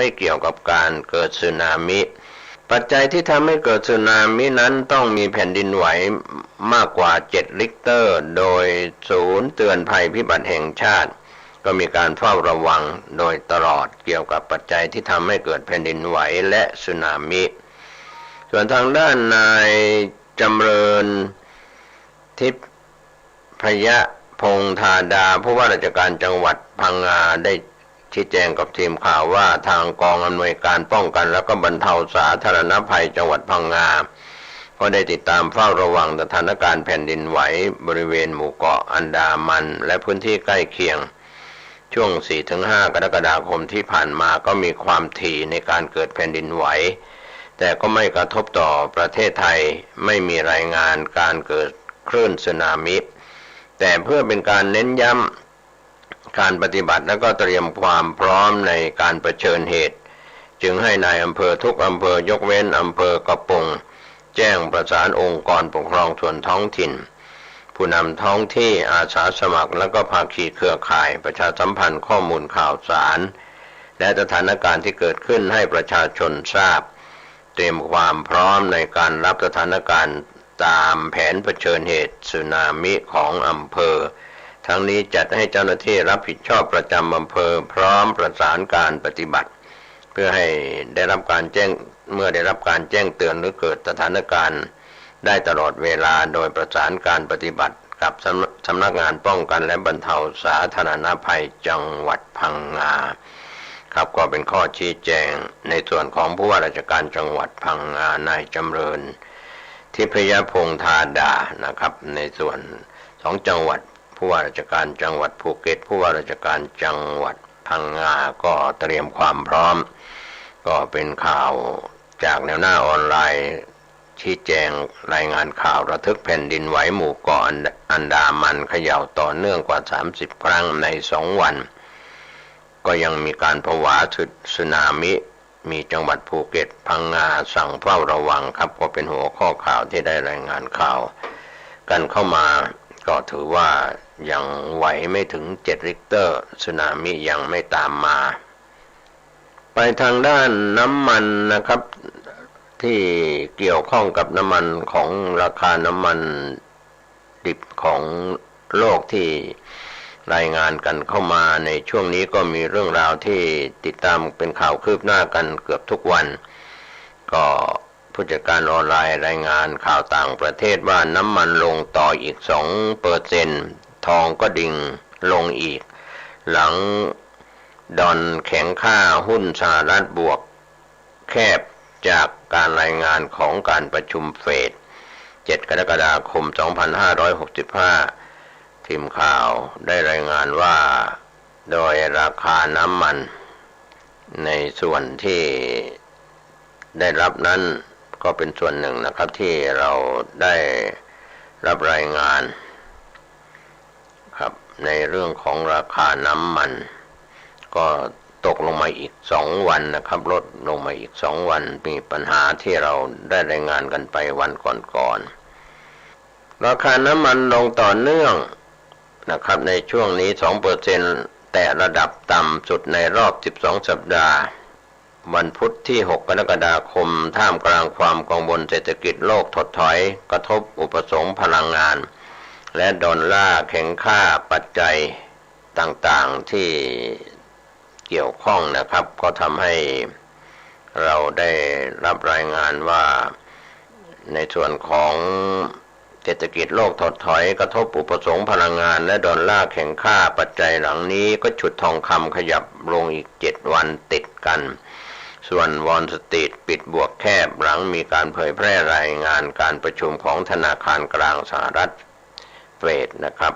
ไม่เกี่ยวกับการเกิดสึนามิปัจจัยที่ทำให้เกิดสึนามินั้นต้องมีแผ่นดินไหวมากกว่า7ริกเตอร์โดยศูนย์เตือนภัยพิบัติแห่งชาติก็มีการเฝ้าระวังโดยตลอดเกี่ยวกับปัจจัยที่ทำให้เกิดแผ่นดินไหวและสึนามิส่วนทางด้านนายจำเริญทิพยพงษ์ธาดาผู้ว่าราชการจังหวัดพังงาได้ชี้แจงกับทีมข่าวว่าทางกองอำนวยการป้องกันและก็บรรเทาสาธารณภัยจังหวัดพังงาก็ได้ติดตามเฝ้าระวังสถานการณ์แผ่นดินไหวบริเวณหมู่เกาะอันดามันและพื้นที่ใกล้เคียงช่วง 4-5 กรกฎาคมที่ผ่านมาก็มีความถี่ในการเกิดแผ่นดินไหวแต่ก็ไม่กระทบต่อประเทศไทยไม่มีรายงานการเกิดคลื่นสึนามิแต่เพื่อเป็นการเน้นย้ำการปฏิบัติและก็เตรียมความพร้อมในการเผชิญเหตุจึงให้นายอำเภอทุกอำเภอยกเว้นอำเภอกระปงแจ้งประสานองค์กรปกครองส่วนท้องถิ่นผู้นำท้องที่อาสาสมัครและก็ภาคีเครือข่ายประชาสัมพันธ์ข้อมูลข่าวสารและสถานการณ์ที่เกิดขึ้นให้ประชาชนทราบเตรียมความพร้อมในการรับสถานการณ์ตามแผนเผชิญเหตุสึนามิของอำเภอทั้งนี้จัดให้เจ้าหน้าที่รับผิดชอบประจำอำเภอพร้อมประสานการปฏิบัติเพื่อให้ได้รับการแจ้งเมื่อได้รับการแจ้งเตือนหรือเกิดสถานการณ์ได้ตลอดเวลาโดยประสานการปฏิบัติกับสำนักงานป้องกันและบรรเทาสาธารณภัยจังหวัดพังงาครับก็เป็นข้อชี้แจงในส่วนของผู้ว่าราชการจังหวัดพังงานายจำเริญทิพยพงษ์ธาดานะครับในส่วนของจังหวัดผู้ว่าราชการจังหวัดภูเก็ตผู้ว่าราชการจังหวัดพังงาก็เตรียมความพร้อมก็เป็นข่าวจากแนวหน้าออนไลน์ชี้แจงรายงานข่าวระทึกแผ่นดินไหวหมู่เกาะอันดามันเขย่าต่อเนื่องกว่า30ครั้งใน2วันก็ยังมีการผวาสึนามิมีจังหวัดภูเก็ตพังงาสั่งเฝ้าระวังครับก็เป็นหัวข้อข่าวที่ได้รายงานข่าวกันเข้ามาก็ถือว่ายังไหวไม่ถึง7ริกเตอร์สึนามิยังไม่ตามมาไปทางด้านน้ำมันนะครับที่เกี่ยวข้องกับน้ำมันของราคาน้ำมันดิบของโลกที่รายงานกันเข้ามาในช่วงนี้ก็มีเรื่องราวที่ติดตามเป็นข่าวคืบหน้ากันเกือบทุกวันก็ผู้จัดการออนไลน์รายงานข่าวต่างประเทศว่าน้ำมันลงต่ออีก 2% ทองก็ดิ่งลงอีกหลังดอลแข็งค่าหุ้นสหรัฐบวกแคบจากการรายงานของการประชุมเฟด7 กรกฎาคม 2565ทีมข่าวได้รายงานว่าโดยราคาน้ำมันในส่วนที่ได้รับนั้นก็เป็นส่วนหนึ่งนะครับที่เราได้รับรายงานครับในเรื่องของราคาน้ำมันก็ตกลงมาอีก2วันนะครับลดลงมาอีก2วันมีปัญหาที่เราได้รายงานกันไปวันก่อนๆราคาน้ำมันลงต่อเนื่องนะครับในช่วงนี้ 2% แต่ระดับต่ำสุดในรอบ12สัปดาห์วันพุธที่6 กรกฎาคมท่ามกลางความกังวลเศรษฐกิจโลกถดถอยกระทบอุปสงค์พลังงานและดอลลาร์แข็งค่าปัจจัยต่างๆที่เกี่ยวข้องนะครับก็ทำให้เราได้รับรายงานว่าในส่วนของเศรษฐกิจโลกถดถอยกระทบอุปสงค์พลังงานและดอลลาร์แข็งค่าปัจจัยหลังนี้ก็ฉุดทองคำขยับลงอีก7วันติดกันส่วนวอลสตรีทปิดบวกแคบหลังมีการเผยแพร่รายงานการประชุมของธนาคารกลางสหรัฐเฟดนะครับ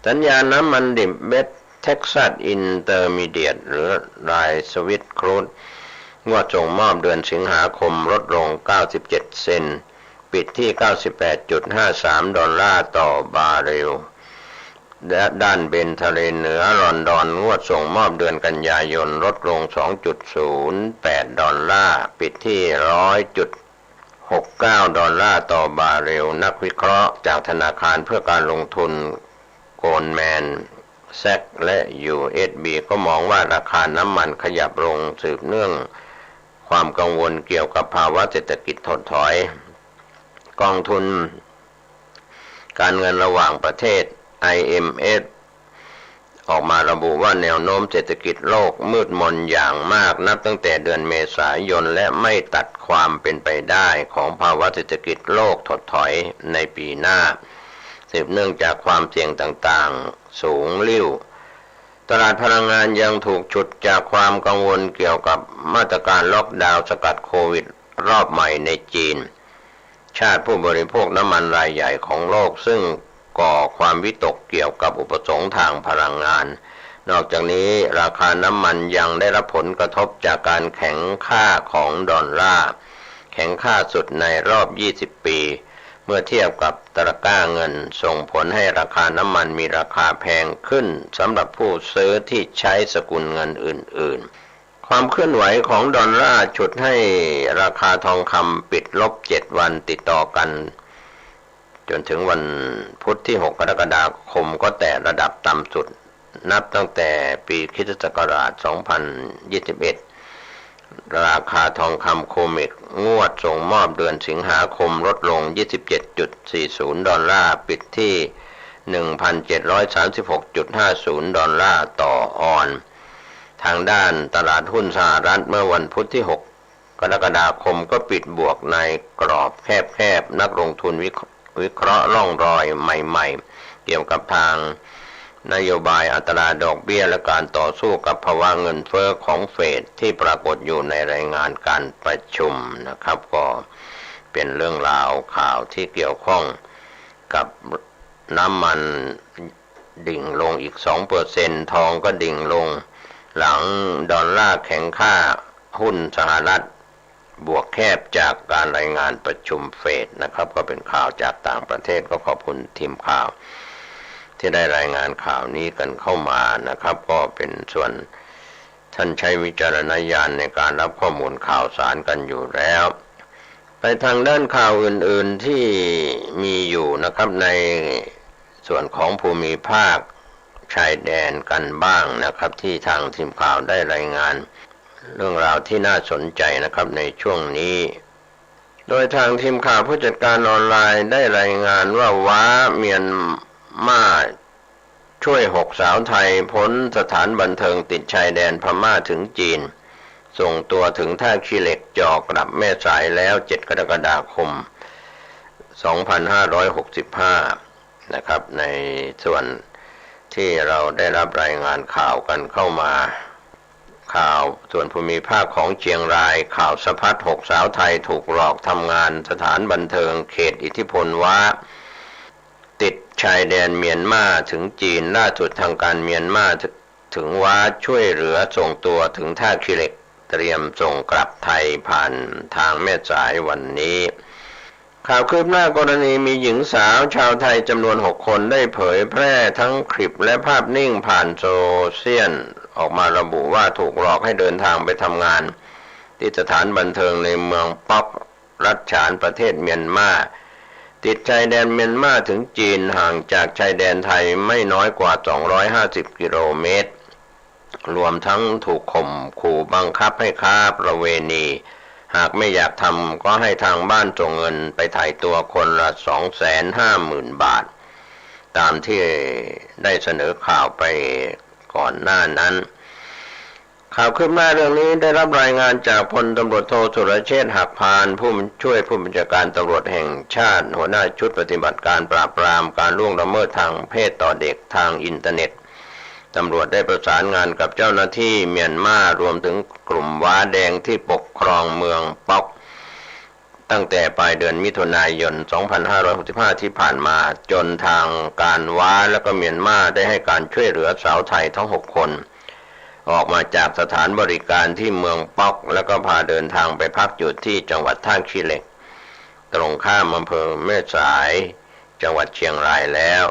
สัญญาณน้ำมันดิบเวสเท็กซัสอินเตอร์มีเดียตหรือไรสวิตครูดงวดส่งมอบเดือนสิงหาคมลดลง97เซนต์ปิดที่ 98.53 ดอลลาร์ต่อบาร์เรลและด้านเบนทะเลเหนือลอนดอนงวดส่งมอบเดือนกันยายนลดลง 2.08 ดอลลาร์ปิดที่ 100.69 ดอลลาร์ต่อบาร์เรลนักวิเคราะห์จากธนาคารเพื่อการลงทุนโกลแมน แซกและ USB ก็มองว่าราคาน้ำมันขยับลงสืบเนื่องความกังวลเกี่ยวกับภาวะเศรษฐกิจถดถอยกองทุนการเงินระหว่างประเทศ IMF ออกมาระบุว่าแนวโน้มเศรษฐกิจโลกมืดมนอย่างมากนับตั้งแต่เดือนเมษายนและไม่ตัดความเป็นไปได้ของภาวะเศรษฐกิจโลกถดถอยในปีหน้าสืบเนื่องจากความเสี่ยงต่างๆสูงลิ่วตลาดพลังงานยังถูกฉุดจากความกังวลเกี่ยวกับมาตรการล็อกดาวน์สกัดโควิดรอบใหม่ในจีนชาติผู้บริโภคน้ำมันรายใหญ่ของโลกซึ่งก่อความวิตกเกี่ยวกับอุปสงค์ทางพลังงานนอกจากนี้ราคาน้ำมันยังได้รับผลกระทบจากการแข็งค่าของดอลลาร์แข็งค่าสุดในรอบ 20 ปีเมื่อเทียบกับตะกร้าเงินส่งผลให้ราคาน้ำมันมีราคาแพงขึ้นสำหรับผู้ซื้อที่ใช้สกุลเงินอื่นๆความเคลื่อนไหวของดอลลาร์ฉุดให้ราคาทองคำปิดลบ7วันติดต่อกันจนถึงวันพุธที่6 กรกฎาคมก็แตะระดับต่ำสุดนับตั้งแต่ปีค.ศ. 2021ราคาทองคำโคเมกงวดส่งมอบเดือนสิงหาคมลดลง 27.40 ดอลลาร์ปิดที่ 1,736.50 ดอลลาร์ต่อออนซ์ทางด้านตลาดหุ้นสหรัฐเมื่อวันพุธที่6 กรกฎาคมก็ปิดบวกในกรอบแคบๆนักลงทุนวิเคราะห์ร่องรอยใหม่ๆเกี่ยวกับทางนโยบายอัตราดอกเบี้ยและการต่อสู้กับภาวะเงินเฟ้อของเฟดที่ปรากฏอยู่ในรายงานการประชุมนะครับก็เป็นเรื่องราวข่าวที่เกี่ยวข้องกับน้ำมันดิ่งลงอีก 2% ทองก็ดิ่งลงหลังดอลลาร์แข็งค่าหุ้นสหรัฐบวกแคบจากการรายงานประชุมเฟดนะครับก็เป็นข่าวจากต่างประเทศก็ขอบคุณทีมข่าวที่ได้รายงานข่าวนี้กันเข้ามานะครับก็เป็นส่วนท่านใช้วิจารณญาณในการรับข้อมูลข่าวสารกันอยู่แล้วไปทางด้านข่าวอื่นๆที่มีอยู่นะครับในส่วนของภูมิภาคชายแดนกันบ้างนะครับที่ทางทีมข่าวได้รายงานเรื่องราวที่น่าสนใจนะครับในช่วงนี้โดยทางทีมข่าวผู้จัดการออนไลน์ได้รายงานว่าว้าเมียนมาช่วย6 สาวไทยพ้นสถานบันเทิงติดชายแดนพม่าถึงจีนส่งตัวถึงท่าขี้เหล็กจ่อกลับแม่สายแล้ว7 กรกฎาคม 2565นะครับในส่วนที่เราได้รับรายงานข่าวกันเข้ามาข่าวส่วนภูมิภาคของเชียงรายข่าวสะพัด6 สาวไทยถูกหลอกทำงานสถานบันเทิงเขตอิทธิพลว้าติดชายแดนเมียนมาถึงจีนล่าสุดทางการเมียนมาถึงว่าช่วยเหลือส่งตัวถึงท่าขี้เหล็กเตรียมส่งกลับไทยผ่านทางแม่สายวันนี้ข่าวคืบหน้ากรณีมีหญิงสาวชาวไทยจำนวน6 คนได้เผยแพร่ทั้งคลิปและภาพนิ่งผ่านโซเชียลออกมาระบุว่าถูกหลอกให้เดินทางไปทำงานที่สถานบันเทิงในเมืองป๊อกรัฐฉานประเทศเมียนมาติดชายแดนเมียนมาถึงจีนห่างจากชายแดนไทยไม่น้อยกว่า250 กิโลเมตรรวมทั้งถูกข่มขู่บังคับให้ค้าประเวณีหากไม่อยากทำก็ให้ทางบ้านส่งเงินไปถ่ายตัวคนละ 250,000 บาทตามที่ได้เสนอข่าวไปก่อนหน้านั้นข่าวคืบหน้าเรื่องนี้ได้รับรายงานจากพลตำรวจโทสุรเชษฐ์หักพานผู้ช่วยผู้บัญชาการตำรวจแห่งชาติหัวหน้าชุดปฏิบัติการปราบปรามการล่วงละเมิดทางเพศต่อเด็กทางอินเทอร์เน็ตตำรวจได้ประสานงานกับเจ้าหน้าที่เมียนมารวมถึงกลุ่มว้าแดงที่ปกครองเมืองป๊อกตั้งแต่ปลายเดือนมิถุนายน 2565 ที่ผ่านมาจนทางการว้าและก็เมียนมาได้ให้การช่วยเหลือสาวไทยทั้ง6 คนออกมาจากสถานบริการที่เมืองป๊อกแล้วก็พาเดินทางไปพักอยู่ที่จังหวัดท่าขี้เหล็กตรงข้ามอำเภอแม่สายจังหวัดเชียงรายแล้ว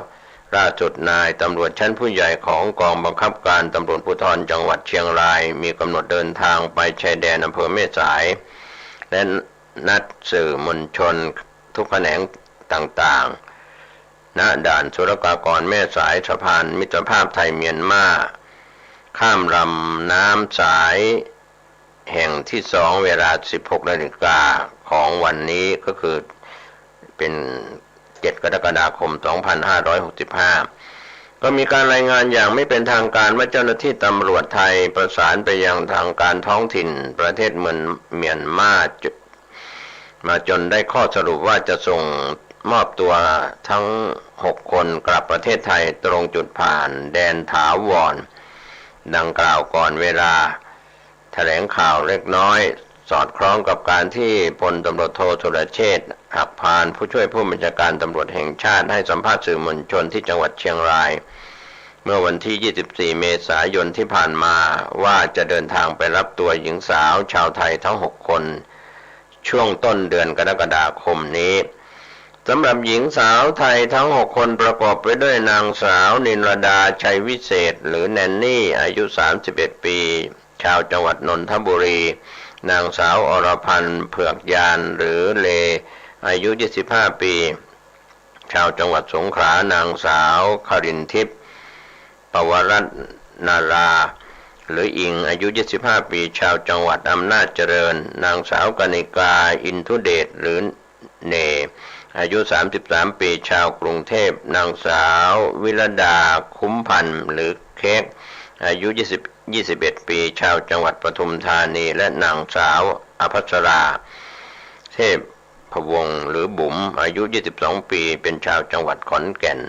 ล่าสุดนายตำรวจชั้นผู้ใหญ่ของกองบังคับการตำรวจภูธรจังหวัดเชียงรายมีกำหนดเดินทางไปชายแดนอำเภอแม่สายและนัดสื่อมวลชนทุกแขนงต่างๆ ณด่านศุลกากรแม่สายสะพานมิตรภาพไทยเมียนมาข้ามลำน้ำสายแห่งที่2เวลา 16 นาฬิกาของวันนี้ก็คือเป็น7 กรกฎาคม 2565ก็มีการรายงานอย่างไม่เป็นทางการว่าเจ้าหน้าที่ตำรวจไทยประสานไปยังทางการท้องถิ่นประเทศเมียนมาจนได้ข้อสรุปว่าจะส่งมอบตัวทั้ง6 คนกลับประเทศไทยตรงจุดผ่านแดนถาวรดังกล่าวก่อนเวลาแถลงข่าวเล็กน้อยสอดคล้องกับการที่พลตำรวจโทสุรเชษฐ์หักพานผู้ช่วยผู้บัญชาการตำรวจแห่งชาติให้สัมภาษณ์สื่อมวลชนที่จังหวัดเชียงรายเมื่อวันที่ 24 เมษายนที่ผ่านมาว่าจะเดินทางไปรับตัวหญิงสาวชาวไทยทั้ง6 คนช่วงต้นเดือนกรกฎาคมนี้สำหรับหญิงสาวไทยทั้ง6 คนประกอบไปด้วยนางสาวนินรดาชัยวิเศษหรือแนนนี่อายุ31 ปีชาวจังหวัดนนทบุรีนางสาวอรพันธ์เผือกยานหรือเลอายุ25 ปีชาวจังหวัดสงขลานางสาวครินทิพย์ปวรัตนาราหรืออิงอายุ25 ปีชาวจังหวัดอำนาจเจริญนางสาวกนิกาอินทุเดชหรือเนอายุ33 ปีชาวกรุงเทพนางสาววิรดาคุ้มพันธ์หรือเค้กอายุ21 ปีชาวจังหวัดปทุมธานีและนางสาวอภัสราเทพพวงศ์หรือบุ๋มอายุ22 ปีเป็นชาวจังหวัดขอนแก่น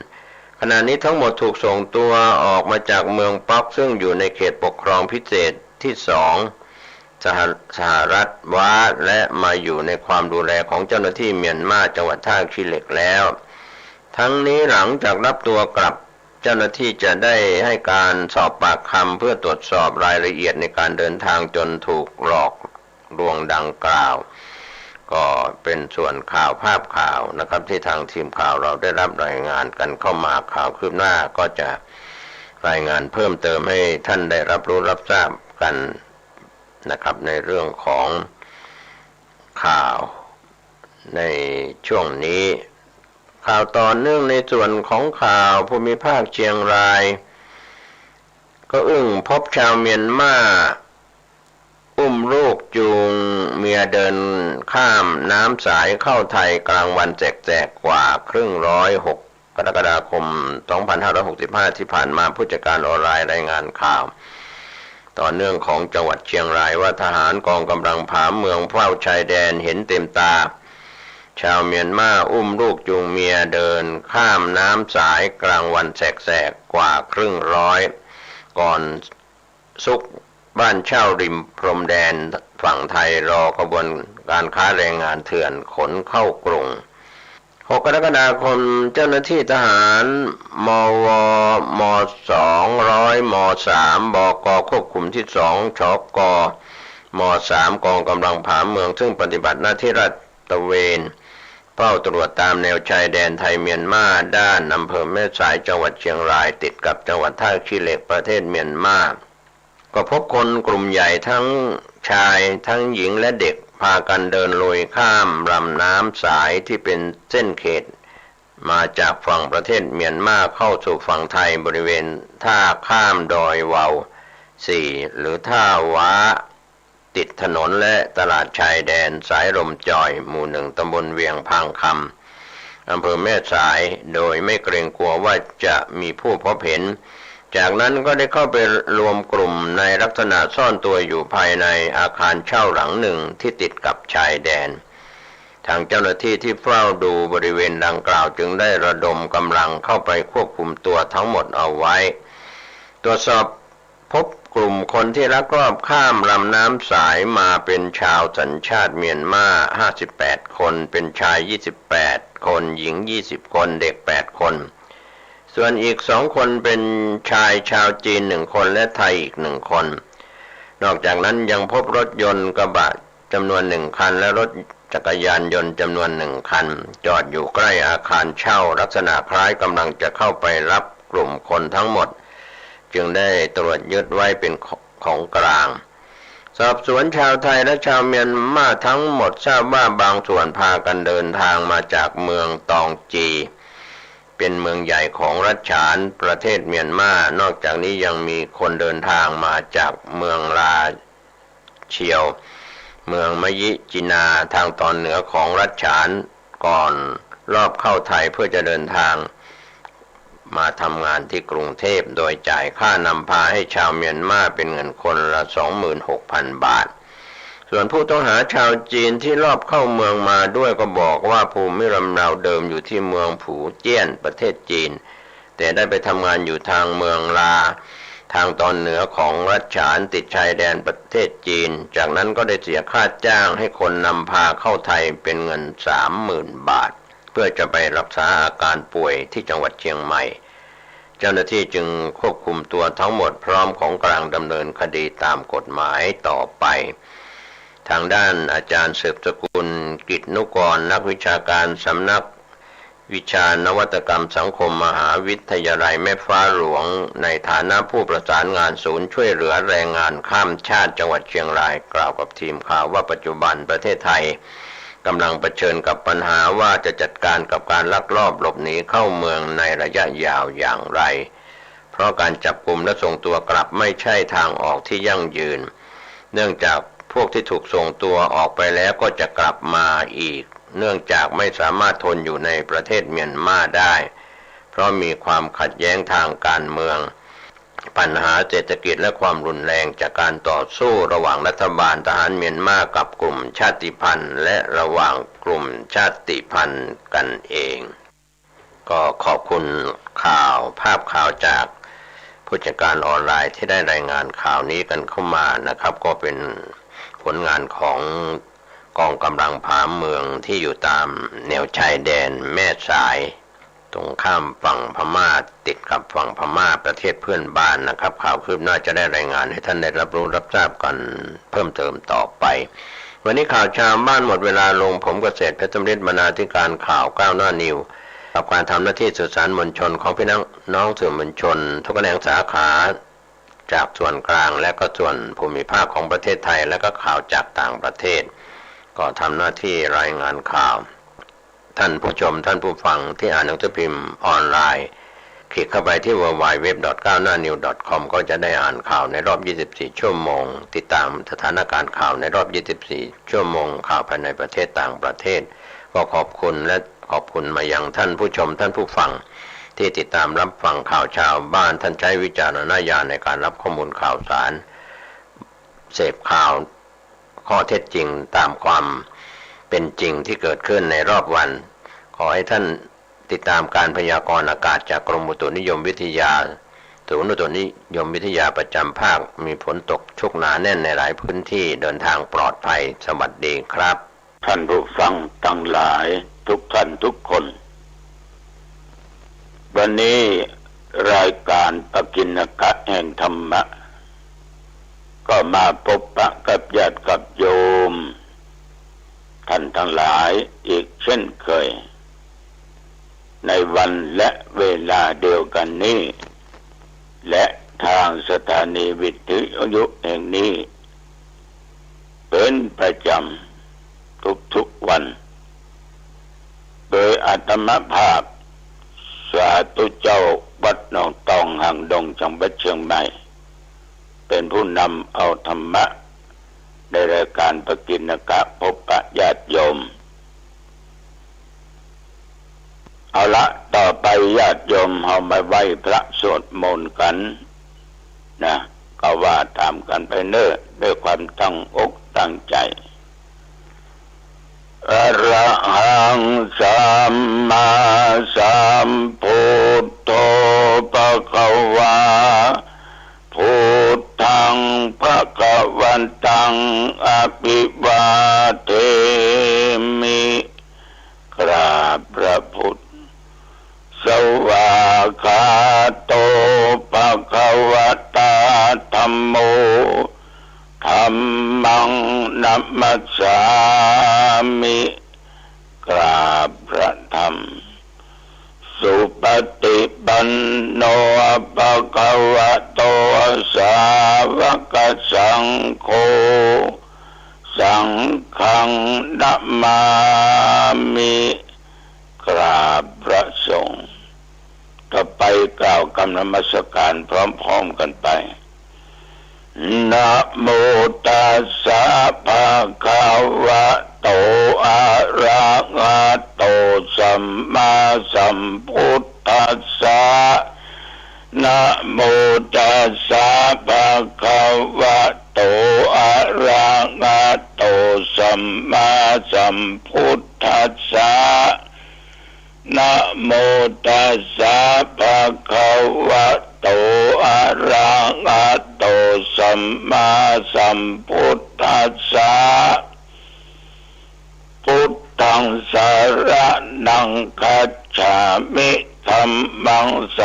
ขณะนี้ทั้งหมดถูกส่งตัวออกมาจากเมืองป๊อกซึ่งอยู่ในเขตปกครองพิเศษที่2สหรัฐและมาอยู่ในความดูแลของเจ้าหน้าที่เมียนมาจังหวัดท่าขี้เหล็กแล้วทั้งนี้หลังจากรับตัวกลับเจ้าหน้าที่จะได้ให้การสอบปากคำเพื่อตรวจสอบรายละเอียดในการเดินทางจนถูกหลอกลวงดังกล่าวก็เป็นส่วนข่าวภาพข่าวนะครับที่ทางทีมข่าวเราได้รับรายงานกันเข้ามาข่าวคืบหน้าก็จะรายงานเพิ่มเติมให้ท่านได้รับรู้รับทราบกันนะครับในเรื่องของข่าวในช่วงนี้ข่าวต่อเนื่องในส่วนของข่าวภูมิภาคเชียงรายก็พบชาวเมียนมาอุ้มลูกจูงเมียเดินข้ามน้ำสายเข้าไทยกลางวันแจกๆกว่าครึ่งร้อย6 กรกฎาคม 2565 ที่ผ่านมาผู้จัดการออนไลน์รายงานข่าวต่อเนื่องของจังหวัดเชียงรายว่าทหารกองกำลังผาเมืองเฝ้าชายแดนเห็นเต็มตาชาวเมียนมาอุ้มลูกจูงเมียเดินข้ามน้ำสายกลางวันแสกๆกว่าครึ่งร้อยก่อนซุกบ้านเช่าริมพรมแดนฝั่งไทยรอกระบวนการค้าแรงงานเถื่อนขนเข้ากรุง6 กรกฎาคมเจ้าหน้าที่ทหารมวม200ม3บกควบคุมที่2ชกม3กองกำลังผาเมืองซึ่งปฏิบัติหน้าที่ราดตระเวนเฝ้าตรวจตามแนวชายแดนไทยเมียนมาด้านอำเภอแม่สายจังหวัดเชียงรายติดกับจังหวัดท่าขี้เหล็กประเทศเมียนมาก็พบคนกลุ่มใหญ่ทั้งชายทั้งหญิงและเด็กพากันเดินลุยข้ามลำน้ำสายที่เป็นเส้นเขตมาจากฝั่งประเทศเมียนมาเข้าสู่ฝั่งไทยบริเวณท่าข้ามดอยวาว4หรือท่าว้าติดถนนและตลาดชายแดนสายลมจอยหมู่1ตำบลเวียงพังคำอำเภอแม่สายโดยไม่เกรงกลัวว่าจะมีผู้พบเห็นจากนั้นก็ได้เข้าไปรวมกลุ่มในลักษณะซ่อนตัวอยู่ภายในอาคารเช่าหลังหนึ่งที่ติดกับชายแดนทางเจ้าหน้าที่ที่เฝ้าดูบริเวณดังกล่าวจึงได้ระดมกำลังเข้าไปควบคุมตัวทั้งหมดเอาไว้ตรวจสอบพบกลุ่มคนที่ลักลอบข้ามลำน้ำสายมาเป็นชาวสัญชาติเมียนมา58 คนเป็นชาย28 คนหญิง20 คนเด็ก8 คนส่วนอีก2 คนเป็นชายชาวจีน1 คนและไทยอีก1 คนนอกจากนั้นยังพบรถยนต์กระบะจำนวน1 คันและรถจักรยานยนต์จำนวน1 คันจอดอยู่ใกล้อาคารเช่าลักษณะคล้ายกำลังจะเข้าไปรับกลุ่มคนทั้งหมดจึงได้ตรวจยึดไว้เป็นของกลางสอบสวนชาวไทยและชาวเมียนมาทั้งหมดทราบว่าบางส่วนพากันเดินทางมาจากเมืองตองจี เป็นเมืองใหญ่ของรัฐฉานประเทศเมียนมานอกจากนี้ยังมีคนเดินทางมาจากเมืองลาเชียวเมืองมะยิจินาทางตอนเหนือของรัฐฉานก่อนรอบเข้าไทยเพื่อจะเดินทางมาทำงานที่กรุงเทพโดยจ่ายค่านำพาให้ชาวเมียนมาเป็นเงินคนละ 26,000 บาทส่วนผู้ต้องหาชาวจีนที่รอบเข้าเมืองมาด้วยก็บอกว่าภูมิลำเนาเดิมอยู่ที่เมืองผู่เจี้ยนประเทศจีนแต่ได้ไปทำงานอยู่ทางเมืองลาทางตอนเหนือของรัฐฉานติดชายแดนประเทศจีนจากนั้นก็ได้เสียค่าจ้างให้คนนำพาเข้าไทยเป็นเงิน 30,000 บาทเพื่อจะไปรักษาอาการป่วยที่จังหวัดเชียงใหม่เจ้าหน้าที่จึงควบคุมตัวทั้งหมดพร้อมของกลางดำเนินคดีตามกฎหมายต่อไปทางด้านอาจารย์สืบสกุลกิจนุกรนักวิชาการสำนักวิชานวัตกรรมสังคมมหาวิทยาลัยแม่ฟ้าหลวงในฐานะผู้ประสานงานศูนย์ช่วยเหลือแรงงานข้ามชาติจังหวัดเชียงรายกล่าวกับทีมข่าวว่าปัจจุบันประเทศไทยกำลังเผชิญกับปัญหาว่าจะจัดการกับการลักลอบหลบหนีเข้าเมืองในระยะยาวอย่างไรเพราะการจับกุมและส่งตัวกลับไม่ใช่ทางออกที่ยั่งยืนเนื่องจากพวกที่ถูกส่งตัวออกไปแล้วก็จะกลับมาอีกเนื่องจากไม่สามารถทนอยู่ในประเทศเมียนมาได้เพราะมีความขัดแย้งทางการเมืองปัญหาเศรษฐกิจและความรุนแรงจากการต่อสู้ระหว่างรัฐบาลทหารเมียนมากับกลุ่มชาติพันธุ์และระหว่างกลุ่มชาติพันธุ์กันเองก็ขอบคุณข่าวภาพข่าวจากผู้จัดการออนไลน์ที่ได้รายงานข่าวนี้กันเข้ามานะครับก็เป็นผลงานของกองกำลังผาเมืองที่อยู่ตามแนวชายแดนแม่สายตรงข้ามฝั่งพม่าติดกับฝั่งพม่าประเทศเพื่อนบ้านนะครับข่าวคืบหน้าจะได้รายงานให้ท่านได้รับรู้รับทราบกันเพิ่มเติมต่อไปวันนี้ข่าวชาวบ้านหมดเวลาลงผมเกษตรเพชรสำริดบรรณาธิการข่าวก้าวหน้านิวกับการทำหน้าที่สื่อสารมวลชนของพี่น้องสื่อมวลชนทุกแขนงสาขาจากส่วนกลางและก็ส่วนภูมิภาคของประเทศไทยและก็ข่าวจากต่างประเทศก็ทำหน้าที่รายงานข่าวท่านผู้ชมท่านผู้ฟังที่อ่านหนังสือพิมพ์ออนไลน์คลิกเข้าไปที่ www.9hnanews.com ก็จะได้อ่านข่าวในรอบ 24 ชั่วโมงติดตามสถานการณ์ข่าวในรอบ 24 ชั่วโมงข่าวภายในประเทศต่างประเทศก็ขอบคุณและขอบคุณมายังท่านผู้ชมท่านผู้ฟังที่ติดตามรับฟังข่าวชาวบ้านท่านใช้วิจารณญาณในการรับข้อมูลข่าวสารเสพข่าวข้อเท็จจริงตามความเป็นจริงที่เกิดขึ้นในรอบวันขอให้ท่านติดตามการพยากรณ์อากาศจากกรมอุตุนิยมวิทยาศูนย์อุตุนิยมวิทยาประจำภาคมีฝนตกชุกหนาแน่นในหลายพื้นที่เดินทางปลอดภัยสวัสดีครับท่านผู้ฟังทั้งหลายทุกท่านทุกคนวันนี้รายการปกิณกะแห่งธรรมะก็มาพบปะกับญาติกับโยมท่านทั้งหลายอีกเช่นเคยในวันและเวลาเดียวกันนี้และทางสถานีวิทยุแห่งนี้เป็นประจำทุกวันโดยอาตมภาพสาธุเจ้าวัดหนองตองหางดงจังหวัดเชียงใหม่เป็นผู้นำเอาธรรมะในรายการปกิณกะพบปะญาติโยมเอาละต่อไปญาติโยมเอามาไหว้พระสวดมนต์กันนะก็ว่าตามกันไปเน้อด้วยความตั้งอกตั้งใจอะระหังสัมมาสัมพุทโธภะคะวาพุทธังภะคะวันตังอภิวาเทมิกราบพระพุทธสวากขาโตภะคะวะตาธัมโมธัมมังนัมมัสสามิกราบพระธรรมสุปฏิปันโนภะคะวะโตสาวกสังโฆสังฆังนัมมามิกราบพระสงฆ์ ต่อไปกล่าวคำนมัสการพร้อมๆกันไปนะโมตัสสะภะคะวะโตอะระหะโตสัมมาสัมพุทธัสสะนะโมตัสสะภะคะวะโตอะระหะโตสัมมาสัมพุทธัสสะนะโมตัสสะภะคะวะโตอะระหะโตสัมมาสัมพุทธัสสะพุทธังสรณังคัจฉามิธัมมังส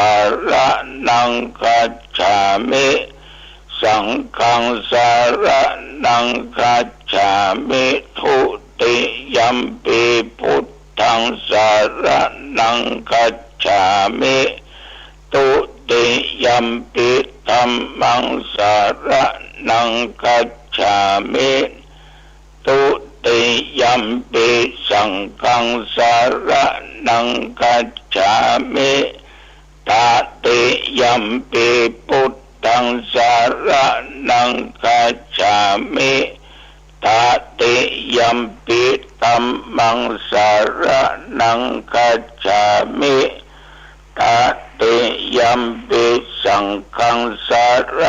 รณังคัจฉามิสังฆังสรณังคัจฉามิทุติยัมปิพุทธังสรณังคัจฉามิตุติยัมปิธัมมังสรณังคัจฉามิตุติยัมปิสังฆังสรณังคัจฉามิตติยัมปิพุทธังสรณังคัจฉามิตติยัมปิธัมมังสรณังคัจฉามิตติยัมปิสังฆังสร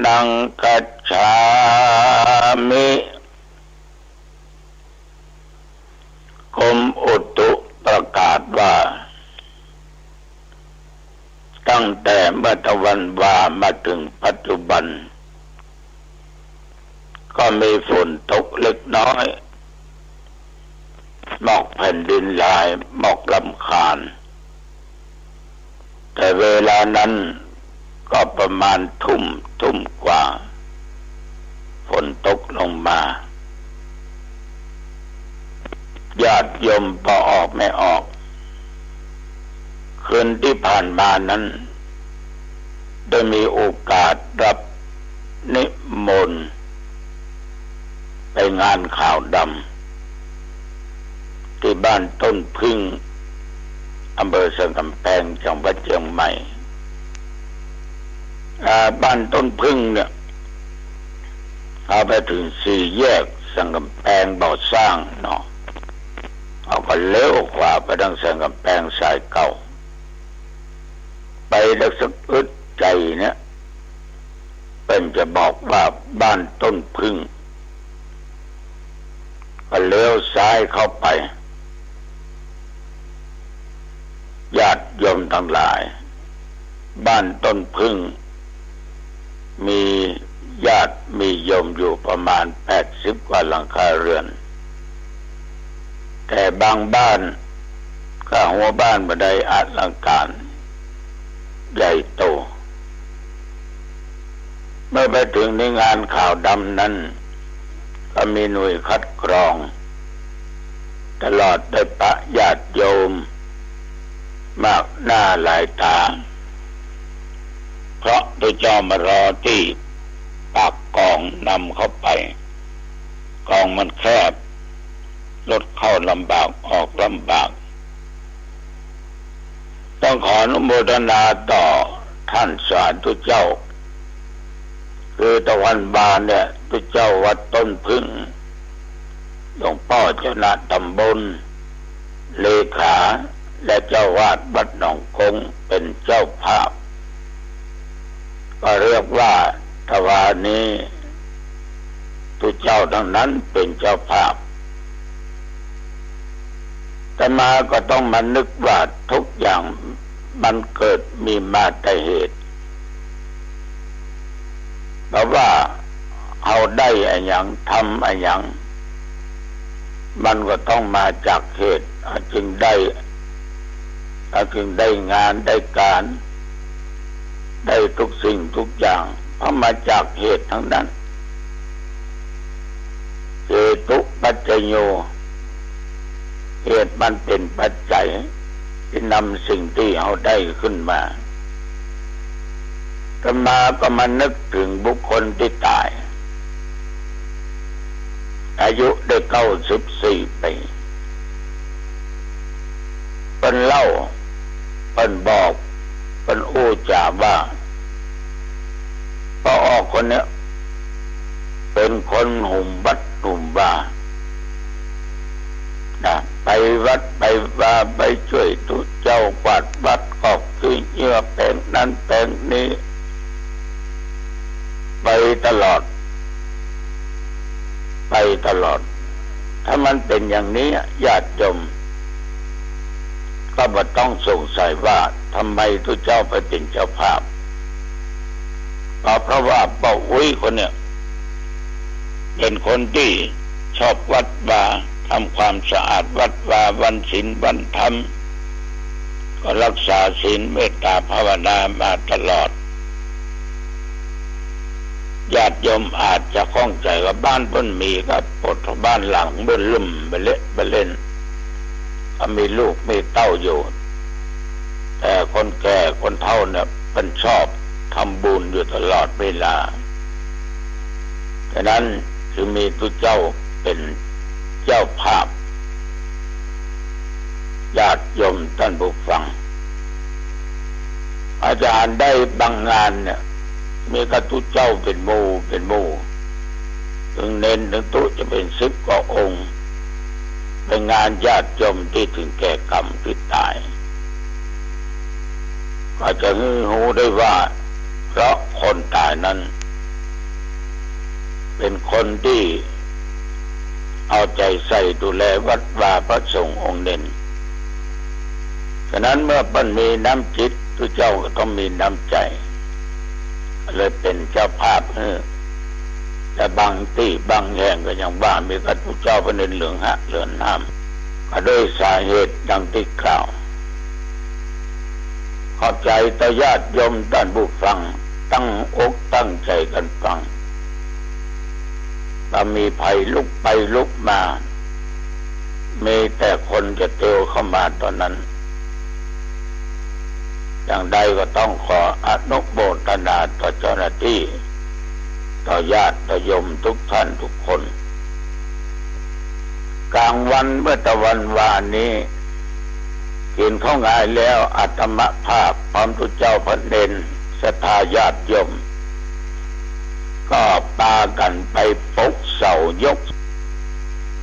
ณังคัจฉามิกรมอุตุประกาศว่าตั้งแต่เมื่อตะวันวามาถึงปัจจุบันก็มีฝนตกเล็กน้อยหมอกแผ่นดินลายหมอกรำคาญแต่เวลานั้นก็ประมาณทุ่มกว่าฝนตกลงมาญาติโยมพอออกไม่ออกคืนที่ผ่านมานั้นได้มีโอกาสรับนิมนต์ไปงานข่าวดำที่บ้านต้นพึ่งอำเภอสันกำแพงจังหวัดเชียงใหม่บ้านต้นพึ่งเนี่ยเอาไปถึงสี่แยกสันกำแพงบ่อสร้างเนาะเอาก็เลี้ยวขวาไปทางสันกำแพงสายเก่าไปได้สักอึดใจเนี่ยเป็นจะบอกว่าบ้านต้นพึ่งก็เลี้ยวซ้ายเข้าไปญาติโยมทั้งหลายบ้านต้นพึ่งมีญาติมีโยมอยู่ประมาณ80 กว่าหลังคาเรือนแต่บางบ้านก็หัวบ้านบันไดอลังการใหญ่โตเมื่อไปถึงในงานข่าวดำนั้นก็มีหน่วยคัดกรองตลอดได้ปะญาติโยมมากหน้าหลายตาเพราะตัวเจ้ามารอที่ปากกองนำเข้าไปกองมันแคบรถเข้าลำบากออกลำบากต้องขออนุโมทนาต่อท่านสาธุเจ้าคือตะวันบานเนี่ยตัวเจ้าวัดต้นพึ่งหลวงพ่อเจ้าคณะตำบลเลขาและเจ้าวาดวัดหนองคงเป็นเจ้าภาพก็เรียกว่าทวารนี้ตัวเจ้าทั้งนั้นเป็นเจ้าภาพแต่มาก็ต้องมานึกว่าทุกอย่างมันเกิดมีมาแต่เหตุเพราะว่าเอาได้อะไรอย่างทำอะไรอย่างมันก็ต้องมาจากเหตุจึงได้งานได้การได้ทุกสิ่งทุกอย่างเพราะมาจากเหตุทั้งนั้นเหตุปัจจโยเหตุมันเป็นปัจจัยที่นำสิ่งที่เอาได้ขึ้นมาแต่มาก็มานึกถึงบุคคลที่ตายอายุได้94 ปีเป็นเล่าเป็นบอก เป็นอู้จ่าว่าพอออกคนเนี้ยเป็นคนหุ่มบัดหุ่มบ้านะไปวัดไปว่าไปช่วยตุเจ้ากวาดวัดออกคือเยื่อแปลงนั้นแปลงนี้ไปตลอดถ้ามันเป็นอย่างนี้ญาติโยมก็บ่ต้องสงสัยว่าทำไมตุเจ้าไปเป็นเจ้าภาพเพราะว่าป้าอุ้ยคนเนี้ยเป็นคนที่ชอบวัดวาทำความสะอาดวัดวาวันศีลวันธรรมก็รักษาศีลเมตตาภาวนามาตลอดญาติโยมอาจจะข้องใจว่าบ้านเพิ่นมีก็ปลดบ้านหลังเบิ่นลุ่มไปเละไปเล่นก็มีลูกมีเต้าอยู่แต่คนแก่คนเฒ่าเนี่ยเป็นชอบทำบุญอยู่ตลอดเวลาฉะนั้นจึงมีตุเจ้าเป็นเจ้าภาพญาติโยมท่านผู้ฟังอาจารย์ได้บางงานเนี่ยมีกระตุเจ้าเป็นหมู่ถึงเน้นถึงตุจะเป็น10 กว่าองค์เป็นงานญาติโยมที่ถึงแก่กรรมที่ตายก็จะรู้ได้ว่าเพราะคนตายนั้นเป็นคนที่เอาใจใส่ดูแลวัดวาพระสงฆ์องค์เด่นฉะนั้นเมื่อมันมีน้ำจิตตุเจ้าก็ต้องมีน้ำใจเลยเป็นเจ้าภาพแต่บางที่บางแห่งก็ยังว่ามีพระพุทธเจ้าเป็นเหลืองหะเลือนน้ำก็ด้วยสาเหตุดังที่กล่าวขอบใจต่อญาติโยมท่านผู้ฟังตั้งอกตั้งใจกันฟังถ้ามีภัยลุกไปลุกมามีแต่คนจะเตียวเข้ามาตอนนั้นอย่างใดก็ต้องขออนุโมทนาต่อเจ้าหน้าที่ต่อญาติโยมทุกท่านทุกคนกลางวันเมื่อตะวันวานนี้กินข้าวงายแล้วอาตมภาพพร้อมทุกเจ้าพระเนรศรัทธาญาติโยมก็พากันไปปลุกเสายก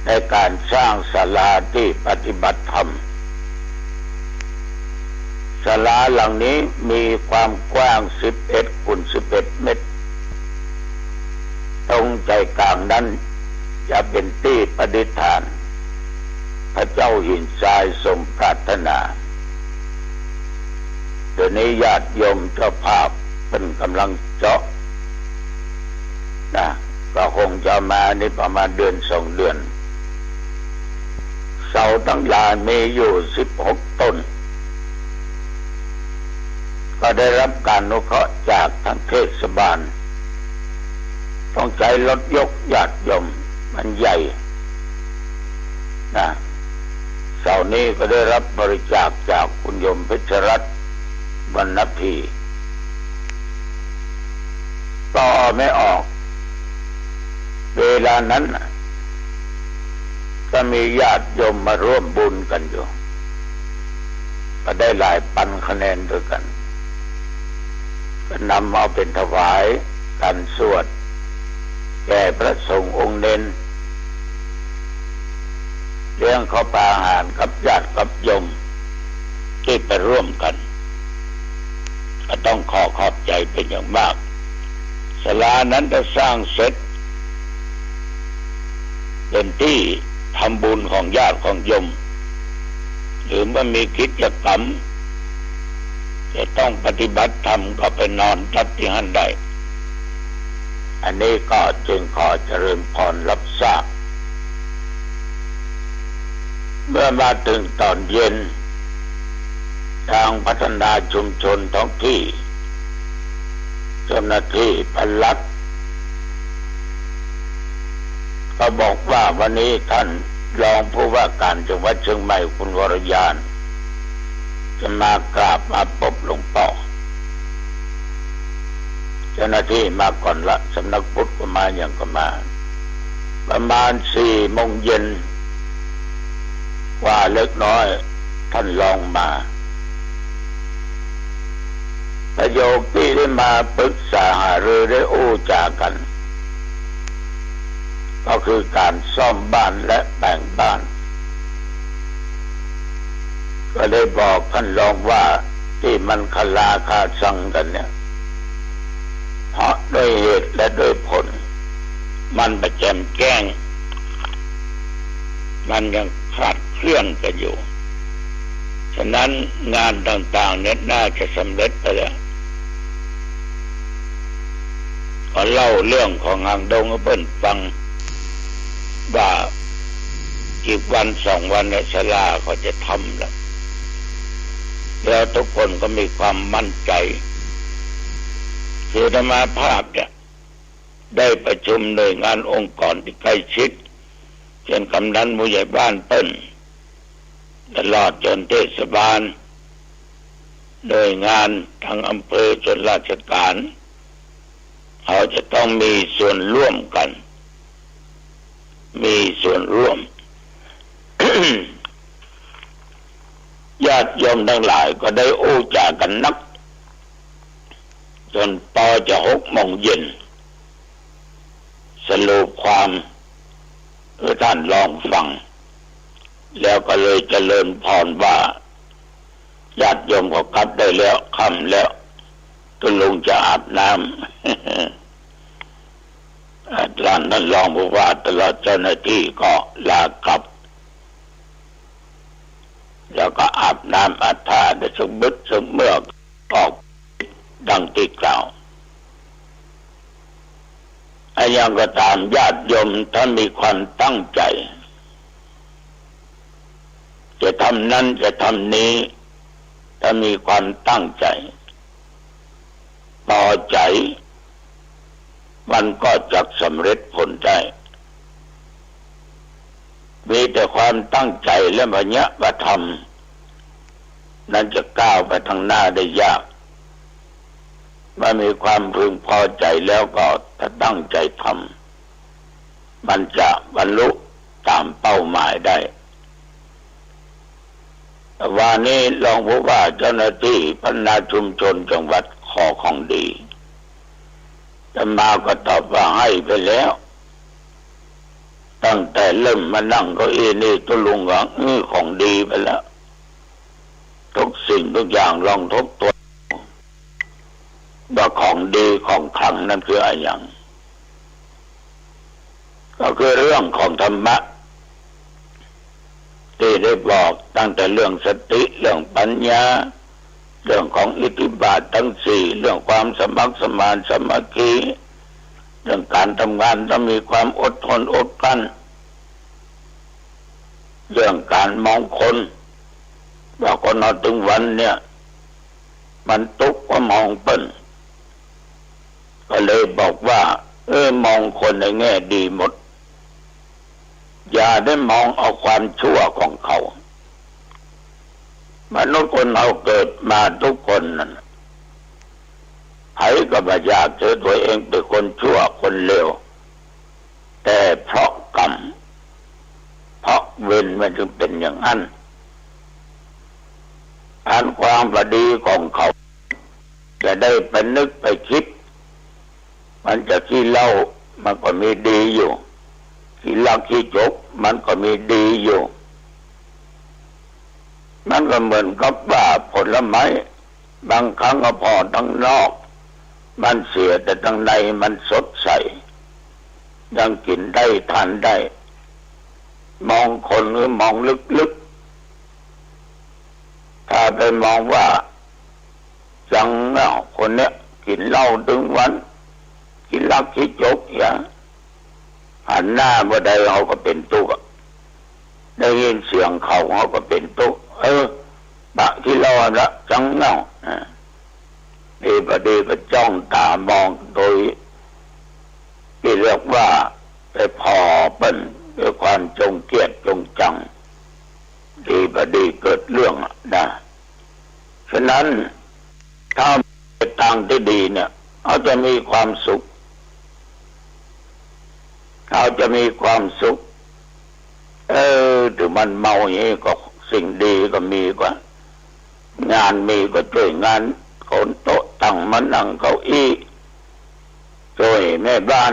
ในการสร้างศาลาที่ปฏิบัติธรรมศาลาหลังนี้มีความกว้าง11 คูณ 11 เมตรตรงใจกลางนั้นจะเป็นที่ประดิษฐานพระเจ้าหินทรายสมปรารถนาเดี๋ยวนี้ญาติโยมเจ้าภาพเป็นกำลังเจาะก็คงจะมาในประมาณเดือน2 เดือนเสาทั้งหลายมีอยู่16 ต้นก็ได้รับการอนุเคราะห์จากทางเทศบาลต้องใช้รถยกญาติโยมมันใหญ่เสานี้ก็ได้รับบริจาคจากคุณโยมเพชรรัตน์วรรณพีต่อไม่ออกเวลานั้นก็มีญาติโยมมาร่วมบุญกันอยู่ก็ได้หลายพันคะแนนด้วยกันก็นำเอาเป็นถวายการสวดแก่พระสงฆ์องค์เน้นเลี้ยงข้าวปลาอาหารกับญาติกับโยมที่ไปร่วมกันก็ต้องขอขอบใจเป็นอย่างมากศาลานั้นจะสร้างเสร็จเป็นที่ทำบุญของญาติของโยมหรือว่ามีกิจกรรมจะต้องปฏิบัติธรรมก็ไปนอนทับที่หันใดอันนี้ก็จึงขอเจริญพรรับทราบเมื่อมาถึงตอนเย็นทางพัฒนาชุมชนท้องที่เจ้าหน้าที่ปลัดก็บอกว่าวันนี้ท่านรองผู้ว่าการจังหวัดเชียงใหม่คุณวรยานจะมากราบมาพบหลวงพ่อเจ้าหน้าที่มาก่อนละสำนักพุทธก็มาอย่างก็มาประมาณ4 โมงเย็นว่าเล็กน้อยท่านลองมา ประโยคที่ได้มาปรึกษาหารือได้อู้จากันก็คือการซ่อมบ้านและแต่งบ้านก็ได้บอกท่านรองว่าที่มันคลาคาซังกันเนี่ยเพราะด้วยเหตุและด้วยผลมันประแจมแก้งมันยังขาดเคลื่อนกันอยู่ฉะนั้นงานต่างๆเนี่ยน่าจะสำเร็จไปแล้วก็เล่าเรื่องของหางดงให้เพิ่นฟังว่าอีกวัน2 วันในศาลาเขาจะทำแล้วทุกคนก็มีความมั่นใจคือธรรมาภาพเนี่ยได้ประชุมหน่วยงานองค์กรที่ใกล้ชิดเช่นกำนันผู้ใหญ่บ้านเปิ้นตลอดจนเทศบาลหน่วยงานทางอำเภอจนราชการเขาจะต้องมีส่วนร่วมกันมีส่วนร่วม ญาติโยมทั้งหลายก็ได้อู้จากันนักจนพอจะ6 โมงเย็นสรุปความท่านลองฟังแล้วก็เลยเจริญพรว่าญาติโยมก็กลับได้แล้วค่ำแล้วตุลุงจะอาบน้ำ ท่านรองบอกว่าตลอดเจ้าหน้าที่ก็ลากลับแล้วก็อาบน้ำอาบท่าได้สมบึกสมเมื่อออกดังที่กล่าวอย่างก็ตามญาติโยมถ้ามีความตั้งใจจะทำนั้นจะทำนี้ถ้ามีความตั้งใจพอใจมันก็จะสำเร็จผลได้มีแต่ความตั้งใจและปัญญาประธรรมนั้นจะก้าวไปทางหน้าได้ยากเมื่อมีความพึงพอใจแล้วก็ถ้าตั้งใจทำมันจะบรรลุตามเป้าหมายได้วันนี้รองผู้ว่าเจ้าหน้าที่พัฒนาชุมชนจังหวัดขอของดีจะมาก็ตอบว่าให้ไปแล้วตั้งแต่เริ่มมานั่งเก้าอี้นี่ตุลุงก็ของดีไปแล้วทุกสิ่งทุกอย่างลองทบทวนว่าของดีของขลังนั่นคืออะไรอย่างก็คือเรื่องของธรรมะที่ได้บอกตั้งแต่เรื่องสติเรื่องปัญญาเรื่องของอิทธิบาททั้ง4เรื่องความสมัครสมานสามัคคีเรื่องการทำงานต้องมีความอดทนอดกลั้นเรื่องการมองคนว่าคนนอนถึงวันเนี่ยมันทุกข์ก็มองเปิ้นก็เลยบอกว่ามองคนในแง่ดีหมดอย่าได้มองเอาความชั่วของเขามนุษย์คนเราเกิดมาทุกคนนั่นใครก็ไม่อยากเจอตัวเองเป็นคนชั่วคนเลวแต่เพราะกรรมเพราะเวรมันจึงเป็นอย่างนั้นอันความพอดีของเขาจะได้ไปนึกไปคิดมันจะขี้เหล้ามันก็มีดีอยู่ขี้ลักขี้จกมันก็มีดีอยู่มันก็เหมือนกับว่าผลไม้บางครั้งก็พอทั้งนอกมันเสียแต่ทั้งในมันสดใสยังกินได้ทานได้มองคนหรือมองลึกๆถ้าไปมองว่าจังเนาะคนเนี้ยกินเหล้าถึงวันกินลักขี้จกอย่างหันหน้าเมื่อใดเขาก็เป็นทุกข์ได้ยินเสียงเขาก็เป็นทุกข์บะที่เราละจังเนาะดีประเดี๋ยวจ้องตามองโดยที่เรียกว่าไปพอเปิ้นด้วยความจงเกลียดจงจังดีประเดี๋ยวเกิดเรื่องนะฉะนั้นถ้าไปทางที่ดีเนี่ยเขาจะมีความสุขเขาจะมีความสุขถึงมันเมาอย่างนี้ก็สิ่งดีก็มีกว่างานมีก็ช่วยงานคนโต๊ะตั้ง งมานั่งเก้าอี้ช่วยแม่บ้าน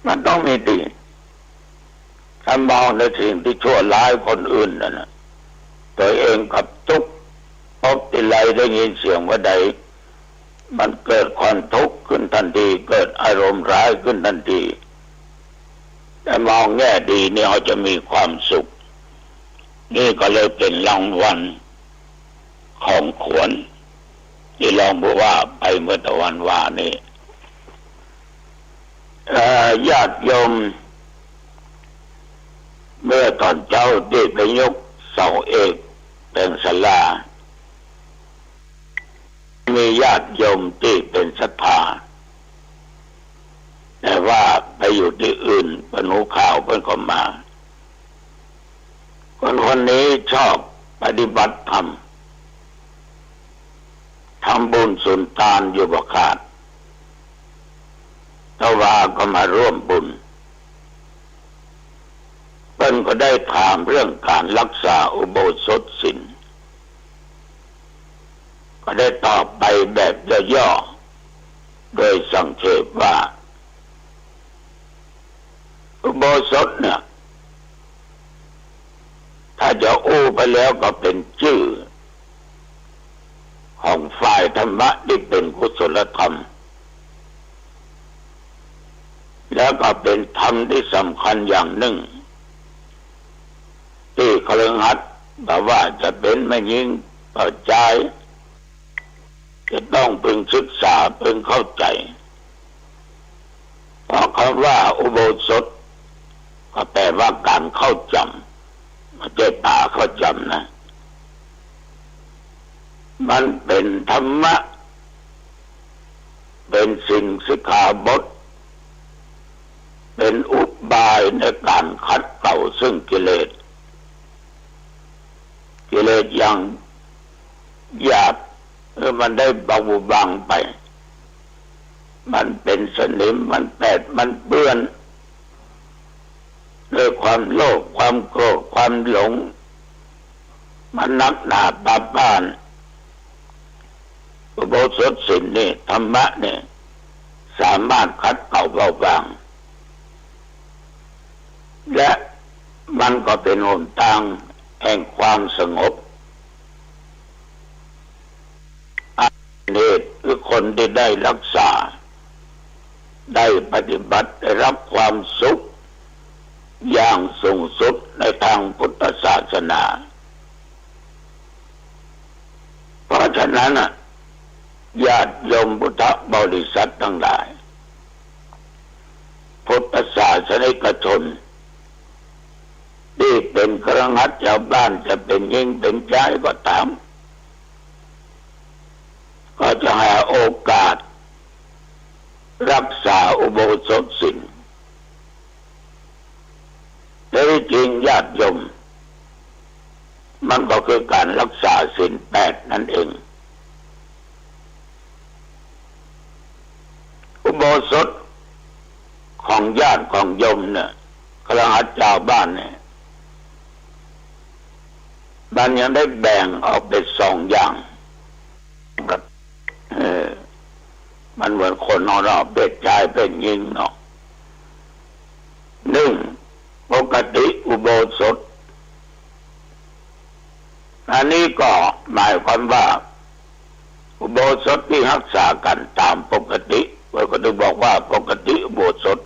มันต้องมีดีถ้ามองในสิ่งที่ชั่วร้ายคนอื่นนั่นนะตัวเองกับทุกข์พบทีไรได้ยินเสียงว่าใดมันเกิดความทุกข์ขึ้นทันทีเกิดอารมณ์ร้ายขึ้นทันทีแต่มองแง่ดีนี่เขาจะมีความสุขนี่ก็เลยเป็นรางวัลของขวัญที่รองบอกว่าไปเมื่อตะวันวานี่ญาติโยมเมื่อตอนเจ้าได้ไปยกเสาเอกเป็นศาลามีญาติโยมที่เป็นศรัทธาแต่ว่าไปอยู่ที่อื่นปนุข่าวเพิ่นก็มาคนนี้ชอบปฏิบัติธรรมทำบุญสุนทานอยู่บ่ขาดตะวาก็มาร่วมบุญเพิ่นก็ได้ถามเรื่องการรักษาอุโบสถศีลก็ได้ตอบไปแบบย่อๆโดยสังเขปว่าอุโบสถเนี่ยถ้าจะอู้ไปแล้วก็เป็นชื่อของฝ่ายธรรมะที่เป็นกุศลธรรมแล้วก็เป็นธรรมที่สำคัญอย่างหนึ่งที่คฤหัสถ์แบบว่าจะเป็นแม่หญิงเปิดใจจะต้องพึงศึกษาพึงเข้าใจเพราะคำว่าอุโบสถก็แปลว่าการเข้าจำไม่ใช่ป่าเข้าจำนะมันเป็นธรรมะเป็นสิ่งสิกขาบทเป็นอุบายในการขัดเกลาซึ่งกิเลสอย่างหยาบมันได้เบาบางไปมันเป็นสนิมมันแปดมันเปื้อนด้วยความโลภความโกรธความหลงมันนักหนาปาปานอุโบสถศีลนี่ธรรมะนี่สามารถขัดเกลาเบาบางและมันก็เป็นหนทางแห่งความสงบนี่คือคนที่ได้รักษาได้ปฏิบัติได้รับความสุขอย่างสูงสุดในทางพุทธศาสนาเพราะฉะนั้นญาติโยมพุทธบริษัททั้งหลายพุทธศาสนิกชนที่เป็นคฤหัสถ์ชาวบ้านจะเป็นหญิงเป็นชายก็ตามก็จะให้โอกาสรักษาอุโบสถศีลแต่ที่จริงญาติโยมมันก็คือการรักษาศีล8นั่นเองอุโบสถของญาติของโยมเนี่ยคฤหัสถ์ชาวบ้านเนี่ยมันยังได้แบ่งออกเป็น2อย่างมันเหมือนคนเราเป็นชายเป็นหญิงเนาะ1ปกติอุโบสถอันนี้ก็หมายความว่าอุโบสถที่รักษากันตามปกติเราก็ต้องบอกว่าปกติอุโบสถ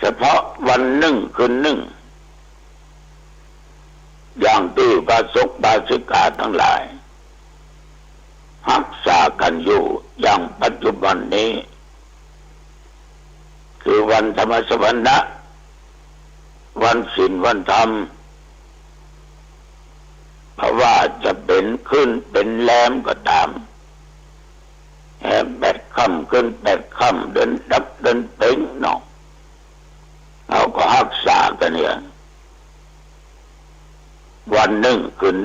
เฉพาะวันคืนอย่างที่พระสงฆ์บาสิกาทั้งหลายรักษากันอยู่อย่างปัจจุบันนี้คือวันธรรมสวรรณะวันศีลวันธรรมเพราะว่าจะเป็นขึ้นเป็นแรมก็ตามแห่8 ค่ำขึ้น8 ค่ำเดินดับเดินเป่งเนาะเราก็รักษากันเนี่ยวันคืน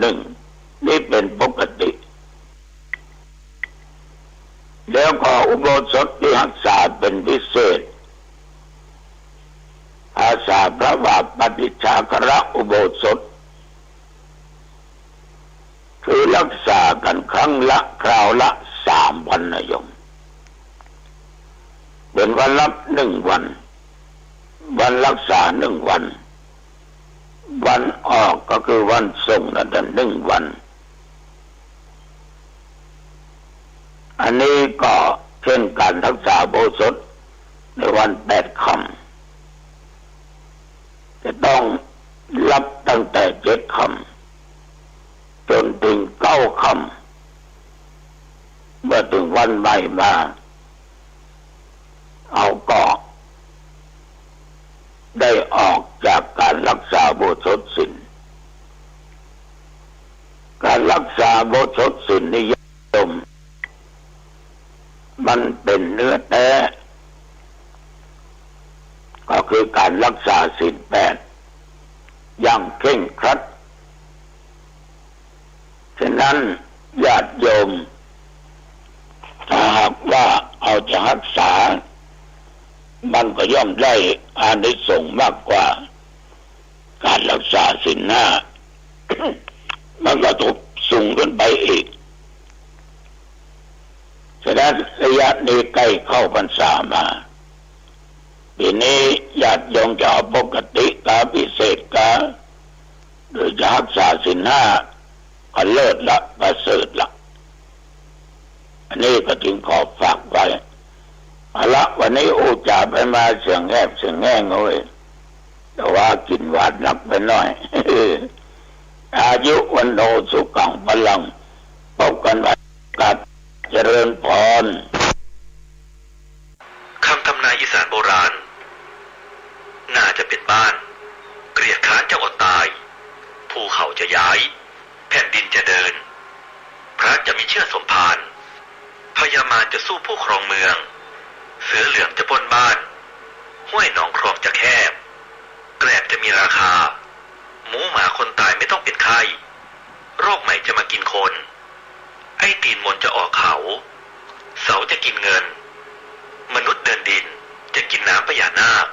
นี่เป็นปกติแล้วก็อุโบสถที่รักษาเป็นพิเศษอาสาพระว่าปฏิชากรอุโบสถคือรักษากันครั้งละคราวละ 3 วันนะโยมเป็นวันรับ1 วันวันรักษา1 วันวันออกก็คือวันส่งนั่น1 วันอันนี้ก็เช่นการรักษาโบสถในวัน8 ค่ำจะต้องรับตั้งแต่7 ค่ำจนถึง9 ค่ำเมื่อถึงวันใหม่มาเอาก็ได้ออกจากการรักษาโบสถศีลการรักษาโบสถศีลนิยมมันเป็นเนื้อแท้ก็คือการรักษาศีล8อย่างเคร่งครัดฉะนั้นญาติโยมถ้าหากว่าเอาจะรักษามันก็ย่อมได้อานิสงส์มากกว่าการรักษาศีล 5 มันก็ถูกสูงขึ้นไปอีกฉะนั้นระยะนี้ใกล้เข้าพรรษามาปีนี้ญาติโยมจะเอาปกติกาพิเศษกาหรือจะรักษาศีล 5ก็เลิศละประเสริฐละอันนี้ก็จึงขอฝากไว้เอาละวันนี้อุจาไปมาเสียงแอบเสียงแง่งเลยแต่ว่ากินหวานนักไปหน่อย อายุวันโนสุขังพลังพบกันวันกับเจริญพรคำทำนายอีสานโบราณน่าจะเป็นบ้านเกลียดค้านจะอดตายภูเขาจะย้ายแผ่นดินจะเดินพระจะมีเชื่อสมภารพญามารจะสู้ผู้ครองเมืองเสือเหลืองจะปล้นบ้านห้วยหนองคลองจะแคบแกลบจะมีราคาหมูหมาคนตายไม่ต้องเป็นไข้โรคใหม่จะมากินคนไอ้ตีนมนจะออกเขาเสาจะกินเงินมนุษย์เดินดินจะกินน้ำพญานาค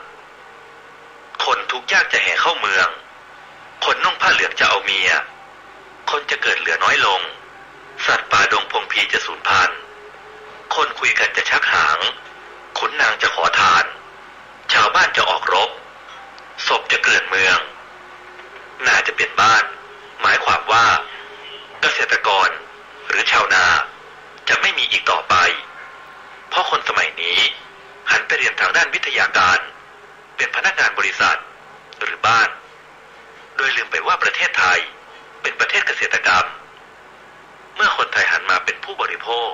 คนทุกข์ยากจะแห่เข้าเมืองคนนุ่งผ้าเหลืองจะเอาเมียคนจะเกิดเหลือน้อยลงสัตว์ป่าดงพงพีจะสูญพันธุ์คนคุยกันจะชักหางขุนนางจะขอทานชาวบ้านจะออกรบศพจะเกลื่อนเมืองน่าจะเป็นบ้านหมายความว่าเกษตรกรหรือชาวนาจะไม่มีอีกต่อไปเพราะคนสมัยนี้หันไปเรียนทางด้านวิทยาการเป็นพนักงานบริษัทหรือบ้านโดยลืมไปว่าประเทศไทยเป็นประเทศเกษตรกรรมเมื่อคนไทยหันมาเป็นผู้บริโภค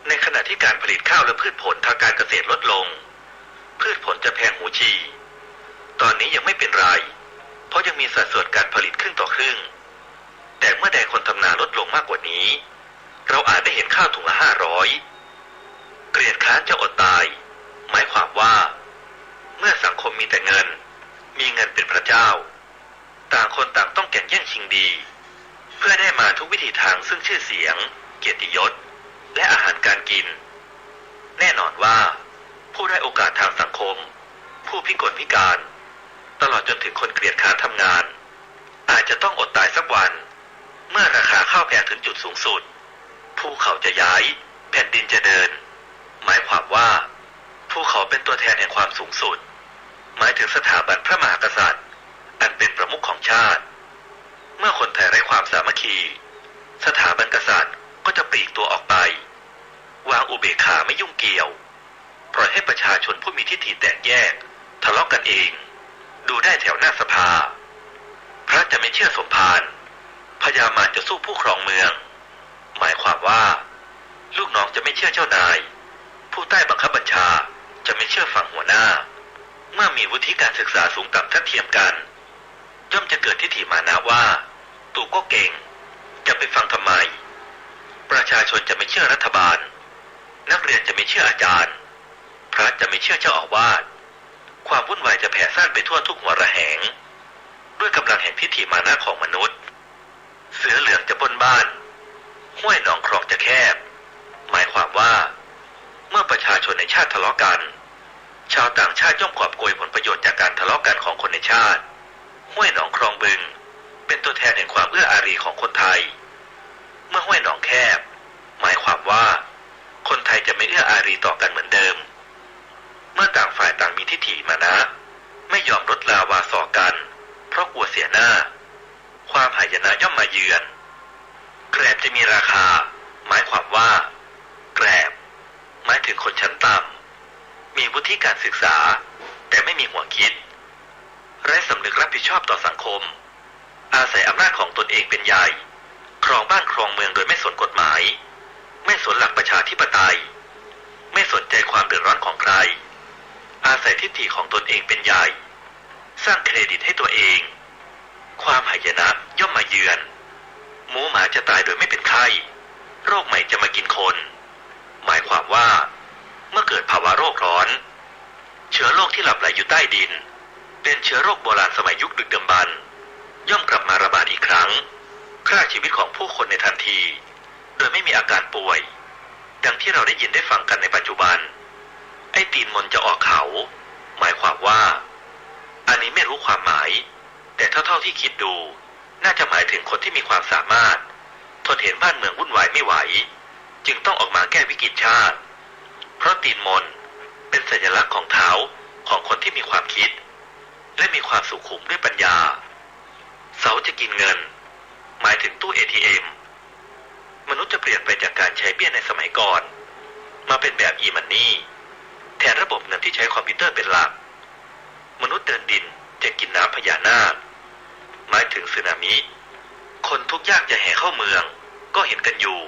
ในขณะที่การผลิตข้าวและพืชผลทางการเกษตรลดลงพืชผลจะแพงหูฉี่ตอนนี้ยังไม่เป็นไรเพราะยังมีสัดส่วนการผลิตครึ่งต่อครึ่งแต่เมื่อใดคนทำนาลดลงมากกว่านี้เราอาจได้เห็นข้าวถุงละ500เกลียดค้านจะอดตายหมายความว่าเมื่อสังคมมีแต่เงินมีเงินเป็นพระเจ้าต่างคนต่างต้องแข่งแย่งชิงดีเพื่อได้มาทุกวิธีทางซึ่งชื่อเสียงเกียรติยศและอาหารการกินแน่นอนว่าผู้ได้โอกาสทางสังคมผู้พิกลพิการตลอดจนถึงคนเกลียดค้านทำงานอาจจะต้องอดตายสักวันเมื่อราคาข้าวแพงถึงจุดสูงสุดภูเขาจะย้ายแผ่นดินจะเดินหมายความว่าภูเขาเป็นตัวแทนแห่งความสูงสุดหมายถึงสถาบันพระมหากษัตริย์อันเป็นประมุขของชาติเมื่อคนไทยไร้ความสามัคคีสถาบันกษัตริย์ก็จะปลีกตัวออกไปวางอุเบกขาไม่ยุ่งเกี่ยวปล่อยให้ประชาชนผู้มีทิฏฐิแตกแยกทะเลาะกันเองดูได้แถวหน้าสภาพระจะไม่เชื่อสมภารพญามารจะสู้ผู้ครองเมืองหมายความว่าลูกน้องจะไม่เชื่อเจ้านายผู้ใต้บังคับบัญชาจะไม่เชื่อฝั่งหัวหน้าเมื่อมีวุฒิการศึกษาสูงต่ำทัดเทียมกันย่อมจะเกิดทิฏฐิมานะว่าตู่ก็เก่งจะไปฟังทำไมประชาชนจะไม่เชื่อรัฐบาลนักเรียนจะไม่เชื่ออาจารย์พระจะไม่เชื่อเจ้าอาวาสความวุ่นวายจะแผ่ซ่านไปทั่วทุกหัวระแหงด้วยกำลังแห่งทิฏฐิมานะของมนุษย์เสือเหลืองจะปล้นบ้านห้วยหนองคลองจะแคบหมายความว่าเมื่อประชาชนในชาติทะเลาะกันชาวต่างชาติย่อมกอบโกยผลประโยชน์จากการทะเลาะกันของคนในชาติห้วยหนองคลองบึงเป็นตัวแทนแห่งความเอื้ออารีของคนไทยเมื่อห้วยหนองแคบ หมายความว่าคนไทยจะไม่เอื้ออารีต่อกันเหมือนเดิมเมื่อต่างฝ่ายต่างมีทิฐิมานะไม่ยอมลดลาวาสอกันเพราะกลัวเสียหน้าความหายนะย่อมมาเยือนแกรบจะมีราคาหมายความว่าแกรบหมายถึงคนชั้นต่ำมีวุฒิการศึกษาแต่ไม่มีหัวคิดไร้สำนึกรับผิดชอบต่อสังคมอาศัยอำนาจของตนเองเป็นใหญ่ครองบ้านครองเมืองโดยไม่สนกฎหมายไม่สนหลักประชาธิปไตยไม่สนใจความเดือดร้อนของใครอาศัยทิฏฐิของตนเองเป็นใหญ่สร้างเครดิตให้ตัวเองความหายนะย่อมมาเยือนหมูหมาจะตายโดยไม่เป็นไข้โรคใหม่จะมากินคนหมายความว่าเมื่อเกิดภาวะโรคร้อนเชื้อโรคที่หลับไหลอยู่ใต้ดินเป็นเชื้อโรคโบราณสมัยยุคดึกดำบรรพ์ย่อมกลับมาระบาดอีกครั้งฆ่าชีวิตของผู้คนในทันทีโดยไม่มีอาการป่วยดังที่เราได้ยินได้ฟังกันในปัจจุบันไอ้ตีนมนจะออกเขาหมายความว่าอันนี้ไม่รู้ความหมายแต่เท่าที่คิดดูน่าจะหมายถึงคนที่มีความสามารถทนเห็นบ้านเมืองวุ่นวายไม่ไหวจึงต้องออกมาแก้วิกฤตชาติเพราะตีนมนเป็นสัญลักษณ์ของเท้าของคนที่มีความคิดและมีความสุขุมด้วยปัญญาเสาจะกินเงินหมายถึงตู้ ATM มนุษย์จะเปลี่ยนไปจากการใช้เบี้ยในสมัยก่อนมาเป็นแบบ e-money แทนระบบเงินที่ใช้คอมพิวเตอร์เป็นหลักมนุษย์เดินดินจะกินน้ำพญานาคหมายถึงสึนามิคนทุกข์ยากจะแห่เข้าเมืองก็เห็นกันอยู่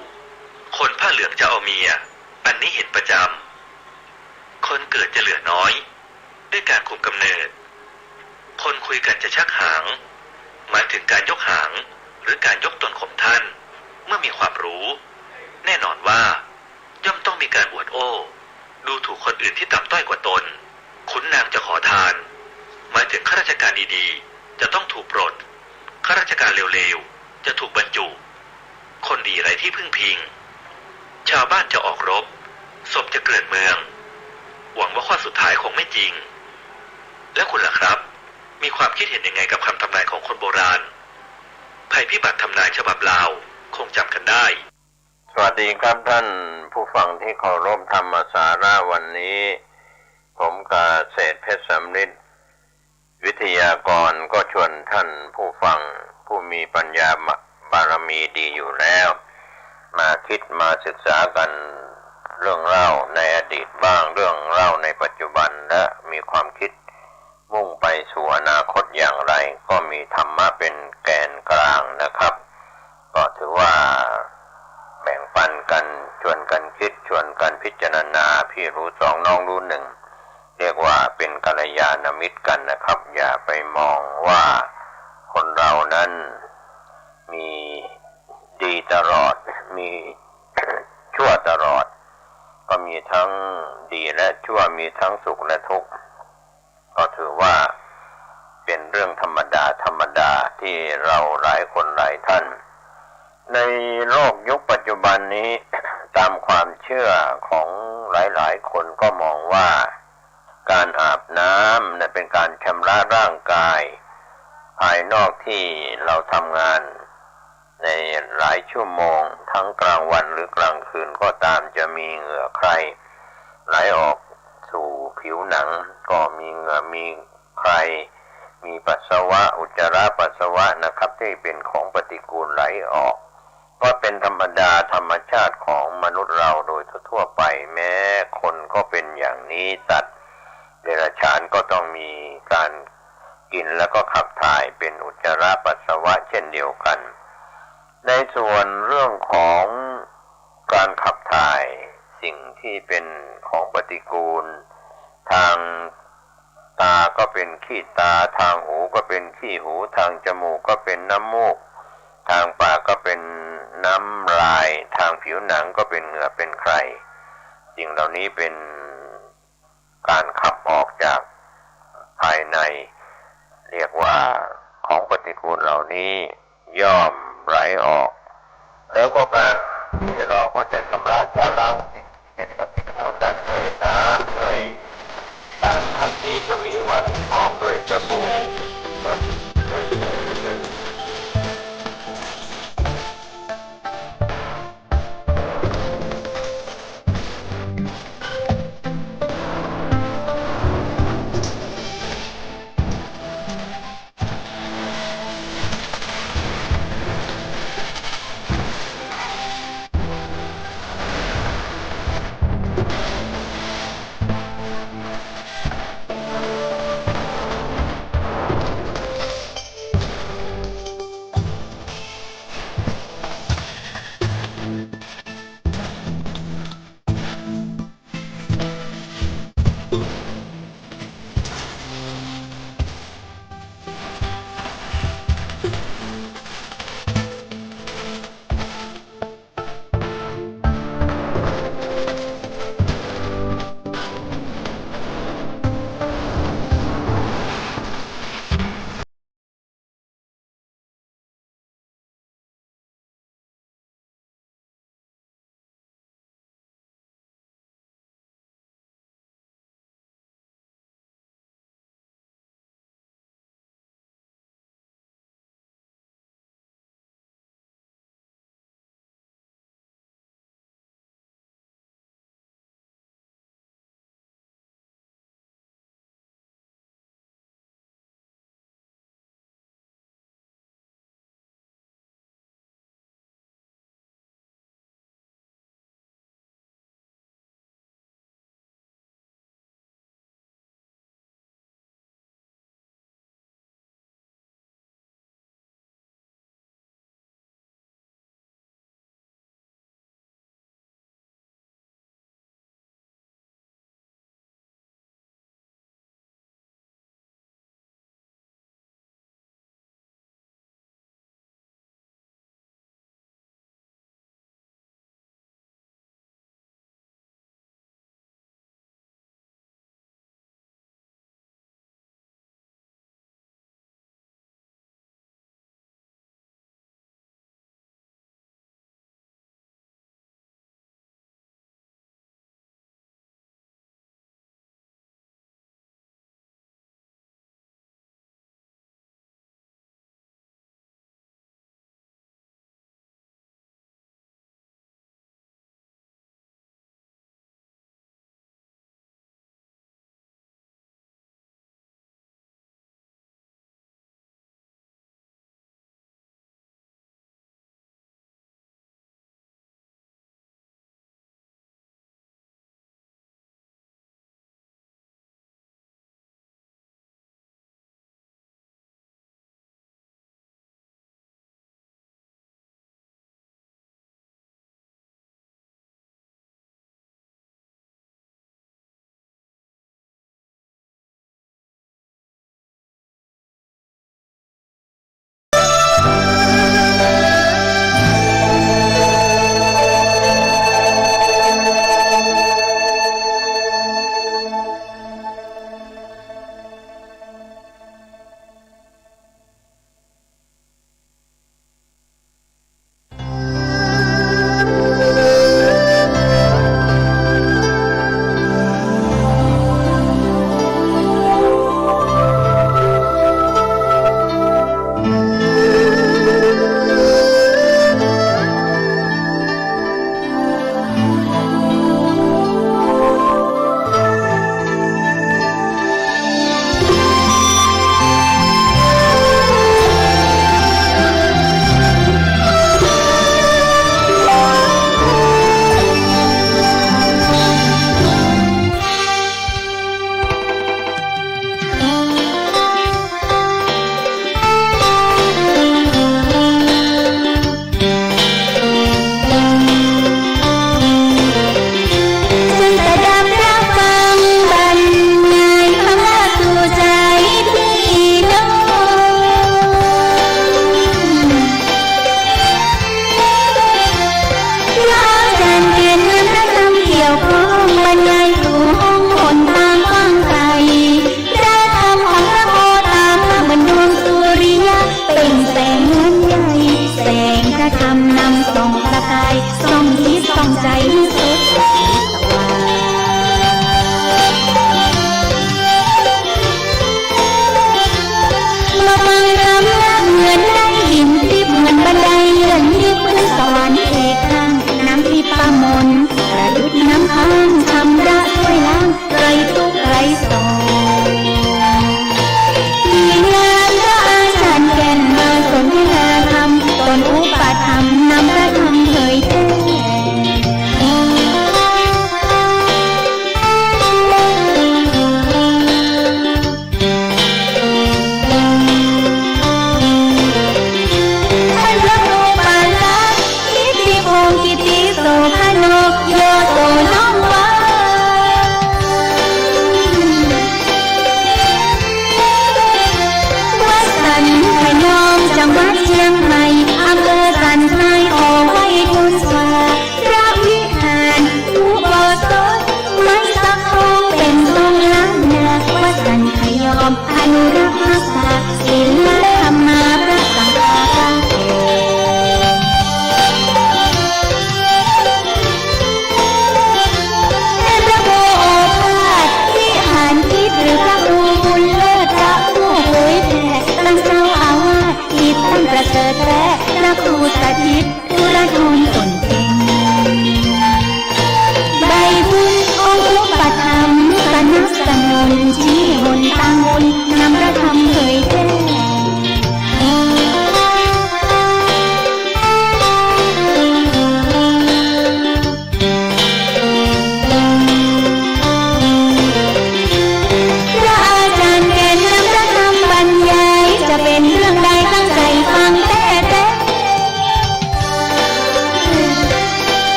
คนผ้าเหลืองจะเอาเมียอันนี้เห็นประจำคนเกิดจะเหลือน้อยด้วยการคุมกำเนิดคนคุยกันจะชักหางหมายถึงการยกหางหรือการยกตนข่มท่านเมื่อมีความรู้แน่นอนว่าย่อมต้องมีการอวดโอ้ดูถูกคนอื่นที่ต่ำต้อยกว่าตนขุนนางจะขอทานหมายถึงข้าราชการดีๆจะต้องถูกปลดข้าราชการเร็วๆจะถูกบรรจุคนดีไร้ที่พึ่งพิงชาวบ้านจะออกรบศพจะเกลื่อนเมืองหวังว่าข้อสุดท้ายคงไม่จริงและคุณล่ะครับมีความคิดเห็นยังไงกับคำทำนายของคนโบราณภัยพิบัติทำนายฉบับลาวคงจำกันได้สวัสดีครับท่านผู้ฟังที่เคารพธรรมสาระวันนี้ผมกาเศรษฐ์เพชรสำริดวิทยากรก็ชวนท่านผู้ฟังผู้มีปัญญาบารมีดีอยู่แล้วมาคิดมาศึกษากันเรื่องเล่าในอดีตบ้างเรื่องเล่าในปัจจุบันและมีความคิดมุ่งไปสู่อนาคตอย่างไรก็มีธรรมะเป็นแกนกลางนะครับก็ถือว่าแบ่งปันกันชวนกันคิดชวนกันพิจารณาพี่รู้สองน้องรู้หนึ่งเรียกว่าเป็นกัลยาณมิตรกันนะครับอย่าไปมองว่าคนเรานั้นมีดีตลอดมีชั่วตลอดก็มีทั้งดีและชั่วมีทั้งสุขและทุกข์ก็ถือว่าเป็นเรื่องธรรมดาที่เราหลายคนหลายท่านในโลกยุคปัจจุบันนี้ ตามความเชื่อของหลายคนก็มองว่าการอาบน้ำนั้นเป็นการชำระร่างกายภายนอกที่เราทำงานในหลายชั่วโมงทั้งกลางวันหรือกลางคืนก็ตามจะมีเหงื่อใครไหลออกสู่ผิวหนังก็มีเหงื่อมีใครมีปัสสาวะอุจจาระปัสสาวะนะครับที่เป็นของปฏิกูลไหลออกก็เป็นธรรมดาธรรมชาติของมนุษย์เราโดยทั่วไปแม้คนก็เป็นอย่างนี้สัตว์เดรัจฉานก็ต้องมีการกินแล้วก็ขับถ่ายเป็นอุจจาระปัสสาวะเช่นเดียวกันในส่วนเรื่องของการขับถ่ายสิ่งที่เป็นของปฏิกูลทางตาก็เป็นขี้ตาทางหูก็เป็นขี้หูทางจมูกก็เป็นน้ำมูกทางปากก็เป็นน้ำลายทางผิวหนังก็เป็นเหงื่อเป็นไครสิ่งเหล่านี้เป็นการขับออกจากภายในเรียกว่าของปฏิกูลเหล่านี้ย่อมไหลออกแล้วก็การที่เราก็จะชำระล้างเห็นกับที่เราดันเลยนะเลยการทำที่จะมีวันออกโดยสบู่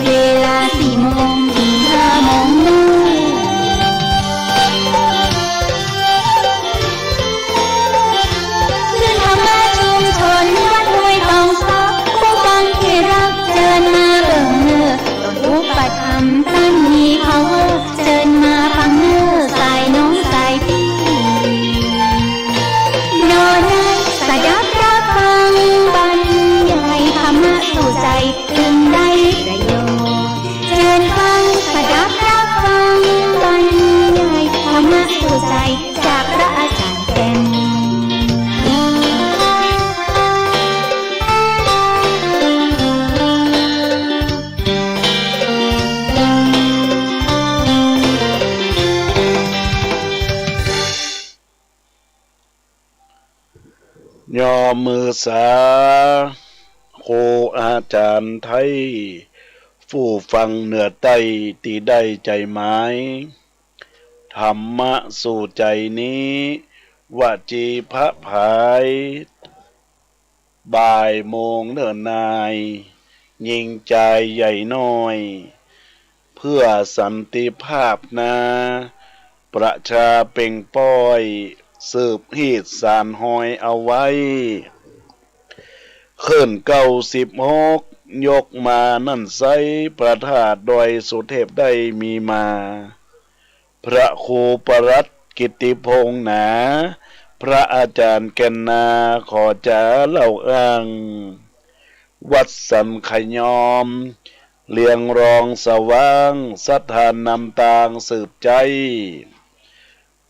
เวลา4 โมงถึง5 โมงนู่นคลื่นธรรมะชุมชนวัดห้วยตองซอกผู้ฟังที่รักเชิญมาเบิ่งเนื้อต้นอุปถัมภ์ตั้งมีเขาเชิญมาฟังเนื้อสายน้องสายพี่โน่นนั้นสดับรับฟังบรรยายธรรมะสู่ใจถึงได้ประโยชน์เชิญฟังสดับรับฟังบรรยายธรรมะสู่ใจจากพระอาจารย์แก่นยอมมือสาโคอาจารย์ไทยผู้ฟังเหนือใต้ตีได้ใจหมายธรรมะสู่ใจนี้วจีพระภายบ่ายโมงเนิ่นนายยิงใจใหญ่น้อยเพื่อสันติภาพนาประชาเป่งป้อยสืบฮีดสารหอยเอาไว้เขื่อน96ยกมานั่นไซประทาดโดยสุเทพได้มีมาพระครูปรัตน์กิติพงษ์หนาพระอาจารย์แก่นนาขอจะเล่าอ้างวัดสันขยอมเลียงรองสว่างสัทธานนำตางสืบใจ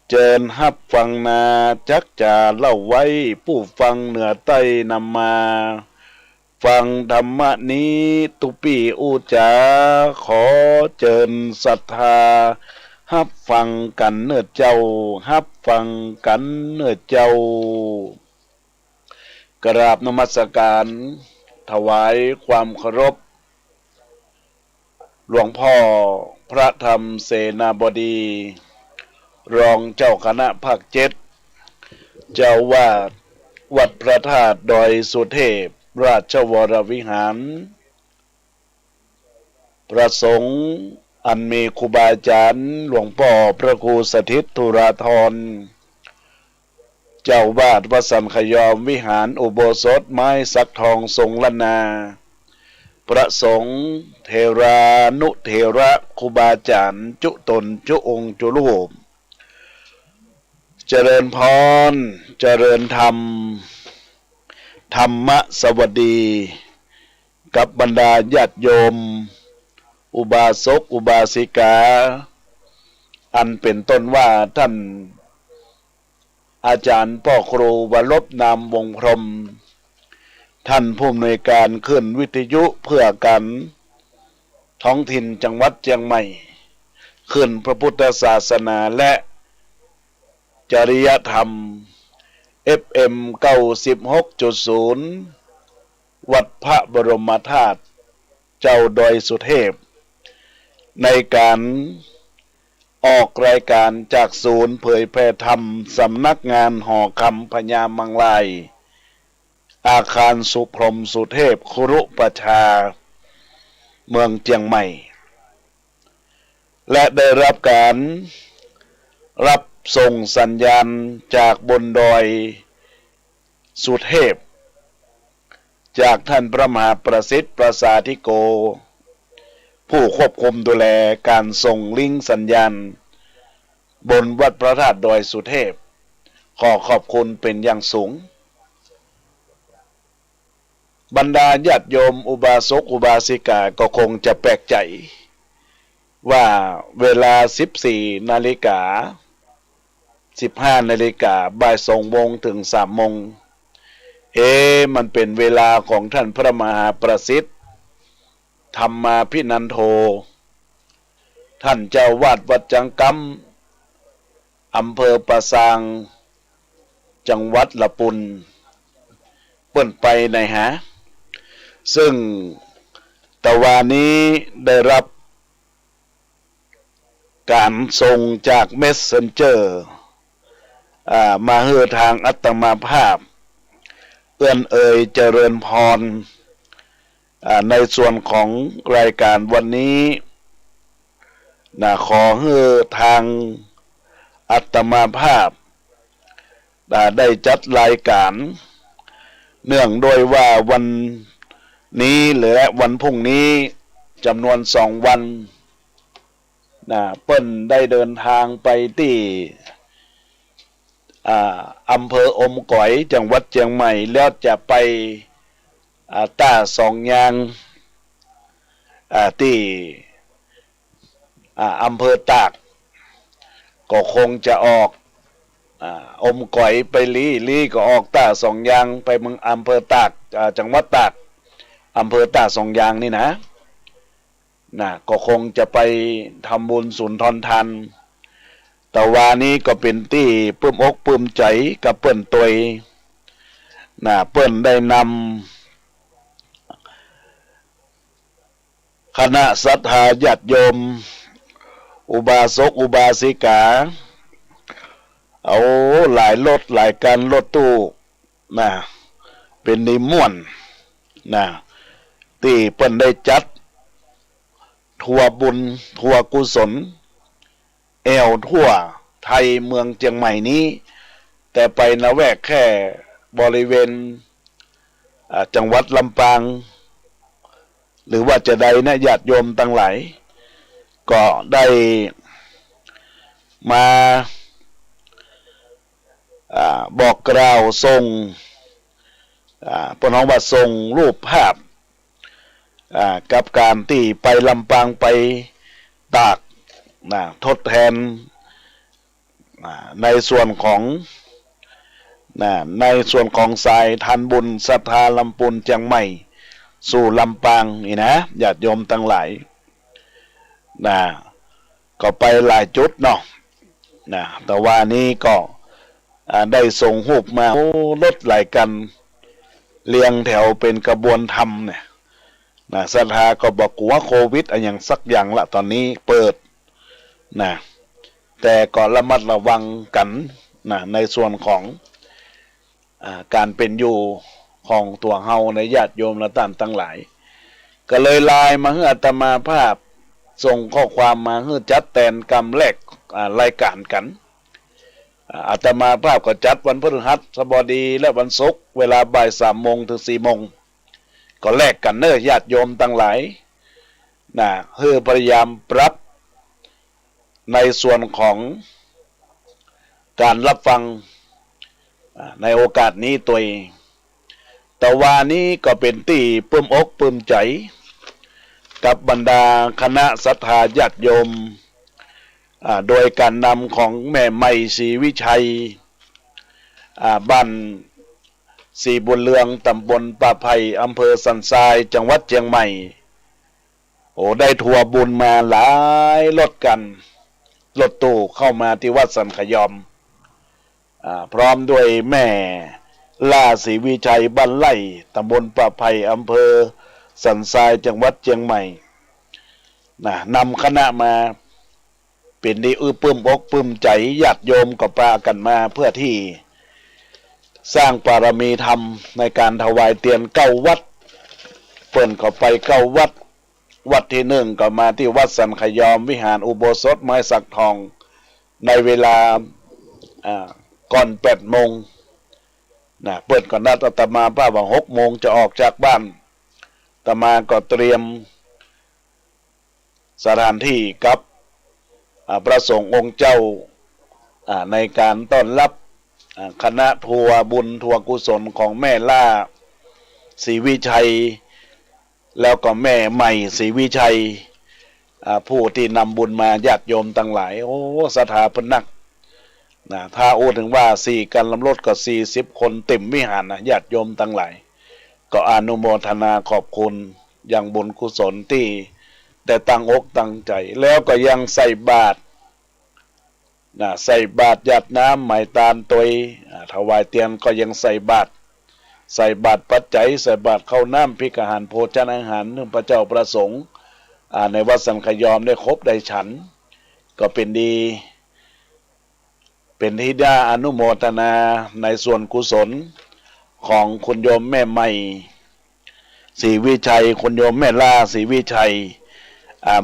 เจิญฮับฟังนาจักจะเล่าไว้ผู้ฟังเหนือใต้นำมาฟังธรรมะนี้ตุปีอุจาขอเจิญศรัทธาฮับฟังกันเนื้อเจ้าฮับฟังกันเนื้อเจ้ากราบนมัสการถวายความเคารพหลวงพ่อพระธรรมเสนาบดีรองเจ้าคณะภาค7เจ้าวาดวัดพระธาตุดอยสุเทพราชวรวิหารประสงค์อันมีครูบาอาจารย์หลวงพ่อพระครูสถิตธุราธรเจ้าวาดวัดสันขยอมวิหารอุโบสถไม้สักทองทรงล้านนาประสงค์เทรานุเทระครูบาอาจารย์จุตนจุองค์จุรูปเจริญพรเจริญธรรมธรรมสวัสดีกับบรรดาญาติโยมอุบาสกอุบาสิกาอันเป็นต้นว่าท่านอาจารย์พ่อครูวรบนามวงพรหมท่านผู้อำนวยการขึ้นวิทยุเพื่อกันท้องถิ่นจังหวัดเชียงใหม่ขึ้นพระพุทธศาสนาและจริยธรรม FM 96.0 วัดพระบรมธาตุเจ้าดอยสุเทพในการออกรายการจากศูนย์เผยแพร่ธรรมสำนักงานหอคำพญามังลายอาคารสุพรหมสุเทพครุประชาเมืองเชียงใหม่และได้รับการรับส่งสัญญาณจากบนดอยสุเทพจากท่านพระมหาประสิทธิ์ประสาธิโกผู้ควบคุมดูแลการส่งลิงก์สัญญาณบนวัดพระธาตุดอยสุเทพขอขอบคุณเป็นอย่างสูงบรรดาญาติโยมอุบาสกอุบาสิกาก็คงจะแปลกใจว่าเวลา 14 นาฬิกา 15 นาฬิกาบ่าย 2 โมงถึง 3 โมงมันเป็นเวลาของท่านพระมหาประสิทธิ์ธรรมาภินันโทท่านเจ้าวาดวัดจังกำอำเภอปะซางจังหวัดละปุนเปิ้นไปในหาซึ่งตะวันนี้ได้รับการส่งจากเมสเซนเจอร์มาเฮือทางอัตมาภาพเอื้อนเอ่ยเจริญพร ในส่วนของรายการวันนี้ขอให้ทางอัตมาภาพได้จัดรายการเนื่องโดยว่าวันนี้และวันพรุ่งนี้จำนวน2 วันเปิ้นได้เดินทางไปที่อำเภออมก๋อยจังหวัดเชียงใหม่แล้วจะไปต้าสองยางที่อำเภอตากก็คงจะออกอมก๋อยไปลีก็ออกต้าสองยางไปเมืองอำเภอตากจังหวัดตากอำเภอต้าสองยางนี่นะก็คงจะไปทำบุญสุนทรทานแต่ว่านี้ก็เป็นที่ปลื้มอกปลื้มใจกับเปิ้นตัวเปิ้นได้นำคณะศรัทธาญาติโยมอุบาสกอุบาสิกาเอาหลายรถหลายการรถตู้เป็นนิมนต์ที่เปิ้นได้จัดทัวร์บุญทัวร์กุศลทั่วไทยเมืองเชียงใหม่นี้แต่ไปละแวกแค่บริเวณจังหวัดลำปางหรือว่าจะใดนะญาติโยมทั้งหลายก็ได้มาบอกกล่าวส่งปน้องว่าส่งรูปภาพกับการที่ไปลำปางไปตากทดแทนในส่วนของสายทานบุญศรัทธาลำปูนเชียงใหม่สู่ลำปางนี่นะญาติโยมทั้งหลายก็ไปหลายจุดเนาะแต่ว่านี้ก็ได้ส่งรูปมารถหลายกันเรียงแถวเป็นกระบวนธรรมเนี่ยศรัทธาก็บอกว่าโควิดอย่างสักอย่างละตอนนี้เปิดแต่ก็ระมัดระวังกันในส่วนของการเป็นอยู่ของตัวเฮาในญาติโยมและท่านทั้งหลายก็เลยไลน์มาให้อาตมาภาพส่งข้อความมาให้จัดแตนกรรมแรกรายการกันอาตมาภาพก็จัดวันพฤหัสบดีและวันศุกร์เวลาบ่าย3 โมงถึง4 โมงก็แลกกันเนอะญาติโยมทั้งหลายเพื่อพยายามปรับในส่วนของการรับฟังในโอกาสนี้ตัวเองแต่ว่านี้ก็เป็นที่ปลื้มอกปลื้มใจกับบรรดาคณะศรัทธาญาติโยมโดยการนำของแม่ไม่ศรีวิชัยบ้านศรีบุญเรืองตำบลป่าไผ่อำเภอสันทรายจังหวัดเชียงใหม่ได้ทัวร์บุญมาหลายรถกันรถตู้เข้ามาที่วัดสันขยอมพร้อมด้วยแม่ล่าศรีวิชัยบ้านไร่ตำบลป่าไผ่อำเภอสันทรายจังหวัดเชียงใหม่นำคณะมาเป็นดีปลื้มอกปลื้มใจญาติโยมก็ปากันมาเพื่อที่สร้างบารมีธรรมในการถวายเตียน9 วัดเปิ้นก็ไป9 วัดวัดที่1ก็มาที่วัดสันขยอมวิหารอุโบสถไม้สักทองในเวลาก่อน8 โมงเปิ้นก็นัดอาตมาภาพว่า6 โมงจะออกจากบ้านอาตมาก็เตรียมสถานที่กับพระสงฆ์องค์เจ้าในการต้อนรับคณะทัวร์บุญทัวร์กุศลของแม่ล่าศรีวิชัยแล้วก็แม่ใหม่ศรีวิชัยผู้ที่นำบุญมาญาติโยมทั้งหลายศรัทธาเพิ่นนักถ้าถึงว่า4 กันลำรถก็40 คนเต็มวิหารญาติโยมทั้งหลายก็อนุโมทนาขอบคุณอย่างบุญกุศลที่แต่ตั้งอกตั้งใจแล้วก็ยังใส่บาตรใส่บาตรหยาดน้ำหมายตาลตัวถวายเตียนก็ยังใส่บาตรปัจจัยใส่บาตรข้าวน้ำพิกอาหารโภชนาอาหารพระเจ้าประสงค์ในวัดสันขยอมได้ครบได้ฉันก็เป็นดีเป็นที่ได้อนุโมทนาในส่วนกุศลของคุณโยมแม่ใหม่ ศรีวิชัยคุณโยมแม่ล่าศรีวิชัย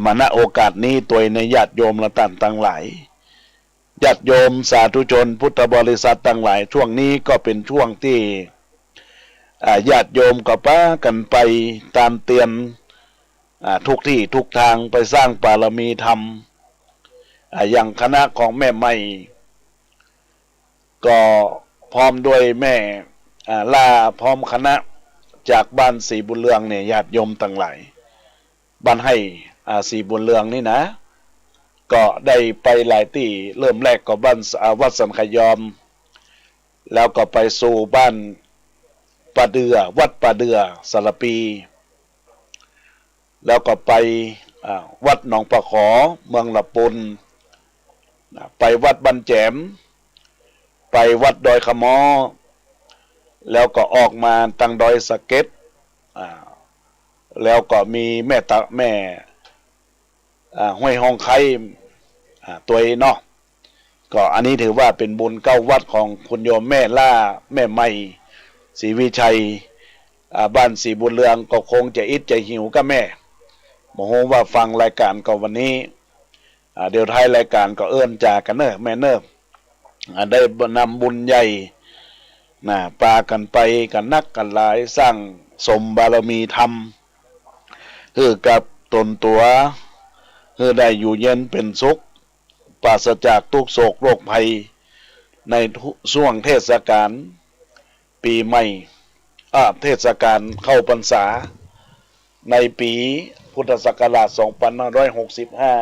มาณโอกาสนี้ตัวในญาติโยมละตั้งหลายญาติโยมสาธุชนพุทธบริษัทตั้งหลายช่วงนี้ก็เป็นช่วงที่ญาติโยมก็ป้ากันไปตามเตียนทุกที่ทุกทางไปสร้างบารมีธรรมอย่างคณะของแม่ใหม่ก็พร้อมด้วยแม่ล่าพร้อมคณะจากบ้านศรีบุญเรืองเนี่ยญาติโยมตั้งหลายบ้านให้ศรีบุญเรืองนี่นะก็ได้ไปหลายที่เริ่มแรกก็บ้านวัดสันขยอมแล้วก็ไปสู่บ้านปะเดือวัดปะเดือสระปีแล้วก็ไปวัดหนองปะขอเมืองละปุนไปวัดบันแจมไปวัดดอยขมอแล้วก็ออกมาตังดอยสะเก็ดแล้วก็มีแม่ห้วยห้องไข่ตัวเนาะก็อันนี้ถือว่าเป็นบุญเก้าวัดของคุณโยมแม่ล่าแม่ใหม่ศรีวิชัยบ้านศรีบุญเรืองก็คงจะอิจจะหิวกับแม่โมโหว่าฟังรายการก็วันนี้เดี๋ยวท้ายรายการก็เอื้อนจากกันเนอะแม่เนอะได้นำบุญใหญ่ปากันไปกันนักกันหลายสร้างสมบารมีธรรมคือกับตนตัวคือได้อยู่เย็นเป็นสุขปราศจากทุกโศกโรคภัยในช่วงเทศกาลปีใหม่เทศกาลเข้าพรรษาในปีพุทธศักราช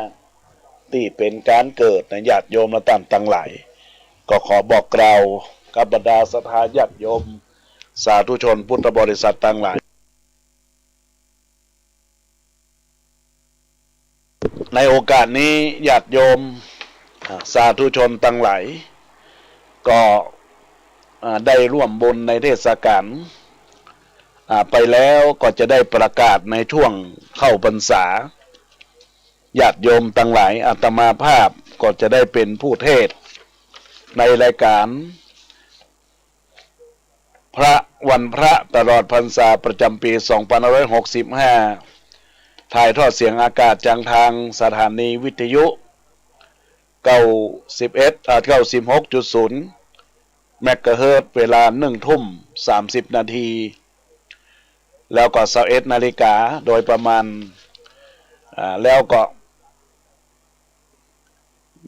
2565 ที่เป็นการเกิดในญาติโยมและท่านทั้งหลายก็ขอบอกกล่าวกับบรรดาศรัทธาญาติโยมสาธุชนพุทธบริษัททั้งหลายในโอกาสนี้ญาติโยมสาธุชนทั้งหลายก็ได้ร่วมบุญในเทศกาลไปแล้วก็จะได้ประกาศในช่วงเข้าพรรษาญาติโยมทั้งหลายอาตมาภาพก็จะได้เป็นผู้เทศในรายการพระวันพระตลอดพรรษาประจำปี 2565 ถ่ายทอดเสียงอากาศจากทางสถานีวิทยุ 96.0 เมกะเฮิรตซ์เวลา 19:30 นาทีแล้วก็21 นาฬิกาโดยประมาณแล้วก็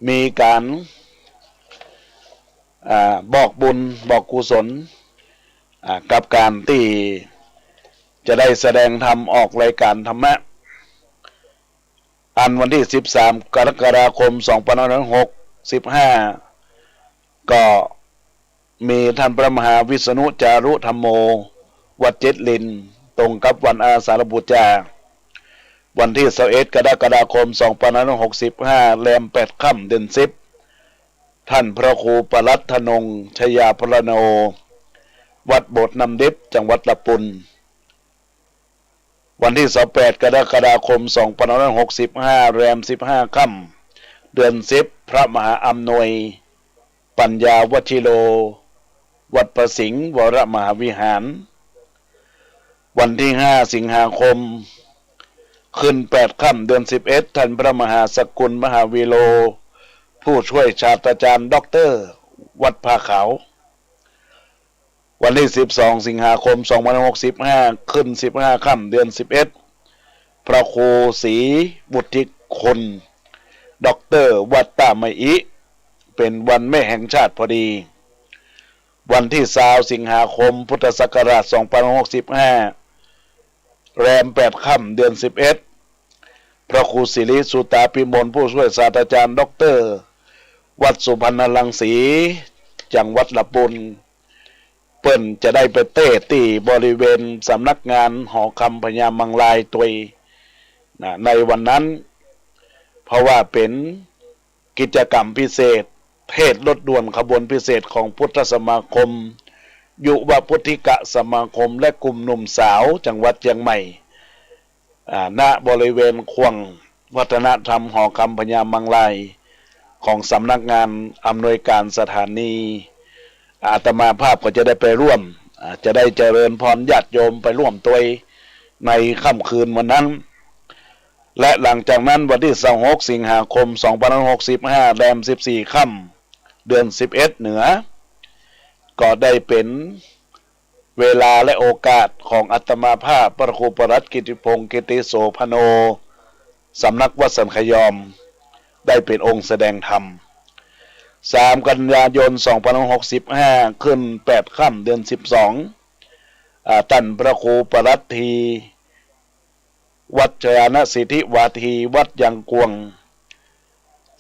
มีการบอกบุญบอกกุศลกับการที่จะได้แสดงธรรมออกรายการธรรมะอันวันที่13 กรกฎาคม 2565 ก็มีท่านพระมหาวิษณุจารุธรรมโมวัดเจ็ดลินตรงกับวันอาสาฬบูชาวันที่21 กรกฎาคม 2565 แรม 8 ค่ำเดือน 10ท่านพระครูปรัตถนงชยาพรโนวัดโบสถ์น้ำดิบจังหวัดละปุนวันที่28 กรกฎาคม 2565 แรม 15 ค่ำเดือน 10พระมหาอำนวยปัญญาวชิโรวัดประสิงห์วรมหาวิหารวันที่5 สิงหาคมขึ้น8 ค่ำเดือน 11ท่านพระมหาสกุลมหาวิโลผู้ช่วยศาสตราจารย์ด็อกเตอร์วัดผาขาววันที่12 สิงหาคม 2565 ขึ้น15 ค่ำเดือน 11พระครูศรีบุตริคนด็อกเตอร์วัดตาไมอิเป็นวันแม่แห่งชาติพอดีวันที่20 สิงหาคมพุทธศักราช 2565 แรม 8 ค่ำเดือน 11พระครูศิริสุตาปิมลผู้ช่วยศาสตราจารย์ด็อกเตอร์วัดสุพรรณรังสีจังหวัดละปุนเปิ้นจะได้ไปเต้ที่บริเวณสำนักงานหอคำพญามังลายตัวยในวันนั้นเพราะว่าเป็นกิจกรรมพิเศษเทศรถด่วนขบวนพิเศษของพุทธสมาคมยุวพุทธิกะสมาคมและกลุ่มหนุ่มสาวจังหวัดเชียงใหม่ณบริเวณควงวัฒนธรรมหอคำพญามังลายของสำนักงานอำนวยการสถานีอาตมาภาพก็จะได้ไปร่วมจะได้เจริญพรญาติโยมไปร่วมตัว ในค่ำคืนวันนั้นและหลังจากนั้นวันที่26 สิงหาคม 2565 แรม 14 ค่ำเดือน 11 เหนือก็ได้เป็นเวลาและโอกาสของอาตมาภาพพระครูประหลัดกิติพงศ์กิติโสพโนสำนักวัดสันขยอมได้เป็นองค์แสดงธรรม3 กันยายน 2565 ขึ้น 8 ค่ำเดือน 12ท่านพระครูประหลัดทีวัดชยานสิทธิวาทีวัดยังกวง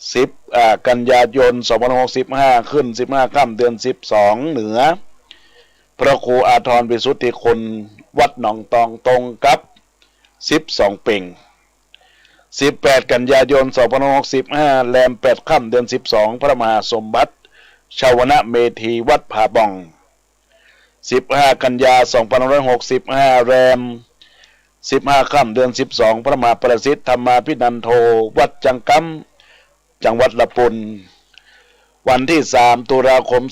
10 กันยายน 2565 ขึ้น 15 ค่ำเดือน 12 เหนือพระครูอาทรวิสุทธิคุณวัดหนองตองตรงกับ12 เป่ง18 กันยายน 2565 แรม 8 ค่ำเดือน 12 พระมหาสมบัติชาวนะเมธีวัดผาบ่อง15 กันยา 2565 แรม 15 ค่ำเดือน 12 พระมหาประสิทธิ์ธรรมาภินันโทวัดจังกำจังหวัดละปุนวันที่ 3 ตุลาคม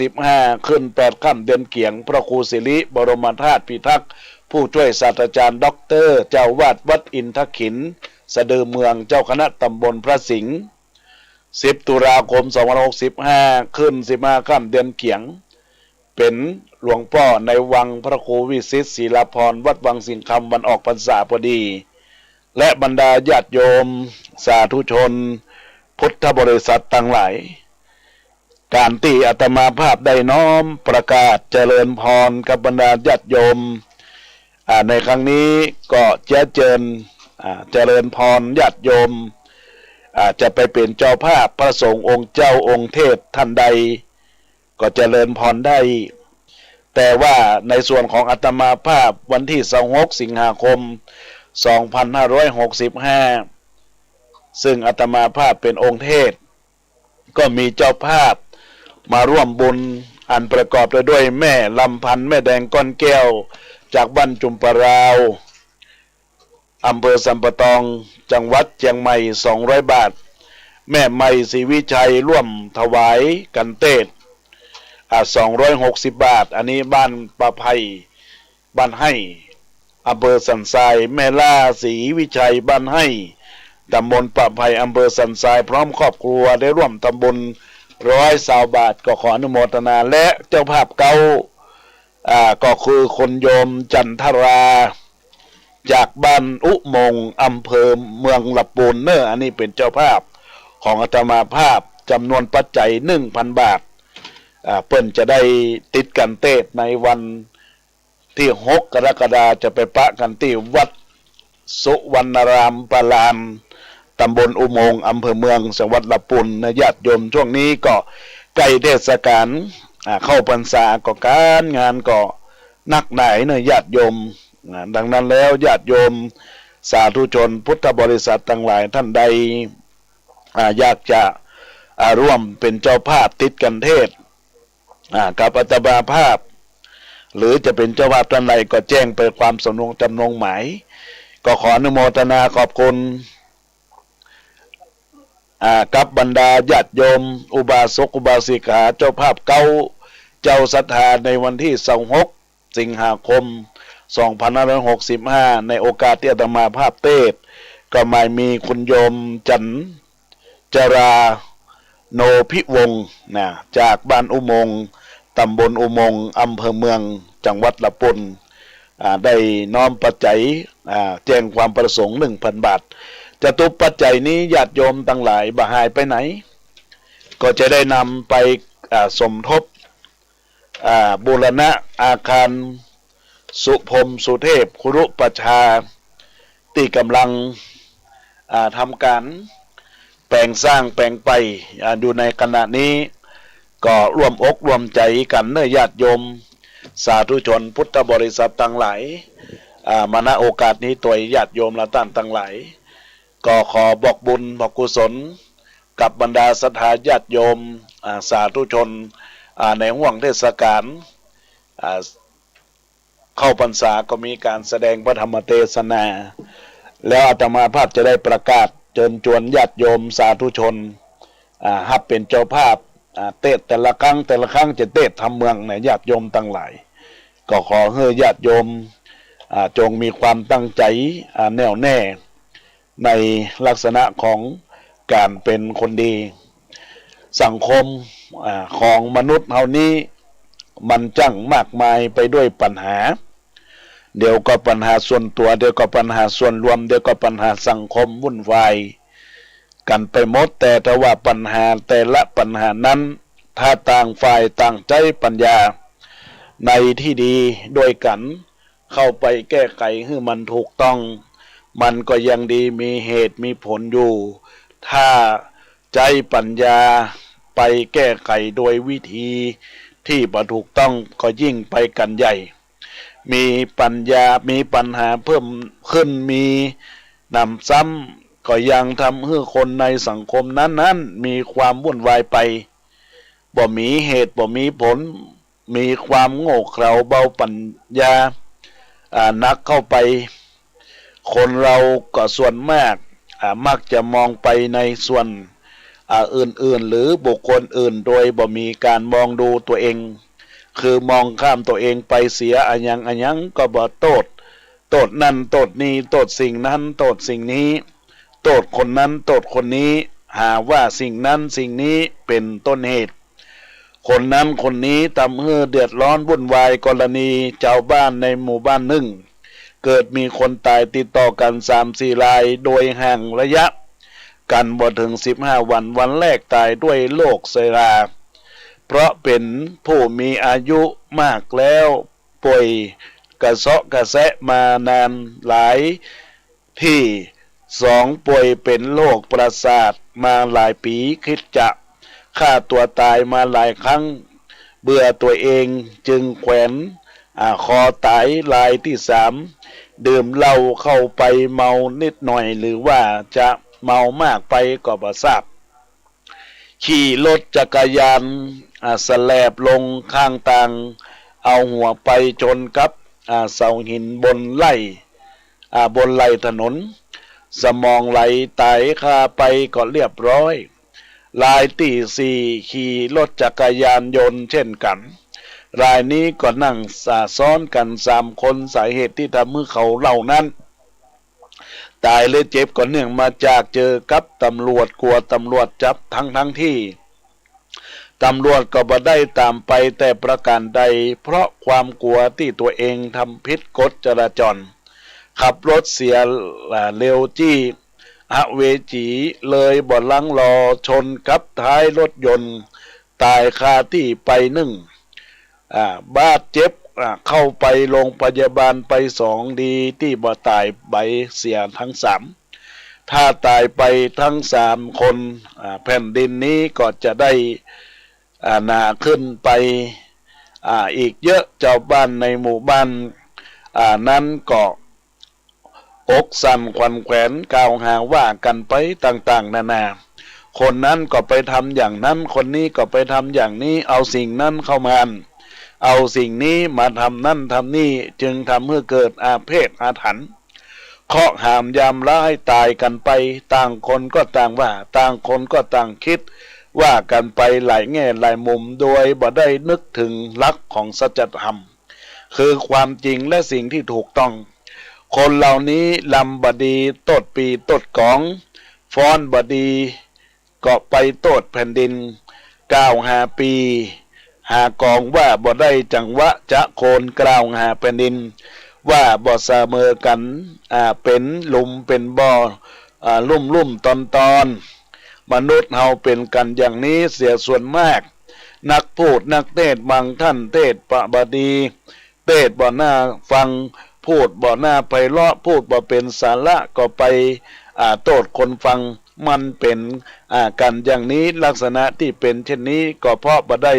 2565 ขึ้น 8 ค่ำเดือนเกียงพระครูสิริบรมธาตุพิทักษ์ผู้ช่วยศาสตราจารย์ด็อกเตอร์เจ้าวาดวัดอินทขินสะดือเมืองเจ้าคณะตำบลพระสิงห์10 ตุลาคม 2565 ขึ้น 15 ค่ำเดือนเกียงเป็นหลวงพ่อในวังพระครูวิสิตศิลาภรณ์วัดวังสิงห์คำวันออกพรรษาพอดีและบรรดาญาติโยมสาธุชนพุทธบริษัททั้งหลายการที่อาตมาภาพได้น้อมประกาศเจริญพรกับบรรดาญาติโยมในครั้งนี้ก็เจริญพรญาติโยมจะไปเป็นเจ้าภาพพระสงฆ์องค์เจ้าองค์เทศท่านใดก็เจริญพรได้แต่ว่าในส่วนของอาตมาภาพวันที่26 สิงหาคม 2565 ซึ่งอาตมาภาพเป็นองค์เทศก็มีเจ้าภาพมาร่วมบุญอันประกอบด้วยแม่ลำพันธ์แม่แดงก้อนแก้วจากบ้านจุมปราวอำเภอสัมปะตองจังหวัดเชียงใหม่200 บาทแม่ไม้ศรีวิชัยร่วมถวายกันเทศ260 บาทอันนี้บ้านประไพบ้านให้อำเภอสันทรายแม่ล่าศรีวิชัยบ้านให้ตำบลประไพอำเภอสันทรายพร้อมครอบครัวได้ร่วมทำบุญ120 บาทก็ขออนุโมทนาและเจ้าภาพเก่าก็คือคนโยมจันทราจากบ้านอุโมงค์อำเภอเมืองละปูนอันนี้เป็นเจ้าภาพของอาตมาภาพจำนวนปัจจัย 1,000 บาทเปิ้นจะได้ติดกันเทศในวันที่6 กรกฎาคมจะไปปะกันที่วัดสุวรรณรามปารามตำบลอุโมงค์อำเภอเมืองจังหวัดละปุนญาติโยมช่วงนี้ก็ใกล้เทศกาลเข้าพรรษาก็การงานก็นักหน่ายญาติโยมดังนั้นแล้วญาติโยมสาธุชนพุทธบริษัททั้งหลายท่านใดอยากจะร่วมเป็นเจ้าภาพติดกันเทศกับอาตมาภาพหรือจะเป็นเจ้าภาพท่านใดก็แจ้งไปความสำนงจำนงหมายก็ขออนุโมทนาขอบคุณกับบรรดาญาติโยมอุบาสกอุบาสิกาเจ้าภาพเก่าเจ้าศรัทธาในวันที่26 สิงหาคม 2565 ในโอกาสที่อาตมาภาพเทศก็หมายมีคุณโยมจันจราโนพิวงศ์จากบ้านอุโมงค์ตำบลอุโมงค์อำเภอเมืองจังหวัดละปุนได้น้อมปัจจัยแจ้งความประสงค์ 1,000 บาทจตุปัจจัยนี้ญาติโยมทั้งหลายบ่หายไปไหนก็จะได้นำไปสมทบบูรณะอาคารสุพรมสุเทพคุรุประชาที่กำลังทำการแปลงสร้างแปลงไปอยู่ในขณะนี้ก็ร่วมอกร่วมใจกันญาติโยมสาธุชนพุทธบริษัททั้งหลายมาณโอกาสนี้ตัวญาติโยมและท่านทั้งหลายก็ขอบอกบุญบอกกุศลกับบรรดาศรัทธาญาติโยมสาธุชนในห่วงเทศกาลเข้าพรรษาก็มีการแสดงพระธรรมเทศนาแล้วอาตมาภาพจะได้ประกาศเชิญชวนญาติโยมสาธุชนฮับเป็นเจ้าภาพเทศแต่ละครั้งจะเทศทำเมืองในญาติโยมทั้งหลายก็ขอให้ญาติโยม จงมีความตั้งใจแน่วแน่ในลักษณะของการเป็นคนดี สังคมของมนุษย์เฮานี้มันจั่งมากมายไปด้วยปัญหาเดี๋ยวก็ปัญหาส่วนตัวเดี๋ยวก็ปัญหาส่วนรวมเดี๋ยวก็ปัญหาสังคมวุ่นวายกันไปหมดแต่ถ้าว่าปัญหาแต่ละปัญหานั้นถ้าต่างฝ่ายต่างใจปัญญาในที่ดีด้วยกันเข้าไปแก้ไขให้มันถูกต้องมันก็ยังดีมีเหตุมีผลอยู่ถ้าใจปัญญาไปแก้ไขโดยวิธีที่บ่ถูกต้องก็ยิ่งไปกันใหญ่มีปัญญามีปัญหาเพิ่มขึ้นมีนำซ้ำก็ยังทำให้คนในสังคมนั้นๆมีความวุ่นวายไปบ่มีเหตุบ่มีผลมีความโง่เขลาเบาปัญญานักเข้าไปคนเราก็ส่วนมากมักจะมองไปในส่วนอื่นๆหรือบุคคลอื่นโดยบ่มีการมองดูตัวเองคือมองข้ามตัวเองไปเสียอันยังก็บ่โทษนั่นโทษนี้โทษสิ่งนั้นโทษสิ่งนี้โทษคนนั้นโทษคนนี้หาว่าสิ่งนั้นสิ่งนี้เป็นต้นเหตุคนนั้นคนนี้ทำให้เดือดร้อนวุ่นวายกรณีชาวบ้านในหมู่บ้านหนึ่งเกิดมีคนตายติดต่อกัน 3-4 รายโดยห่างระยะกันบ่ถึง15 วันวันแรกตายด้วยโรคไซราเพราะเป็นผู้มีอายุมากแล้วป่วยกระเซาะกระแสะมานานหลายที่2ป่วยเป็นโรคประสาทมาหลายปีคิดจะฆ่าตัวตายมาหลายครั้งเบื่อตัวเองจึงแขวนคอตายรายที่3ดื่มเหล้าเข้าไปเมานิดหน่อยหรือว่าจะเมามากไปก็บ่ทราบขี่รถจักรยานสแลบลงข้างทางเอาหัวไปชนกับเสาหินบนไหล่ถนนสมองไหลตายคาไปก็เรียบร้อยรายที่4ขี่รถจักรยานยนต์เช่นกันรายนี้ก็นั่งซ้อนกัน3 คนสาเหตุที่ทำให้เขาเหล่านั้นตายหรือเจ็บก็เนื่องมาจากเจอกับตำรวจกลัวตำรวจจับทั้งที่ตำรวจก็บ่ได้ตามไปแต่ประการใดเพราะความกลัวที่ตัวเองทำผิดกฎจราจรขับรถเสียเร็วจี้เวจีเลยบ่ลังรอชนกับท้ายรถยนต์ตายคาที่ไป1บาดเจ็บเข้าไปโรงพยาบาลไป2ดีที่บ่ตายใบเสียทั้ง3ถ้าตายไปทั้ง3คนแผ่นดินนี้ก็จะได้หนาขึ้นไปอีกเยอะเจ้าบ้านในหมู่บ้านนั้นก็อกสั่นขวัญแขวนกล่าวหาว่ากันไปต่างๆนานาคนนั้นก็ไปทำอย่างนั้นคนนี้ก็ไปทำอย่างนี้เอาสิ่งนั้นเข้ามาเอาสิ่งนี้มาทำนั่นทำนี่จึงทำให้เกิดอาเพศอาถรรพ์เคาะหามยามร้ายตายกันไปต่างคนก็ต่างว่าต่างคนก็ต่างคิดว่ากันไปหลายแง่หลายมุมโดยบ่ได้นึกถึงหลักของสัจธรรมคือความจริงและสิ่งที่ถูกต้องคนเหล่านี้ลำบดีโตดปีโตดกองฟ้อนบดีก็ไปโตดแผ่นดิน95 ปีหากองว่าบ่ได้จังหวะจะโคนกล่าวหาแผ่นดินว่าบ่เสมอกันเป็นหลุมเป็นบ่อลุ่มตอนมนุษย์เฮาเป็นกันอย่างนี้เสียส่วนมากนักพูดนักเทศบางท่านเทศปะบดีเทศบ่น่าฟังพูดบ่น่าไพเราะพูดบ่เป็นสาระก็ไปโทษคนฟังมันเป็นกันอย่างนี้ลักษณะที่เป็นเช่นนี้ก็เพราะบ่ได้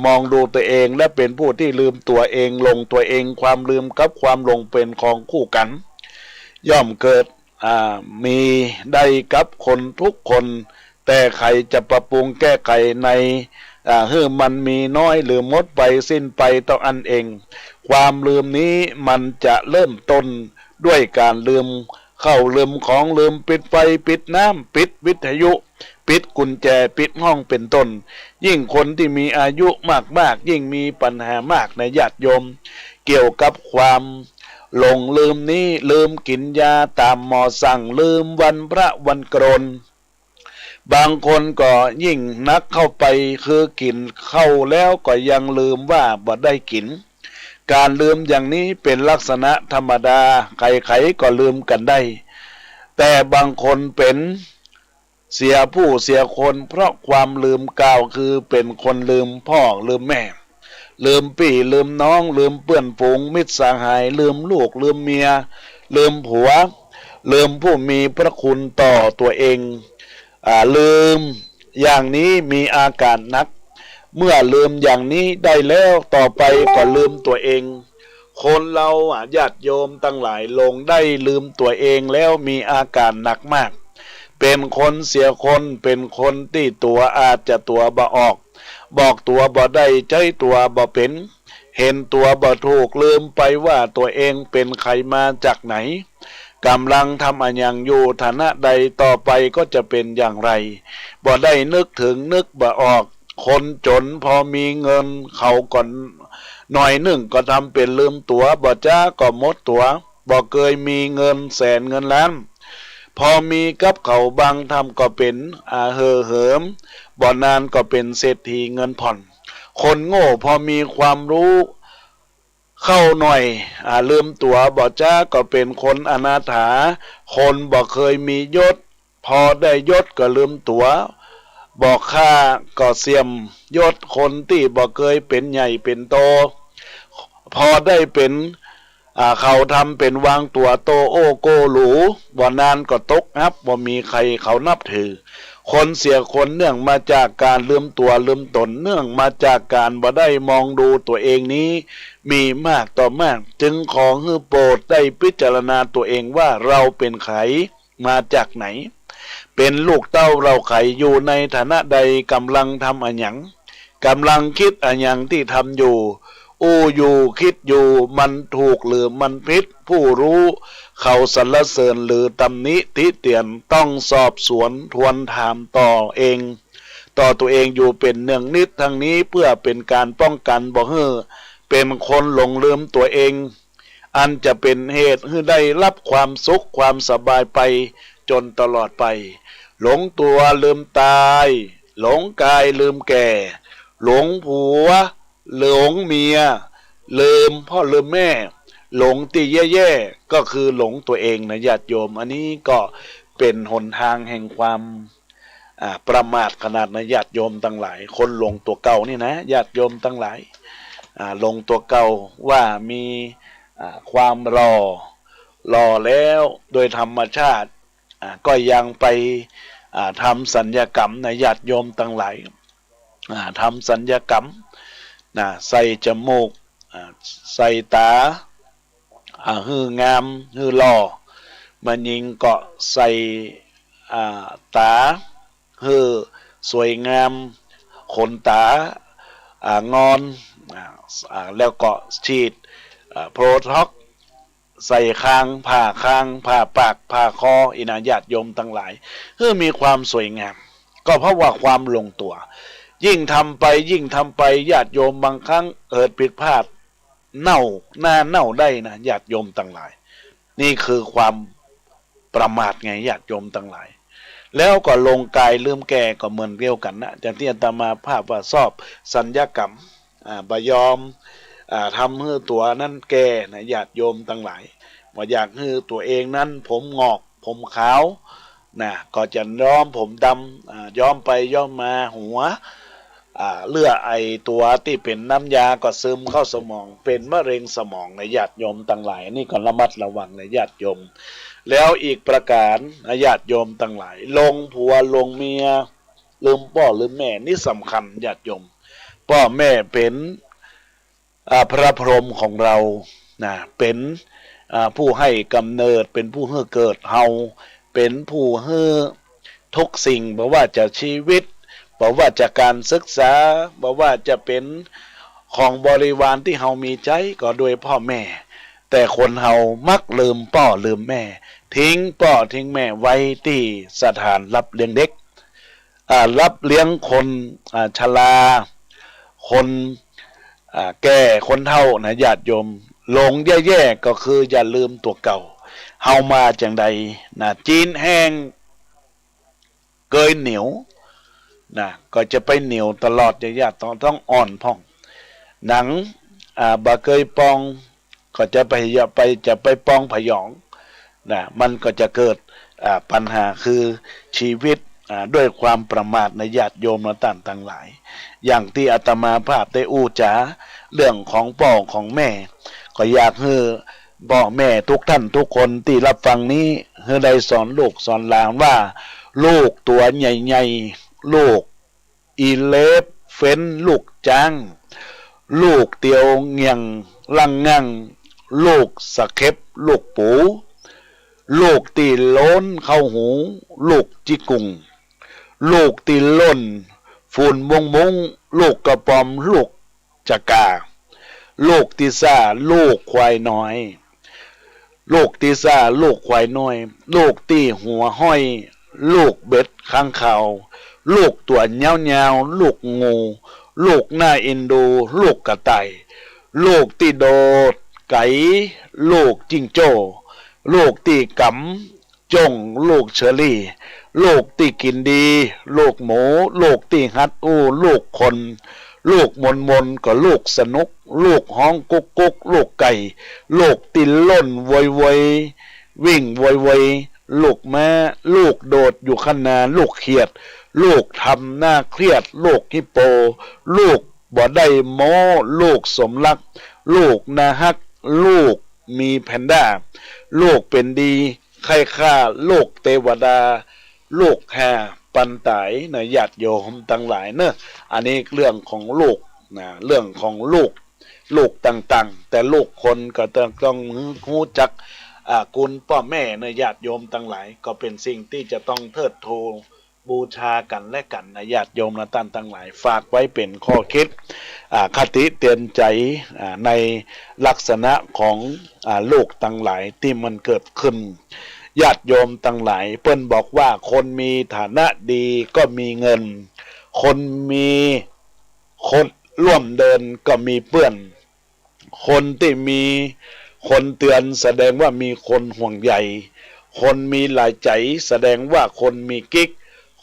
มองดูตัวเองและเป็นผู้ที่ลืมตัวเองลงตัวเองความลืมกับความลงเป็นของคู่กันย่อมเกิดมีได้กับคนทุกคนแต่ใครจะปรับปรุงแก้ไขในให้มันมีน้อยหรือหมดไปสิ้นไปต่ออันเองความลืมนี้มันจะเริ่มต้นด้วยการลืมเข้าลืมของลืมปิดไฟปิดน้ำปิดวิทยุปิดกุญแจปิดห้องเป็นต้นยิ่งคนที่มีอายุมากยิ่งมีปัญหามากในญาติโยมเกี่ยวกับความ หลงลืมนี้ลืมกินยาตามหมอสั่งลืมวันพระวันกรนบางคนก็ยิ่งนักเข้าไปคือกินเข้าแล้วก็ยังลืมว่าบ่ได้กินการลืมอย่างนี้เป็นลักษณะธรรมดาใครๆก็ลืมกันได้แต่บางคนเป็นเสียผู้เสียคนเพราะความลืมกาวคือเป็นคนลืมพ่อลืมแม่ลืมพี่ลืมน้องลืมเพื่อนฝูงมิตรสหายลืมลูกลืมเมียลืมผัวลืมผู้มีพระคุณต่อตัวเองลืมอย่างนี้มีอาการหนักเมื่อลืมอย่างนี้ได้แล้วต่อไปก็ลืมตัวเองคนเราญาติโยมตั้งหลายลงได้ลืมตัวเองแล้วมีอาการหนักมากเป็นคนเสียคนเป็นคนที่ตัวอาจจะตัวบ่ออกบอกตัวบ่ได้ใจตัวบ่เป็นเห็นตัวบ่ถูกลืมไปว่าตัวเองเป็นใครมาจากไหนกำลังทำอะไรอย่างอยู่ฐานะใดต่อไปก็จะเป็นอย่างไรบ่ได้นึกถึงนึกบ่ออกคนจนพอมีเงินเขาก่อนหน่อยหนึ่งก็ทำเป็นลืมตัวบ่จ้าก็หมดตัวบ่เคยมีเงินแสนเงินล้านพอมีกับเขาบางทำก็เป็นเหิมบ่นานก็เป็นเศรษฐีเงินผ่อนคนโง่พอมีความรู้เข้าหน่อยลืมตัวบ่จ้าก็เป็นคนอนาถาคนบ่เคยมียศพอได้ยศก็ลืมตัวบอกข้าก็เสียมยศคนที่บ่เคยเป็นใหญ่เป็นโตพอได้เป็นเขาทำเป็นวางตัวโตโอโกหรูบ่นานก็ตกครับบ่มีใครเขานับถือคนเสียคนเนื่องมาจากการลืมตัวลืมตนเนื่องมาจากการบ่ได้มองดูตัวเองนี้มีมากต่อมากจึงขอให้โปรดได้พิจารณาตัวเองว่าเราเป็นใครมาจากไหนเป็นลูกเต้าเราไขอยู่ในฐานะใดกำลังทำอะไรอย่างกำลังคิดอะไรอย่างที่ทำอยู่อยู่คิดอยู่มันถูกหรือมันผิดผู้รู้เขาสรรเสริญหรือตำหนิติเตียนต้องสอบสวนทวนถามต่อเองต่อตัวเองอยู่เป็นเนืองนิดทั้งนี้เพื่อเป็นการป้องกันบ่ให้เป็นคนหลงลืมตัวเองอันจะเป็นเหตุให้ได้รับความสุขความสบายไปจนตลอดไปหลงตัวลืมตายหลงกายลืมแก่หลงผัวหลงเมียลืมพ่อลืมแม่หลงตีแย่ๆก็คือหลงตัวเองนะญาติโยมอันนี้ก็เป็นหนทางแห่งความประมาทขนาดนะญาติโยมทั้งหลายคนหลงตัวเก่านี่นะญาติโยมทั้งหลายหลงตัวเก่าว่ามีความรอแล้วโดยธรรมชาติก็ยังไปทำสัญญกรรมนะญาติโยมทั้งหลายทำสัญญกรรมใส่จมูกใส่ตาหื้องามหื้อหล่อมันยิงก็ใส่ตาหื้อสวยงามขนตางอนแล้วก็ฉีดโพรท็อกใส่คางผ่าคางผ่าปากผ่าคออินาญาติโยมทั้งหลายเพื่อมีความสวยงามก็เพราะว่าความลงตัวยิ่งทำไปญาติโยมบางครั้งเกิดผิดพลาดหน้าเน่าได้นะญาติโยมทั้งหลายนี่คือความประมาทไงญาติโยมทั้งหลายแล้วก็ลงกายลืมแก่ก็เหมือนเดียวกันนะจากที่อาตมาภาพว่าสอบสัญญกรรมบยอมทำให้ตัวนั้นแก่นะญาติโยมทั้งหลายว่าอยากให้ตัวเองนั้นผมงอกผมขาวนะก็จะย้อมผมดำย้อมไปย้อมมาหัวเลือดไอตัวที่เป็นน้ำยาก็ซึมเข้าสมองเป็นมะเร็งสมองในญาติโยมทั้งหลายนี่ก็ระมัดระวังในญาติโยมแล้วอีกประการญาติโยมทั้งหลายลงผัวลงเมียลืมพ่อลืมแม่นี่สำคัญญาติโยมพ่อแม่เป็นพระพรหมของเรานะเป็นผู้ให้กำเนิดเป็นผู้ให้เกิดเฮาเป็นผู้ให้ทุกสิ่งบอกว่าจะชีวิตบอกว่าจะการศึกษาบอกว่าจะเป็นของบริวารที่เฮามีใจก็โดยพ่อแม่แต่คนเฮามักลืมพ่อลืมแม่ทิ้งพ่อทิ้งแม่ไว้ที่สถานรับเลี้ยงเด็กรับเลี้ยงคนชราคนแก่คนเฒ่านะญาติโยม หลงแย่ๆก็คืออย่าลืมตัวเก่าเฮามาจังใดนะจีนแห้งเกยเหนียวนะก็จะไปเหนียวตลอดญาติต้องอ่อนพ่องหนังบะเกยปองก็จะไปปองพยองนะมันก็จะเกิดปัญหาคือชีวิตด้วยความประมาทในญาติโยมและต่างหลายอย่างที่อาตมาภาพได้อู้จ๋าเรื่องของพ่อของแม่ก็อยากให้พ่อแม่ทุกท่านทุกคนที่รับฟังนี้ให้ได้สอนลูกสอนหลานว่าลูกตัวใหญ่ๆลูกอีเลฟเฟ้นลูกจ้างลูกเตียวเงียงลังงังลูกสะเข็บลูกปูลูกตีล้นเข้าหูลูกจิกุงลูกตีล้นฝุ่นมงลูกกระปอมลูกจักาลูกตีซ่าลูกควายน้อยลูกตีซ่าลูกควายน้อยลูกตีหัวห้อยลูกเบ็ดข้างเขาลูกตัวเงี้ยวลูกงูลูกหน้าอินดูลูกกระต่ายลูกตีโดดไก่ลูกจิงโจ้ลูกตีกำจงลูกเชอรี่ลูกตีกินดีลูกหมูลูกตีฮัดอู้ลูกคนลูกมนก็ลูกสนุกลูกห้องกุกลูกไก่ลูกตีล่นวอยวิ่งวอยลูกแม่ลูกโดดอยู่ข้างหน้าลูกเขียดลูกทำหน้าเครียดลูกฮิปโปลูกบ่ได้โม้ลูกสมรักลูกนาฮักลูกมีแพนด้าลูกเป็นดีใครฆ่าลูกเทวดาลูกแห่ปันไตในญาติโยมทั้งหลายเนอะอันนี้เรื่องของลูกนะเรื่องของลูกต่างๆแต่ลูกคนก็ต้องรู้จักคุณพ่อแม่ในญาติโยมทั้งหลายก็เป็นสิ่งที่จะต้องเทิดทูนบูชากันและกันนะญาติโยมและท่านทั้งหลายฝากไว้เป็นข้อคิดคติเตือนใจในลักษณะของลูกทั้งหลายที่มันเกิดขึ้นญาติโยมทั้งหลายเปิ้นบอกว่าคนมีฐานะดีก็มีเงินคนมีคนร่วมเดินก็มีเปื้อนคนที่มีคนเตือนแสดงว่ามีคนห่วงใยคนมีหลายใจแสดงว่าคนมีกิ๊ก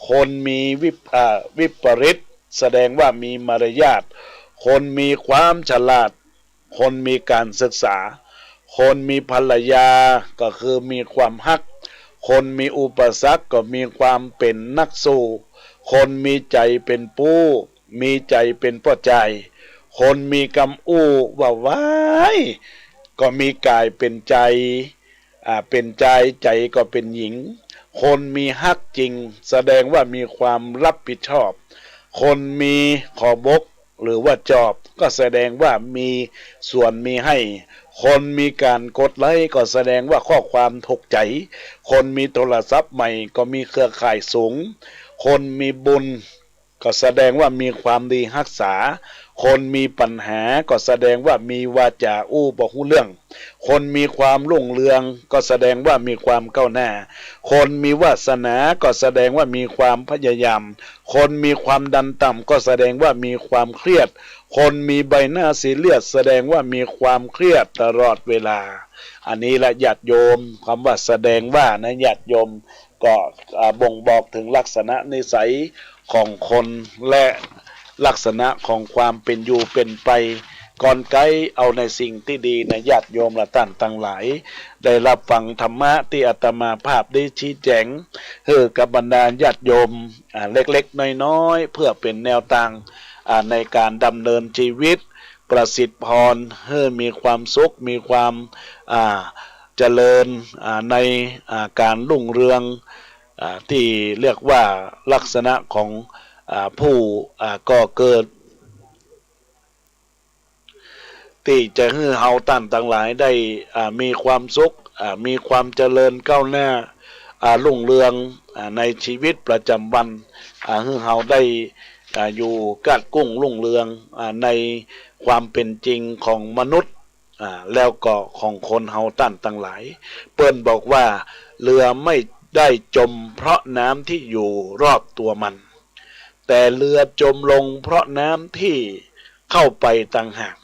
คนมีวิปริตแสดงว่ามีมารยาทคนมีความฉลาดคนมีการศึกษาคนมีภรรยาก็คือมีความฮักคนมีอุปสรรคก็มีความเป็นนักสู้คนมีใจเป็นปู้มีใจเป็นพ่อใจคนมีกำอู้ว่าไว้ก็มีกายเป็นใจเป็นใจก็เป็นหญิงคนมีฮักจริงแสดงว่ามีความรับผิดชอบคนมีขอบกหรือว่าจอบก็แสดงว่ามีส่วนมีให้คนมีการกดไลค์ก็แสดงว่าข้อความถูกใจคนมีโทรศัพท์ใหม่ก็มีเครือข่ายสูงคนมีบุญก็แสดงว่ามีความดีรักษาคนมีปัญหาก็แสดงว่ามีวาจาอู้บ่ฮู้เรื่องคนมีความรุ่งเรืองก็แสดงว่ามีความก้าวหน้าคนมีวาสนาก็แสดงว่ามีความพยายามคนมีความดันต่ำก็แสดงว่ามีความเครียดคนมีใบหน้าซีเรียสแสดงว่ามีความเครียดตลอดเวลาอันนี้ละญาติโยมคำว่าแสดงว่านะญาติโยมก็บ่งบอกถึงลักษณะนิสัยของคนและลักษณะของความเป็นอยู่เป็นไปก่อนไกลเอาในสิ่งที่ดีในญาติโยมและท่านทั้งหลายได้รับฟังธรรมะที่อาตมาภาพได้ชี้แจงกับบรรดาญาติโยมเล็กๆน้อยๆเพื่อเป็นแนวทางในการดำเนินชีวิตประสิทธิ์พรให้มีความสุขมีความเจริญในการรุ่งเรืองที่เรียกว่าลักษณะของผู้ก่อเกิดที่จะให้เฮาท่านทั้งหลายได้มีความสุขมีความเจริญก้าวหน้ารุ่งเรืองในชีวิตประจำวันให้เฮาได้อยู่กัดกุ้งรุ่งเรืองในความเป็นจริงของมนุษย์แล้วก็ของคนเฮาท่านทั้งหลายเปิ้นบอกว่าเรือไม่ได้จมเพราะน้ำที่อยู่รอบตัวมันแต่เรือจมลงเพราะน้ำที่เข้าไปต่างหาก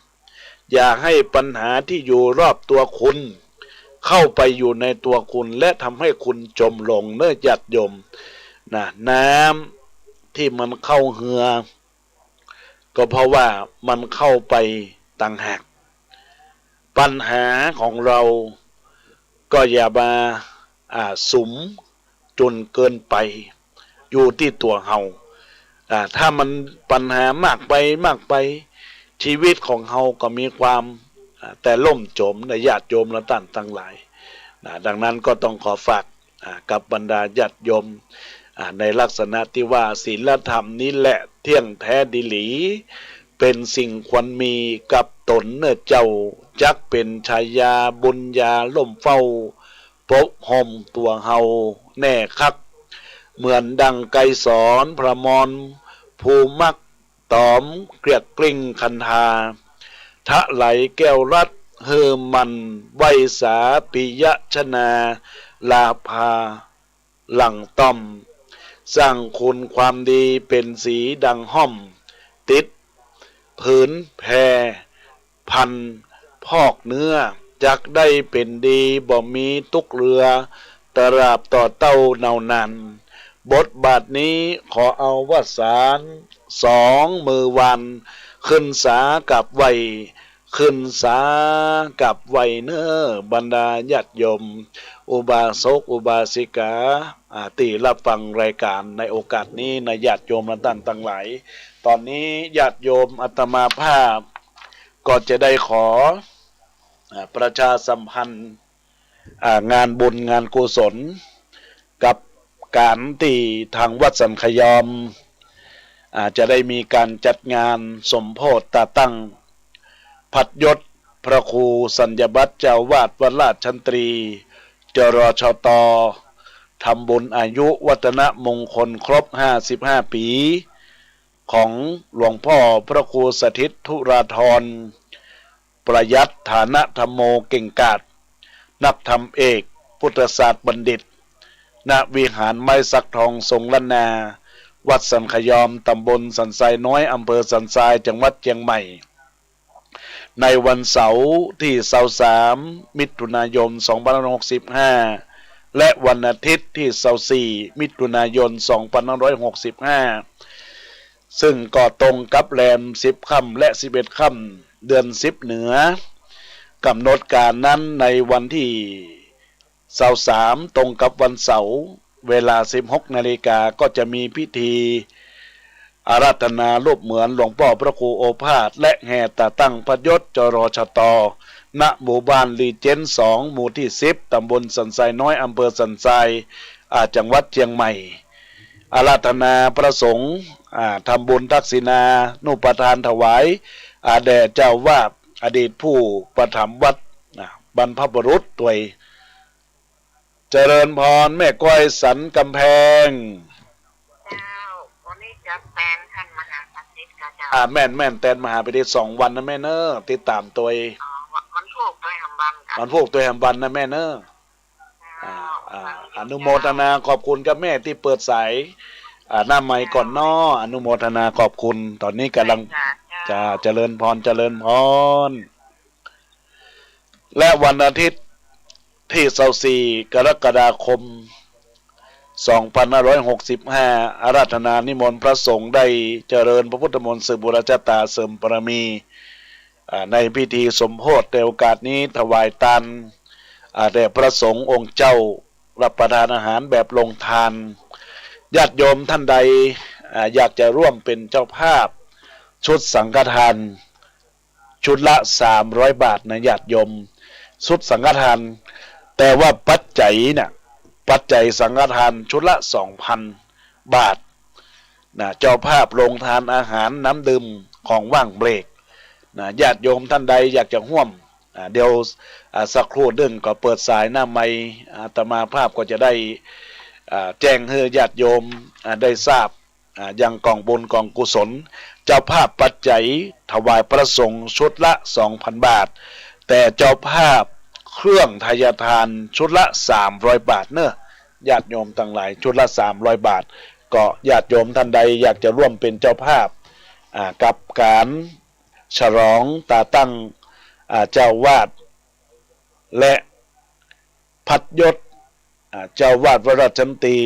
อย่าให้ปัญหาที่อยู่รอบตัวคุณเข้าไปอยู่ในตัวคุณและทำให้คุณจมลงเนื้อญาติโยมนะน้ำที่มันเข้าเหือก็เพราะว่ามันเข้าไปต่างหากปัญหาของเราก็อย่ามาสุมจนเกินไปอยู่ที่ตัวเฮาถ้ามันปัญหามากไปชีวิตของเฮาก็มีความแต่ล่มจมในญาติโยมและท่านทั้งหลายดังนั้นก็ต้องขอฝากกับบรรดาญาติโยมในลักษณะที่ว่าศีลธรรมนี้แหละเที่ยงแท้ดีหลีเป็นสิ่งควรมีกับตนเนื้อเจ้าจักเป็นชายาบุญญาล่มเฝ้าปกห่มตัวเฮาแน่คักเหมือนดังไกสอนพระมรภูมักตอมเกลียกกลิ้งคันธาทะไหลแก้วรัดเฮมันไวสาปิยชนาลาภาหลังต้อมสร้างคุณความดีเป็นสีดังห้อมติดผืนแพรพันพอกเนื้อจักได้เป็นดีบ่มีตุกเรือตราบต่อเต้าเนานันบทบาทนี้ขอเอาวสาน2 มือวันขึ้นสากับไวขึ้นสากับไวเน้อบรรดาญาติโยมอุบาสกอุบาสิกาที่รับฟังรายการในโอกาสนี้ในญาติโยมและท่านทั้งหลายตอนนี้ญาติโยมอาตมาภาพก็จะได้ขอประชาสัมพันธ์งานบุญงานกุศลกับการที่ทางวัดสันขยอมจะได้มีการจัดงานสมโภชตาตั้งผัดยศพระครูสัญญบัตรเจ้าวาดวัดราชชันตรีจรชตทำบุญอายุวัฒนมงคลครบ55 ปีของหลวงพ่อพระครูสถิตธุราธรประยัติฐานะธรรมโมเก่งกาจนักธรรมเอกพุทธศาสตร์บัณฑิตณวิหารไม้สักทองทรงล้านนาวัดสันขยอมตำบลสันทรายน้อยอำเภอสันทรายจังหวัดเชียงใหม่ในวันเสาร์ที่23 มิถุนายน 2565และวันอาทิตย์ที่24 มิถุนายน 2565ซึ่งก็ตรงกับแรม10 ค่ำและ11 ค่ำเดือน10เหนือกำหนดการนั้นในวันที่23ตรงกับวันเสาร์เวลา 16 นาฬิกาก็จะมีพิธีอาราธนารูปเหมือนหลวงพ่อพระครูโอภาสและแห่ตาตั้งพยศจรชตณหมู่บ้านลีเจน2หมู่ที่10ตำบลสันทรายน้อยอำเภอสันทรายจังหวัดเชียงใหม่อาราธนาพระสงฆ์ทำบุญทักษิณานุปทานถวายแด่เจ้าวาดอดีตผู้ประถมวัดบรรพบุรุษตัวยเจริญพรแม่ก้อยสันกำแพงวันนี้จะแฟนท่านมหาสันติกาเจ้าแม่นแตนมหาไปได้2 วันนะแม่เนอะติดตามตัวมันพวกตัวหำบันมันพวกตัวหำบันนะแม่เนอะอนุโมทนาขอบคุณกับแม่ที่เปิดสายหน้าไมค์ก่อนนออนุโมทนาขอบคุณตอนนี้กำลังจะเจริญพรและวันอาทิตย์ที่24 กรกฎาคม 2565 อาราธนานิมนต์พระสงฆ์ได้เจริญพระพุทธมนต์สืบบุรชตาเสริมบารมีในพิธีสมโภชในโอกาสนี้ถวายทานแด่พระสงฆ์องค์เจ้ารับประทานอาหารแบบลงทานญาติโยมท่านใดอยากจะร่วมเป็นเจ้าภาพชุดสังฆทานชุดละ300 บาทนะญาติโยมชุดสังฆทานแต่ว่าปัจจัยสังฆทานชุดละ 2,000 บาทเจ้าภาพลงทานอาหารน้ำดื่มของว่างเบรกญาติโยมท่านใดอยากจะร่วมเดี๋ยวสักครู่ดึงก็เปิดสายหน้าไมค์อาตมาภาพก็จะได้แจ้งให้ญาติโยมได้ทราบยังกองบุญกองกุศลเจ้าภาพปัจจัยถวายพระสงฆ์ชุดละ 2,000 บาทแต่เจ้าภาพเครื่องทายทานชุดละ300 บาทเนอะญาติโยมทั้งหลายชุดละ300 บาทก็ญาติโยมท่านใดอยากจะร่วมเป็นเจ้าภาพกับการฉลองตาตั้ง เจ้าวาดและพัดยศเจ้าวาดวราชมนตรี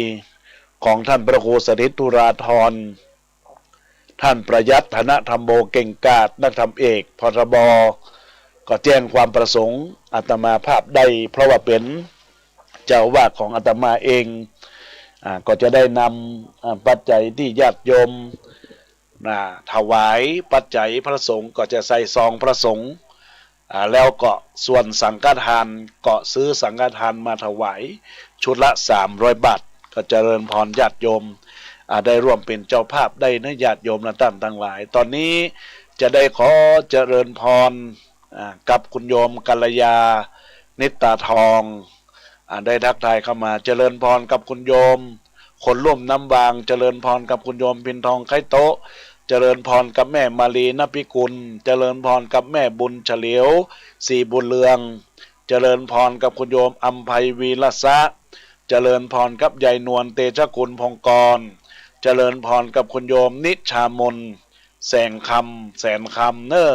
ของท่านพระครูสถิตธุราธรท่านประยัตธนธรรมโมเก่งกาจนักธรรมเอกพรบก็แจ้งความประสงค์อาตมาภาพได้เพราะว่าเป็นเจ้าวาดของอาตมาเองก็จะได้นำปัจจัยที่ญาติโยมถวายปัจจัยพระสงฆ์ก็จะใส่ซองพระสงฆ์แล้วก็ส่วนสังฆทานก็ซื้อสังฆทานมาถวายชุดละ300 บาทก็เจริญพรญาติโยมได้ร่วมเป็นเจ้าภาพได้นะญาติโยมและท่านทั้งหลายตอนนี้จะได้ขอเจริญพรกับคุณโยมกัลยานิตตาทองได้ทักทายเข้ามาเจริญพรกับคุณโยมคนร่วมน้ำบางเจริญพรกับคุณโยมพินทองไข่โตะเจริญพรกับแม่มาลีนภิกุลเจริญพรกับแม่บุญเฉลียวสีบุญเลืองเจริญพรกับคุณโยมอัมภัยวีรสะเจริญพรกับยายนวลเตชะกุลพงกรเจริญพรกับคุณโยมนิชามนแสนคำเนอ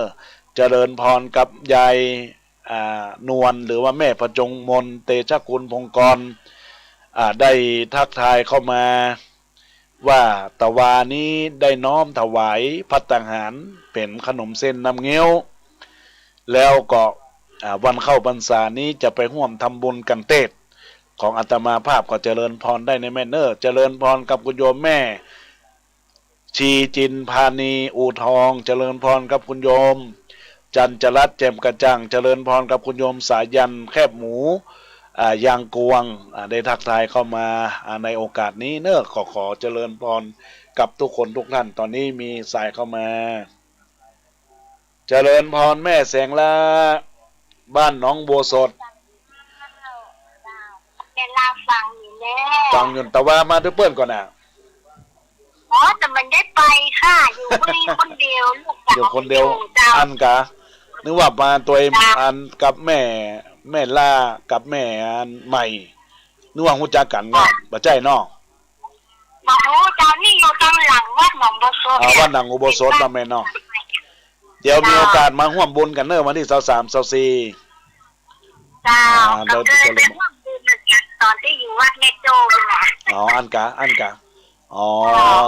เจริญพรกับยายนวลหรือว่าแม่ประจงมนเตชะกุลพงกรได้ทักทายเข้ามาว่าตะวานี้ได้น้อมถวายภัตตาหารเป็นขนมเส้นน้ำเงี้ยวแล้วก็วันเข้าพรรษานี้จะไปร่วมทำบุญกันเทศของอาตมาภาพก็เจริญพรได้ในแม่เนอเจริญพรกับคุณโยมแม่ชีจินพานีอูทองเจริญพรกับคุณโยมจันจรัตน์แจ่มกระจ่างเจริญพรกับคุณโยมสายันแคบหมูยางกวงได้ทักทายเข้ามาในโอกาสนี้เนอะขอเจริญพรกับทุกคนทุกท่านตอนนี้มีสายเข้ามาเจริญพรแม่แสงละบ้านหนองบัวสดเวลาฟังอยู่แน่ฟังอยู่แต่ว่ามาด้วยเพื่อนก่อนแต่มันได้ไปค่ะอยู่คนเดียวลูกอยู่คนเดียวอันกะนึกว่ามาตัวอันกับแม่ล่ากับแม่อันใหม่นึกว่าหูจักกันเนาะบ่ใจเนาะมาโอ้เจ้านี่อยู่ตรงหลังวัดหนองบัวสดวัดหนองบัวสดนะแม่เนาะเดี๋ยวมีโอกาสมาร่วมบุญกันเนอะวันที่23-24จ้าก็เคยไปร่วมบุญตอนที่อยู่วัดเมโจนะอันกะ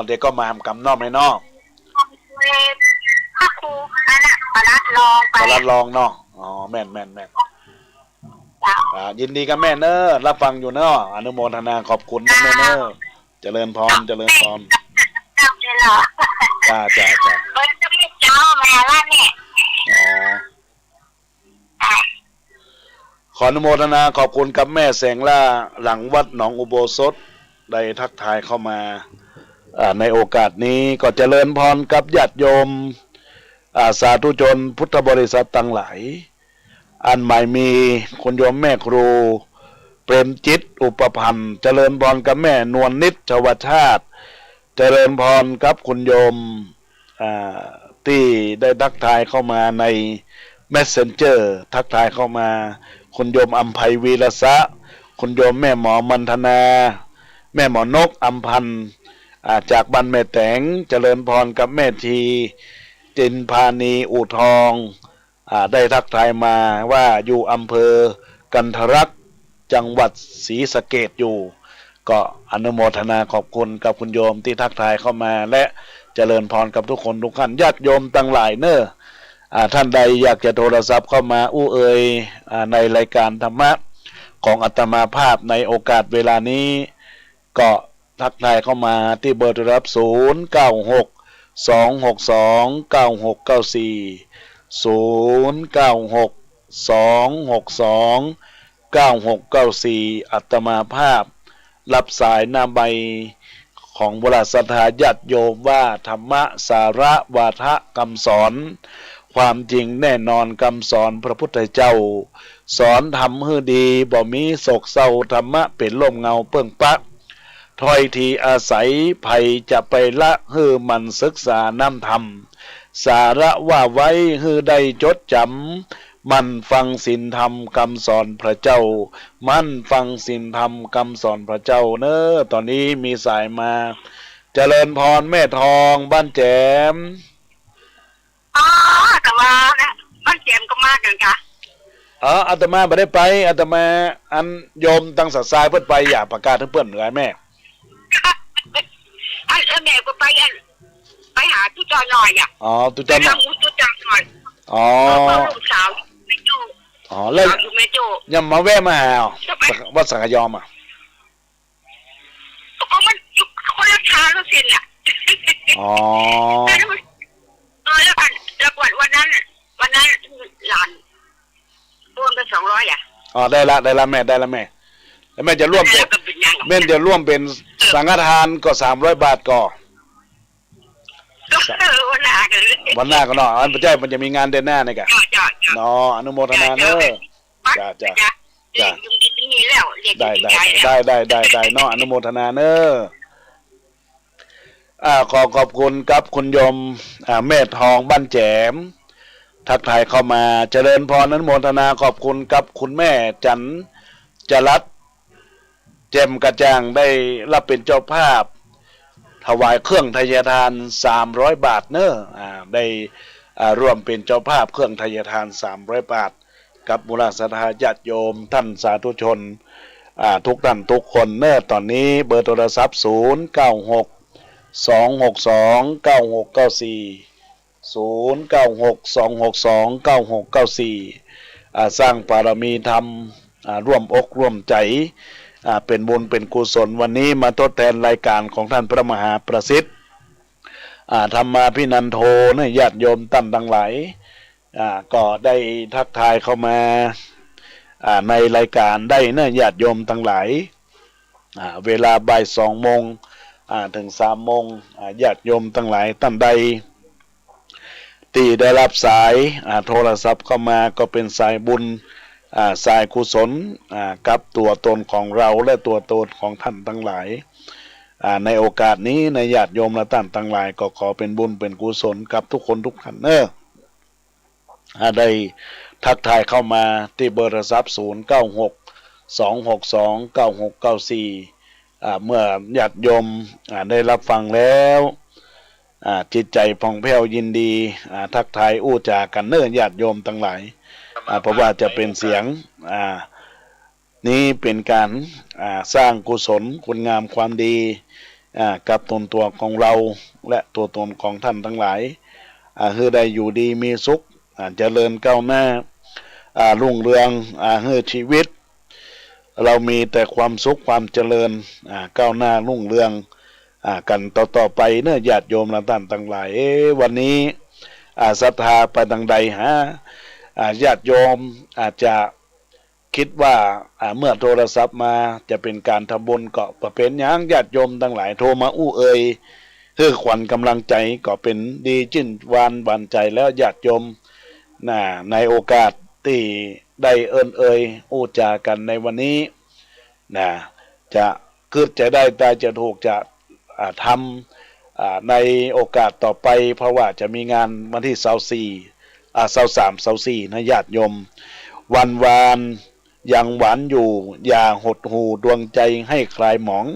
เดี๋ยวก็มาทำกรรมนอกไหมนอกพระครูประลัดรองเนาะแม่นยินดีกับแม่เนอะรับฟังอยู่เนอะอนุโมทนาขอบคุณนะแม่เนอะเจริญพรจ้าจะไม่เจ้าแม่ละเนี่ยขออนุโมทนาขอบคุณกับแม่แสงล่าหลังวัดหนองอุโบสถได้ทักทายเข้ามาในโอกาสนี้ก็เจริญพรกับญาติโยมสาธุชนพุทธบริษัททั้งหลายอันใหม่มีคุณโยมแม่ครูเปรมจิตอุปพันธ์เจริญพรกับแม่นวลนิชชวชาติเจริญพรกับคุณโยมที่ได้ทักทายเข้ามาใน Messenger ทักทายเข้ามาคุณโยมอัมภัยวีรสะคุณโยมแม่หมอมันธนาแม่หมอนกอัมพันธ์จากบ้านแม่แตงเจริญพรกับแม่ทีจินพานีอูทองได้ทักทายมาว่าอยู่อำเภอกันทรักจังหวัดศรีสะเกษอยู่ก็อนุโมทนาขอบคุณกับคุณโยมที่ทักทายเข้ามาและเจริญพรกับทุกคนทุกท่านญาติโยมทั้งหลายเนอะท่านใดอยากจะโทรศัพท์เข้ามาเอ่ยในรายการธรรมะของอาตมาภาพในโอกาสเวลานี้ก็ทักทายเข้ามาที่เบอร์โทรศัพท์0962629694อาตมาภาพรับสายหน้าใบของบริษัทญาติโยมว่าธรรมะสาระวาทะคำสอนความจริงแน่นอนคำสอนพระพุทธเจ้าสอนทำให้ดีบ่มีโศกเศร้าธรรมะเป็นลมเงาเปื้องปะถ้อยทีอาศัยภัยจะไปละฮือมันศึกษาน้ำธรรมสาระว่าไว้ฮือได้จดจำมันฟังศีลธรรมคำสอนพระเจ้ามันฟังศีลธรรมคำสอนพระเจ้าเนอะตอนนี้มีสายมาเจริญพรแม่ทองบ้านแจมก็มานะบ้านแจมก็มา มากันกะ อาตมาไม่ได้ไปอาตมาอันโยมตั้งสัตย์ทรายเพิ่นไปอยากประกาศให้เพื่อนเหนือแม่ อันแม่ก็ไปหาทุจอหน่อยอ่ะ อ๋อตุ ไป จัน ทำอุตุจังหน่อย อ๋อ เพราะลูกสาวไม่จู อ๋อแล้ว สาวอยู่ไม่จู ยังมาแวะมาหาวัดสังขยอมอ่ะ ก็มันคนละทางแล้วสิน่ะ อ๋อ แล้ววันนั้นหลานรวมกัน200อ่ะ อ๋อได้ละแม่แล้วแม่จะร่วมเป็น ก็เป็นยัง แม่จะร่วมเป็นสังฆทานก็300 บาทก็ วันหน้ากันเลย วันหน้าก็เนาะอันพระเจ้ามันจะมีงานเดือนหน้านี่กะ จ้า เนาะอนุโมทนาเนอะ จ้ายุงดีตรงนี้แล้วเรียก ได้ ใหญ่แล้ว เนาะอนุโมทนาเนอะขอบคุณครับคุณโยมแม่ทองบ้านแจมทักทายเข้ามาเจริญพรอนุโมทนาขอบคุณครับคุณแม่จันจรัตน์แจ่มกระจ่างได้รับเป็นเจ้าภาพถวายเครื่องทายทาน300 บาทเนอะได้ร่วมเป็นเจ้าภาพเครื่องทายทาน300 บาทกับบุรศรัทธาญาติโยมท่านสาธุชนทุกท่านทุกคนเนอะตอนนี้เบอร์โทรศัพท์0962629694สร้างบารมีธรรมร่วมอกร่วมใจเป็นบุญเป็นกุศลวันนี้มาทดแทนรายการของท่านพระมหาประสิทธิ์ธรรมาภินันโทนะญาติโยมตั้นทั้งหลายก็ได้ทักทายเข้ามาในรายการได้นะญาติโยมทั้งหลายเวลาบ่าย2 โมงถึง3 โมงญาติโยมทั้งหลายท่านใดที่ได้รับสายโทรศัพท์เข้ามาก็เป็นสายบุญสายกุศลกับตัวตนของเราและตัวตนของท่านทั้งหลายในโอกาสนี้ในญาติโยมและท่านทั้งหลายก็ขอเป็นบุญเป็นกุศลกับทุกคนทุกท่านเนอะได้ทักทายเข้ามาที่เบอร์โทรศัพท์0962629694เมื่อญาติโยมได้รับฟังแล้วจิตใจผ่องแผ้วยินดีทักทายอู้จากันเนอะญาติโยมทั้งหลายเพราะว่าจะเป็นเสียงนี้เป็นการสร้างกุศลคุณงามความดีกับตนตัวของเราและตัวตนของท่านทั้งหลายคือได้อยู่ดีมีสุขเจริญก้าวหน้ารุ่งเรืองให้ชีวิตเรามีแต่ความสุขความเจริญก้าวหน้ารุ่งเรืองกันต่อไปเนื้อญาติโยมและท่านทั้งหลายวันนี้ศรัทธาไปทางใดญาติโยมอาจจะคิดว่าเมื่อโทรศัพท์มาจะเป็นการทำบุญก็เป็นอย่างญาติโยมทั้งหลายโทรมาอู้เอ่ยคือขวัญกำลังใจก็เป็นดีจิ้นหวานใจแล้วญาติโยมในโอกาสที่ได้เอ่ยอู้จากันในวันนี้จะคิดจะได้แต่จะถูกจะทำในโอกาสต่อไปเพราะว่าจะมีงานวันที่23-24นะญาติโยมวันวานยังหวานอยู่อย่าหดหูดวงใจให้คลายหมอง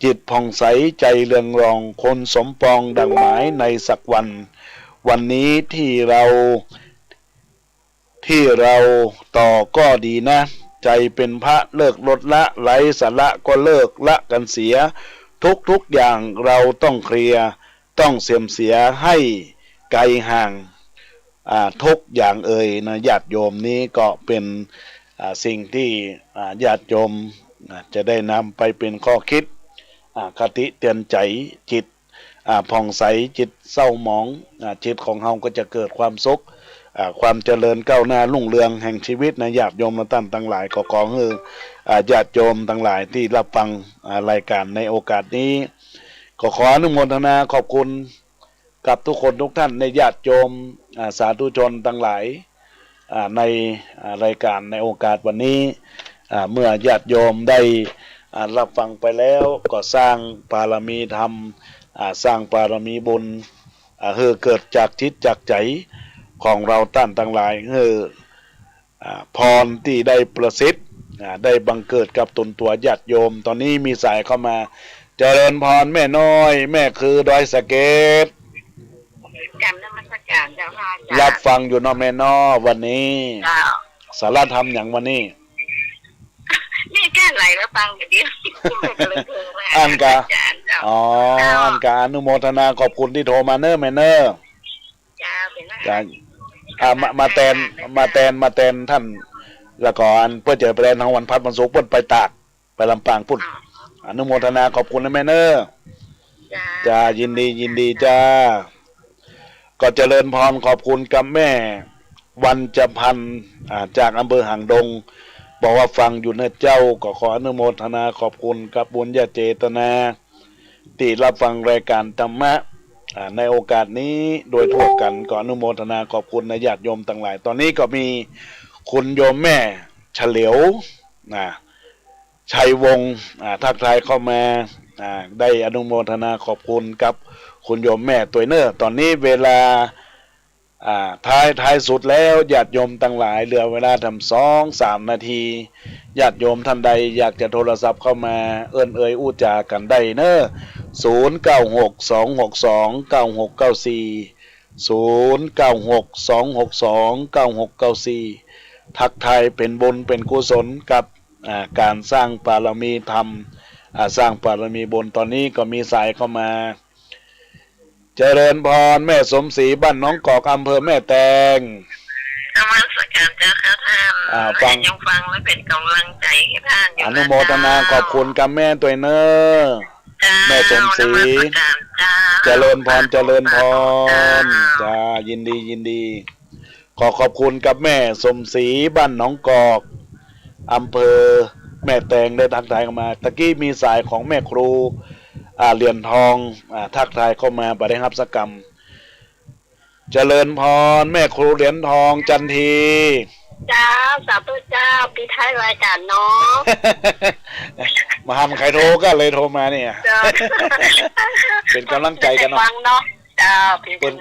จิตผ่องใสใจเรืองรองคนสมปองดังหมายในสักวันนี้ที่เราต่อก็ดีนะใจเป็นพระเลิกลดละไร้สาระก็เลิกละกันเสียทุกอย่างเราต้องเคลียร์ต้องเสียให้ไกลห่างทุกอย่างนะญาติโยมนี้ก็เป็นสิ่งที่ญาติโยมจะได้นำไปเป็นข้อคิดคติเตือนใจจิตผ่องใสจิตเศร้าหมองจิตของเฮาก็จะเกิดความสุขความเจริญก้าวหน้ารุ่งเรืองแห่งชีวิตนะญาติโยมและท่านทั้งหลายก็ขอให้ญาติโยมทั้งหลายที่รับฟังรายการในโอกาสนี้ก็ขออนุโมทนาขอบคุณกับทุกคนทุกท่านในญาติโยมสาธุชนทั้งหลายในรายการในโอกาสวันนี้เมื่อญาติโยมได้รับฟังไปแล้วก็สร้างบารมีธรรมสร้างบารมีบุญเกิดจากจิตจากใจของเราท่านทั้งหลายพรที่ได้ประสิทธิ์ได้บังเกิดกับตนตัวญาติโยมตอนนี้มีสายเข้ามาเจริญพรแม่น้อยแม่คือดอยสะเก็ด จำนมัสการเจ้าค่ะ รับฟังอยู่เนอแม่นอวันนี้ เจ้า สาระธรรมอย่างวันนี้ นี่แค่ไหลแล้วฟังอย่างเดียวก็เลยเพิ่งว่า อ่านกะ อาจารย์เจ้า อ๋ออันการอนุโมทนาขอบคุณที่โทรมาเนอแม่เนอ เจ้าเป็นว่า จะมาแตนท่าน แล้วก็อันเพื่อเจอไปแลนทางวันพัดวันศุกร์เพิ่นไปตากไปลำปางพุ่นอนุโมทนาขอบคุณนะแม่เนอจ้ายินดีจ้าก็เจริญพรขอบคุณกับแม่วันจะพันจากอำเภอหางดงบอกว่าฟังอยู่เนอเจ้าก็ขออนุโมทนาขอบคุณกับบุญญาเจตนาที่รับฟังรายการธรรมะในโอกาสนี้โดยทั่วกันก็อนุโมทนาขอบคุณในญาติโยมทั้งหลายตอนนี้ก็มีคุณโยมแม่เฉลียวชัยวงศ์ทักทายเข้ามาได้อนุโมทนาขอบคุณกับคุณโยมแม่ตัวเนอตอนนี้เวลาท้ายสุดแล้วญาติโยมทั้งหลายเหลือเวลาทำ2-3 นาทีญาติโยมท่านใดอยากจะโทรศัพท์เข้ามาอู้จากันได้เนอ0962629694ทักทายเป็นบุญเป็นกุศลกับการสร้างบารมีธรรมสร้างบารมีบุญตอนนี้ก็มีสายเข้ามาเจริญพรแม่สมศรีบ้านน้องกอกอำเภอแม่แตง นมัสการเจ้าค่ะท่าน ฟัง ยังฟังและเป็นกำลังใจให้ท่านอยู่ อนุโมทนาขอบคุณกับแม่ตัวเนอแม่สมศรีเจริญพรจ้ายินดีขอบคุณกับแม่สมศรีบ้านหนองกอกอำเภอแม่แตงได้ทักทายเข้ามาตะกี้มีสายของแม่ครูเหรียญทองทักทายเข้ามาบริหับสกรรมเจริญพรแม่ครูเหรียญทองจันที เจ้าสาธุเจ้าปีท้ายรายการเนาะ มาหันใครโทรก็เลยโทรมาเนี่ย เป็นกำลังใจกันเนาะ ฟังเนาะเจ้า เป็น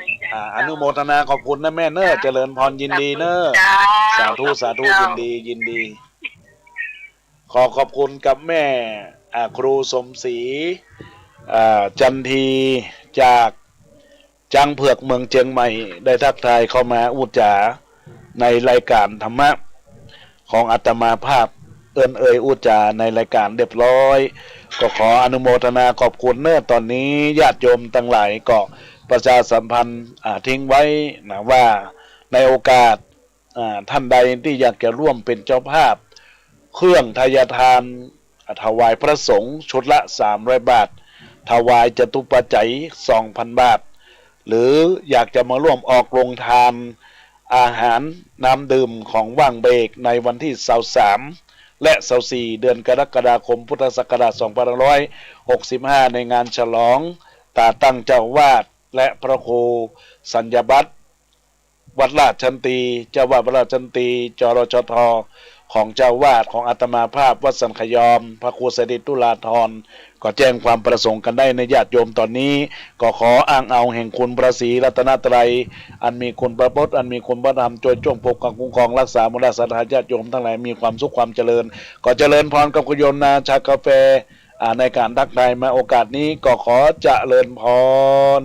อนุโมทนาขอบคุณนะแม่เนอเจริญพรยินดีเนอสาธุยินดีขอบคุณกับแม่ครูสมศรีจันทีจากจังเผือกเมืองเชียงใหม่ได้ทักทายเข้ามาอุจจาในรายการธรรมะของอาตมาภาพอุจจาในรายการเรียบร้อยก็ขออนุโมทนาขอบคุณเนอตอนนี้ญาติโยมทั้งหลายก็ประชาสัมพันธ์ทิ้งไว้นะว่าในโอกาสท่านใดที่อยากจะร่วมเป็นเจ้าภาพเครื่องทายทานถวายพระสงฆ์ชุดละ300 บาทถวายจตุปัจจัย 2,000 บาทหรืออยากจะมาร่วมออกโรงทานอาหารน้ำดื่มของว่างเบรกในวันที่23และ24เดือนกรกฎาคมพุทธศักราช2565ในงานฉลองตาตั้งเจ้าวาดและพระครูสัญญบัตรวัดราชชันตีเจ้าวาดวัดราชชันตีจรชทของเจ้าวาดของอาตมาภาพวัดสันขยอมพระครูเสด็จตุลาธรก็แจ้งความประสงค์กันได้ในญาติโยมตอนนี้ก็ขออ้างเอาแห่งคุณพระศรีรัตนตรัยอันมีคุณพระพุทธอันมีคุณพระธรรมจงจงปกปักคุ้มครองรักษามุลสถานญาติโยมทั้งหลายมีความสุขความเจริญก็เจริญพรกับคุณโยมนาชากาแฟในการทักทายมาโอกาสนี้ก็ขอเจริญพร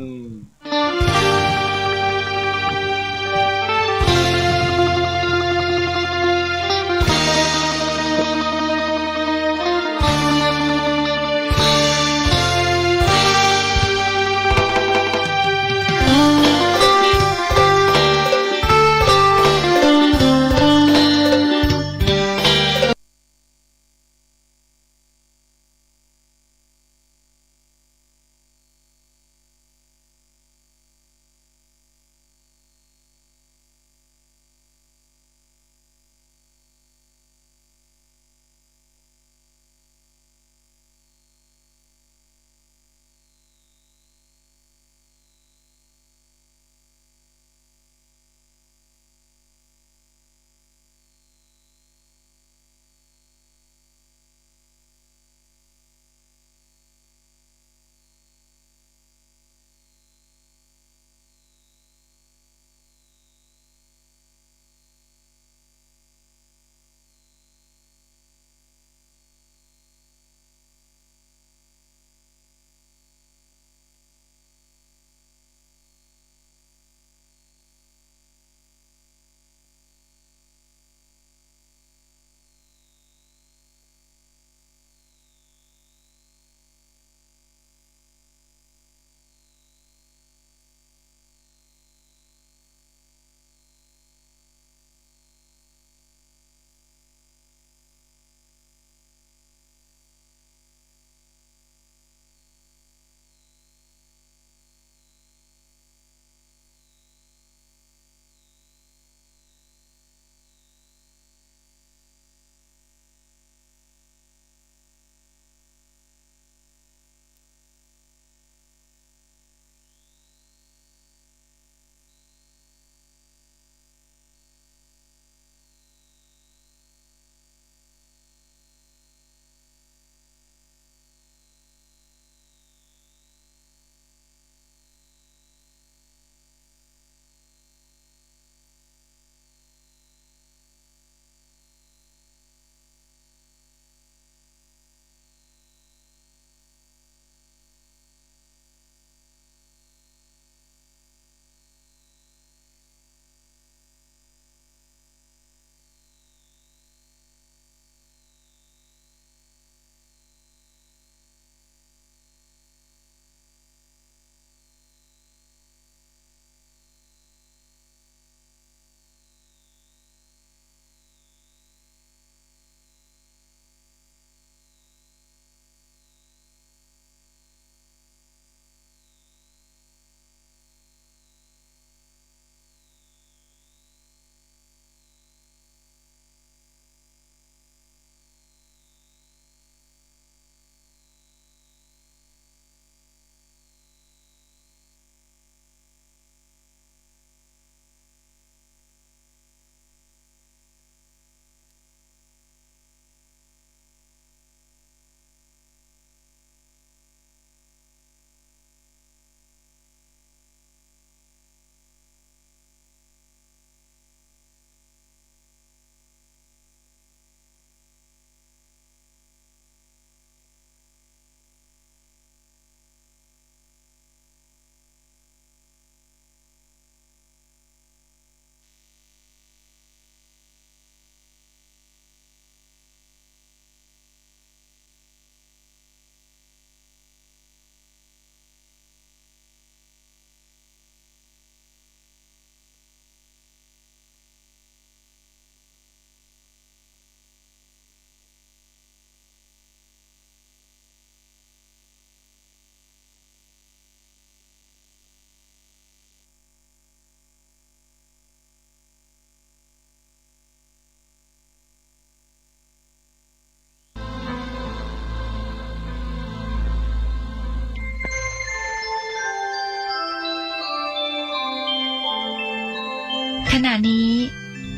ขณะนี้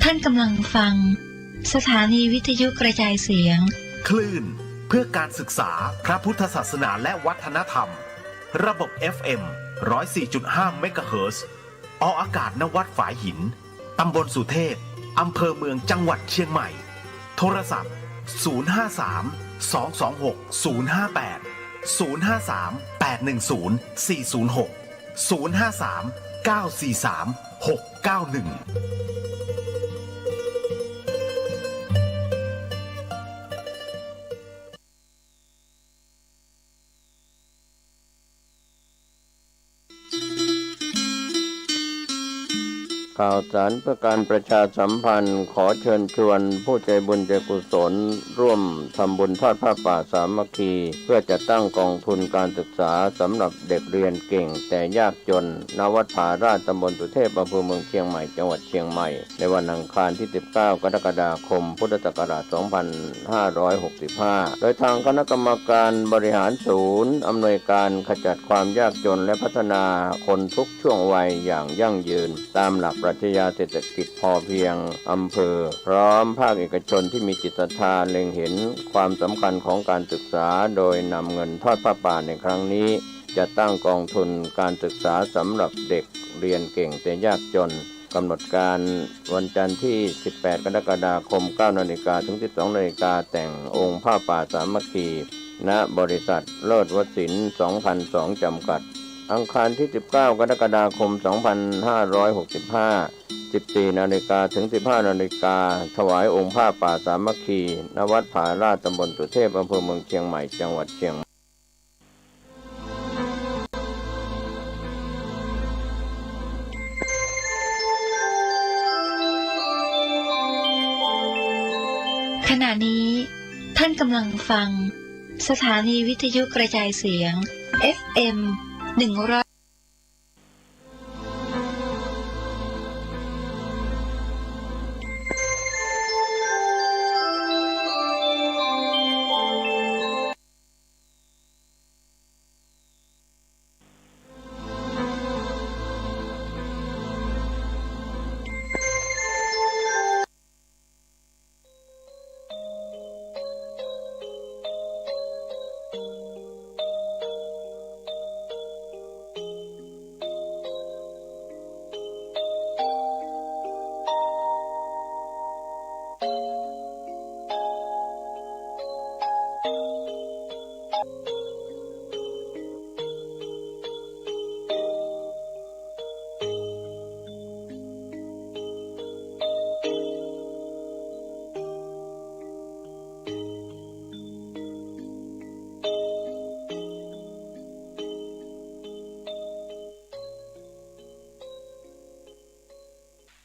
ท่านกำลังฟังสถานีวิทยุกระจายเสียงคลื่นเพื่อการศึกษาพระพุทธศาสนาและวัฒนธรรมระบบ FM 104.5 เมกะเฮิรตซ์ออกอากาศณวัดฝายหินตำบลสุเทพอำเภอเมืองจังหวัดเชียงใหม่โทรศัพท์053 226 058 053 810 406 053 943 691ข่าวสารเพื่อการประชาสัมพันธ์ขอเชิญชวนผู้ใจบุญใจกุศลร่วมทำบุญทอดผ้าป่าสามัคคีเพื่อจะตั้งกองทุนการศึกษาสำหรับเด็กเรียนเก่งแต่ยากจนณวัดผาราชตำบลสุเทพอำเภอเมืองเชียงใหม่จังหวัดเชียงใหม่ในวันอังคารที่19 กรกฎาคมพุทธศักราช 2565 โดยทางคณะกรรมการบริหารศูนย์อำนวยการขจัดความยากจนและพัฒนาคนทุกช่วงวัยอย่างยั่งยืนตามหลักปรัชญาเศรษฐกิจพอเพียงอำเภอพร้อมภาคเอกชนที่มีจิตศรัทธาเล็งเห็นความสำคัญของการศึกษาโดยนำเงินทอดผ้าป่าในครั้งนี้จะตั้งกองทุนการศึกษาสำหรับเด็กเรียนเก่งแต่ยากจนกำหนดการวันจันทร์ที่18 กรกฎาคม 9 นาฬิกาถึง 12 นาฬิกาแต่งองค์ผ้าป่าสามัคคีณบริษัทเลิศวสินทร์ 2002 จำกัดอังคารที่ 19 กรกฎาคม 2565 14 นาฬิกาถึง 15 นาฬิกาถวายองค์ผ้าป่าสามัคคีณวัดผาราชตำบลสุเทพอำเภอเมืองเชียงใหม่จังหวัดเชียงใหม่ขณะนี้ท่านกำลังฟังสถานีวิทยุกระจายเสียง FM 100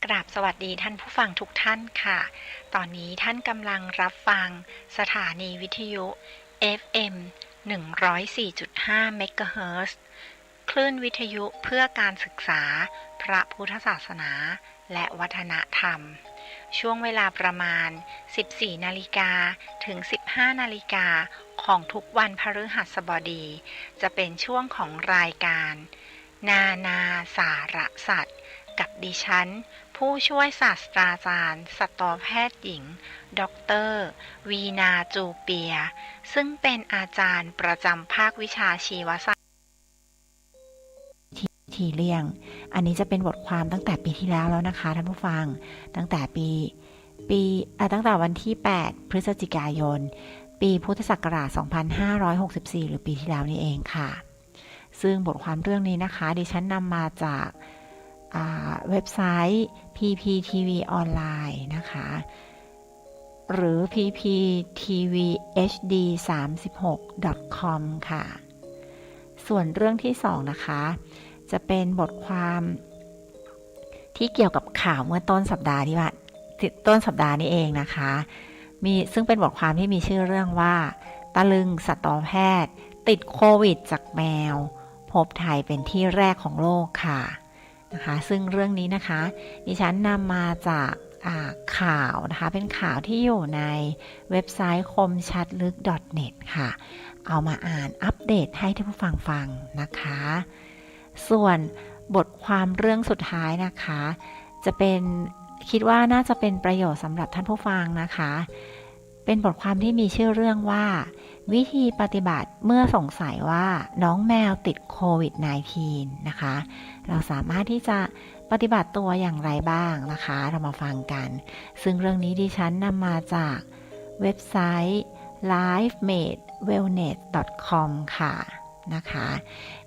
กราบสวัสดีท่านผู้ฟังทุกท่านค่ะตอนนี้ท่านกำลังรับฟังสถานีวิทยุ FM 104.5 เมกะเฮิรตซ์คลื่นวิทยุเพื่อการศึกษาพระพุทธศาสนาและวัฒนธรรมช่วงเวลาประมาณ 14 นาฬิกาถึง 15 นาฬิกาของทุกวันพฤหัสบดีจะเป็นช่วงของรายการนาสารสัตว์กับดิฉันผู้ช่วยศาสตราจารย์สัตวแพทย์หญิงดร.วีนาจูเปียซึ่งเป็นอาจารย์ประจำภาควิชาชีวศาสตร์ทีเลี่ยงอันนี้จะเป็นบทความตั้งแต่ปีที่แล้วนะคะท่านผู้ฟังตั้งแต่ตั้งแต่วันที่8พฤศจิกายนปีพุทธศักราช2564หรือปีที่แล้วนี่เองค่ะซึ่งบทความเรื่องนี้นะคะดิฉันนำมาจากเว็บไซต์ PPTV ออนไลน์นะคะหรือ pptvhd36.com ค่ะส่วนเรื่องที่2นะคะจะเป็นบทความที่เกี่ยวกับข่าวเมื่อต้นสัปดาห์นี้เองนะคะซึ่งเป็นบทความที่มีชื่อเรื่องว่าตะลึงสัตวแพทย์ติดโควิดจากแมวพบไทยเป็นที่แรกของโลกค่ะนะคะซึ่งเรื่องนี้นะคะดิฉันนำมาจากข่าวนะคะเป็นข่าวที่อยู่ในเว็บไซต์คมชัดลึก .net ค่ะเอามาอ่านอัปเดตให้ท่านผู้ฟังฟังนะคะส่วนบทความเรื่องสุดท้ายนะคะ จะเป็นคิดว่าน่าจะเป็นประโยชน์สำหรับท่านผู้ฟังนะคะเป็นบทความที่มีชื่อเรื่องว่าวิธีปฏิบัติเมื่อสงสัยว่าน้องแมวติดโควิด -19 นะคะเราสามารถที่จะปฏิบัติตัวอย่างไรบ้างนะคะเรามาฟังกันซึ่งเรื่องนี้ดิฉันนำมาจากเว็บไซต์ lifemadewellness.com ค่ะนะคะ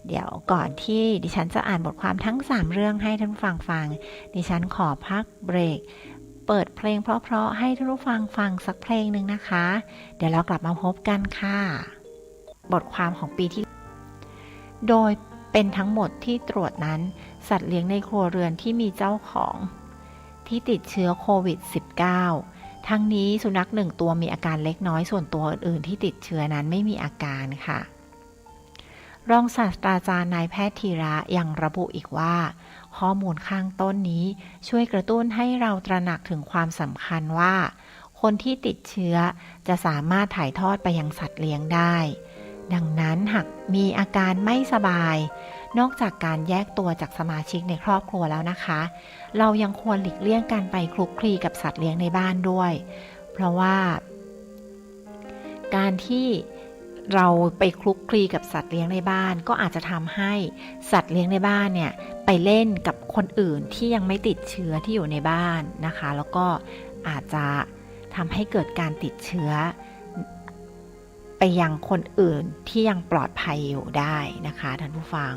เดี๋ยวก่อนที่ดิฉันจะอ่านบทความทั้ง3เรื่องให้ท่านผู้ฟังฟังดิฉันขอพักเบรกเปิดเพลงเพราะๆให้ท่านผู้ฟังฟังสักเพลงหนึ่งนะคะเดี๋ยวเรากลับมาพบกันค่ะบทความของปีที่โดยเป็นทั้งหมดที่ตรวจนั้นสัตว์เลี้ยงในครัวเรือนที่มีเจ้าของที่ติดเชื้อโควิด -19 ทั้งนี้สุนัข1ตัวมีอาการเล็กน้อยส่วนตัวอื่นๆที่ติดเชื้อนั้นไม่มีอาการค่ะรองศาสตราจารย์นายแพทย์ธีระยังระบุอีกว่าข้อมูลข้างต้นนี้ช่วยกระตุ้นให้เราตระหนักถึงความสำคัญว่าคนที่ติดเชื้อจะสามารถถ่ายทอดไปยังสัตว์เลี้ยงได้ดังนั้นหากมีอาการไม่สบายนอกจากการแยกตัวจากสมาชิกในครอบครัวแล้วนะคะเรายังควรหลีกเลี่ยงการไปคลุกคลีกับสัตว์เลี้ยงในบ้านด้วยเพราะว่าการที่เราไปคลุกคลีกับสัตว์เลี้ยงในบ้านก็อาจจะทำให้สัตว์เลี้ยงในบ้านเนี่ยไปเล่นกับคนอื่นที่ยังไม่ติดเชื้อที่อยู่ในบ้านนะคะแล้วก็อาจจะทำให้เกิดการติดเชื้อไปยังคนอื่นที่ยังปลอดภัยอยู่ได้นะคะท่านผู้ฟัง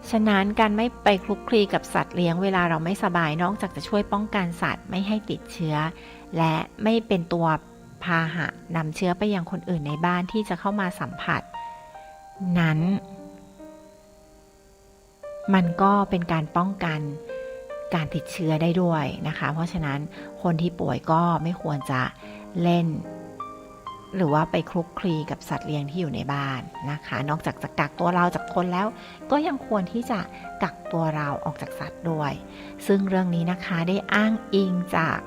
ฉะนั้นการไม่ไปคลุกคลีกับสัตว์เลี้ยงเวลาเราไม่สบายนอกจากจะช่วยป้องกันสัตว์ไม่ให้ติดเชื้อและไม่เป็นตัวพาหะนำเชื้อไปยังคนอื่นในบ้านที่จะเข้ามาสัมผัสนั้นมันก็เป็นการป้องกันการติดเชื้อได้ด้วยนะคะเพราะฉะนั้นคนที่ป่วยก็ไม่ควรจะเล่นหรือว่าไปคลุกคลีกับสัตว์เลี้ยงที่อยู่ในบ้านนะคะนอกจากจะกักตัวเราจากคนแล้วก็ยังควรที่จะกักตัวเราออกจากสัตว์ด้วยซึ่งเรื่องนี้นะคะได้อ้างอิงจาก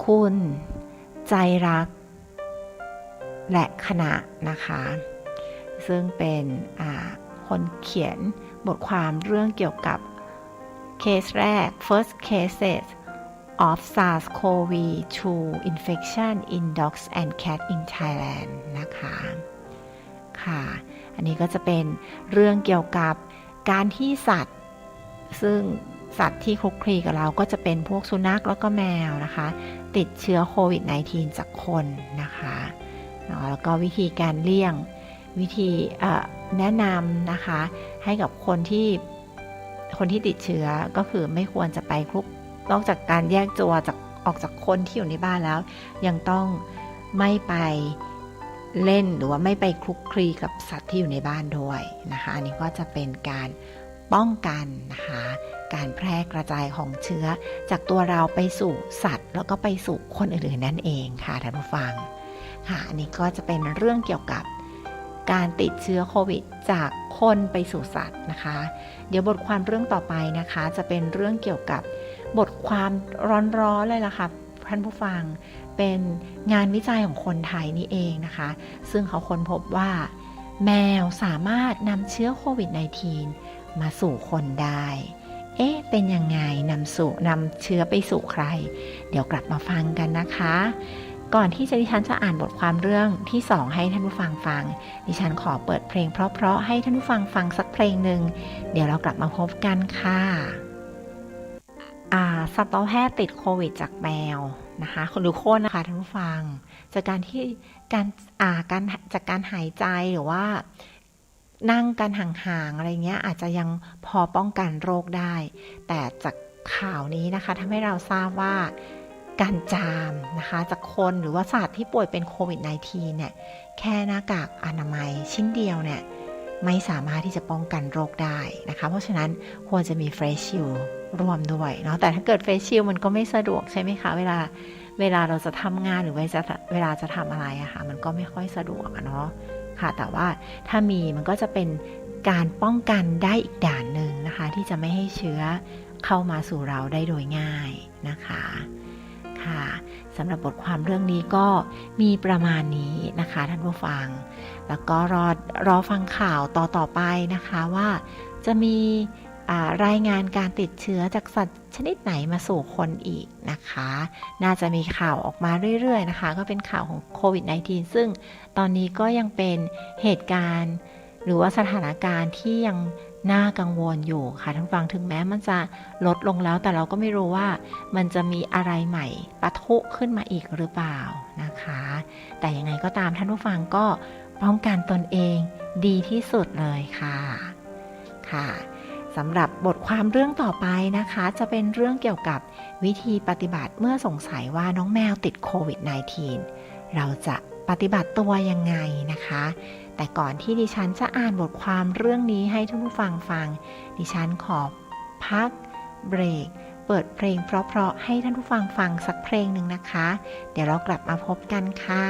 คุณใจรักและคณะนะคะซึ่งเป็นคนเขียนบทความเรื่องเกี่ยวกับเคสแรก first cases of SARS-CoV-2 infection in dogs and cats in Thailand นะคะค่ะอันนี้ก็จะเป็นเรื่องเกี่ยวกับการที่สัตว์ซึ่งสัตว์ที่คลุกคลีกับเราก็จะเป็นพวกสุนัขแล้วก็แมวนะคะติดเชื้อโควิด -19 จากคนนะคะแล้วก็วิธีการเลี่ยงวิธีแนะนำนะคะให้กับคนที่ติดเชื้อก็คือไม่ควรจะไปคลุกนอกจากการแยกตัวออกจากคนที่อยู่ในบ้านแล้วยังต้องไม่ไปเล่นหรือว่าไม่ไปคลุกคลีกับสัตว์ที่อยู่ในบ้านด้วยนะคะอันนี้ก็จะเป็นการป้องกันนะคะการแพร่กระจายของเชื้อจากตัวเราไปสู่สัตว์แล้วก็ไปสู่คนอื่นๆนั่นเองค่ะท่านผู้ฟังค่ะอันนี้ก็จะเป็นเรื่องเกี่ยวกับการติดเชื้อโควิดจากคนไปสู่สัตว์นะคะเดี๋ยวบทความเรื่องต่อไปนะคะจะเป็นเรื่องเกี่ยวกับบทความร้อนๆเลยล่ะค่ะท่านผู้ฟังเป็นงานวิจัยของคนไทยนี่เองนะคะซึ่งเขาค้นพบว่าแมวสามารถนำเชื้อโควิด -19 มาสู่คนได้เป็นยังไงนำเชื้อไปสู่ใครเดี๋ยวกลับมาฟังกันนะคะก่อนที่ดิฉันจะอ่านบทความเรื่องที่2ให้ท่านผู้ฟังฟังดิฉันขอเปิดเพลงเพราะๆให้ท่านผู้ฟังฟังสักเพลงหนึ่งเดี๋ยวเรากลับมาพบกันค่ะสัตวแพทย์ติดโควิดจากแมวนะคะหรือคนนะคะท่านผู้ฟังจากการหายใจหรือว่านั่งกันห่างๆอะไรเงี้ยอาจจะยังพอป้องกันโรคได้แต่จากข่าวนี้นะคะทำให้เราทราบว่าการจามนะคะจากคนหรือว่าสัตว์ที่ป่วยเป็นโควิด -19 เนี่ยแค่หน้ากากอนามัยชิ้นเดียวเนี่ยไม่สามารถที่จะป้องกันโรคได้นะคะเพราะฉะนั้นควรจะมีเฟสชิลด์รวมด้วยเนาะแต่ถ้าเกิดเฟสชิลด์มันก็ไม่สะดวกใช่ไหมคะเวลาเราจะทำงานหรือเวลาจะทำอะไรอะค่ะมันก็ไม่ค่อยสะดวกเนาะค่ะแต่ว่าถ้ามีมันก็จะเป็นการป้องกันได้อีกด่านหนึ่งนะคะที่จะไม่ให้เชื้อเข้ามาสู่เราได้โดยง่ายนะคะค่ะ สำหรับบทความเรื่องนี้ก็มีประมาณนี้นะคะท่านผู้ฟังแล้วก็รอฟังข่าวต่อไปนะคะว่าจะมีรายงานการติดเชื้อจากสัตว์ชนิดไหนมาสู่คนอีกนะคะน่าจะมีข่าวออกมาเรื่อยๆนะคะก็เป็นข่าวของโควิด -19 ซึ่งตอนนี้ก็ยังเป็นเหตุการณ์หรือว่าสถานการณ์ที่ยังน่ากังวลอยู่ค่ะท่านฟังถึงแม้มันจะลดลงแล้วแต่เราก็ไม่รู้ว่ามันจะมีอะไรใหม่ปะทุขึ้นมาอีกหรือเปล่านะคะแต่ยังไงก็ตามท่านผู้ฟังก็ป้องกันตนเองดีที่สุดเลยค่ะสำหรับบทความเรื่องต่อไปนะคะจะเป็นเรื่องเกี่ยวกับวิธีปฏิบัติเมื่อสงสัยว่าน้องแมวติดโควิด -19 เราจะปฏิบัติตัวยังไงนะคะแต่ก่อนที่ดิฉันจะอ่านบทความเรื่องนี้ให้ท่านผู้ฟังฟังดิฉันขอพักเบรกเปิดเพลงเพราะๆให้ท่านผู้ฟังฟังสักเพลงหนึ่งนะคะเดี๋ยวเรากลับมาพบกันค่ะ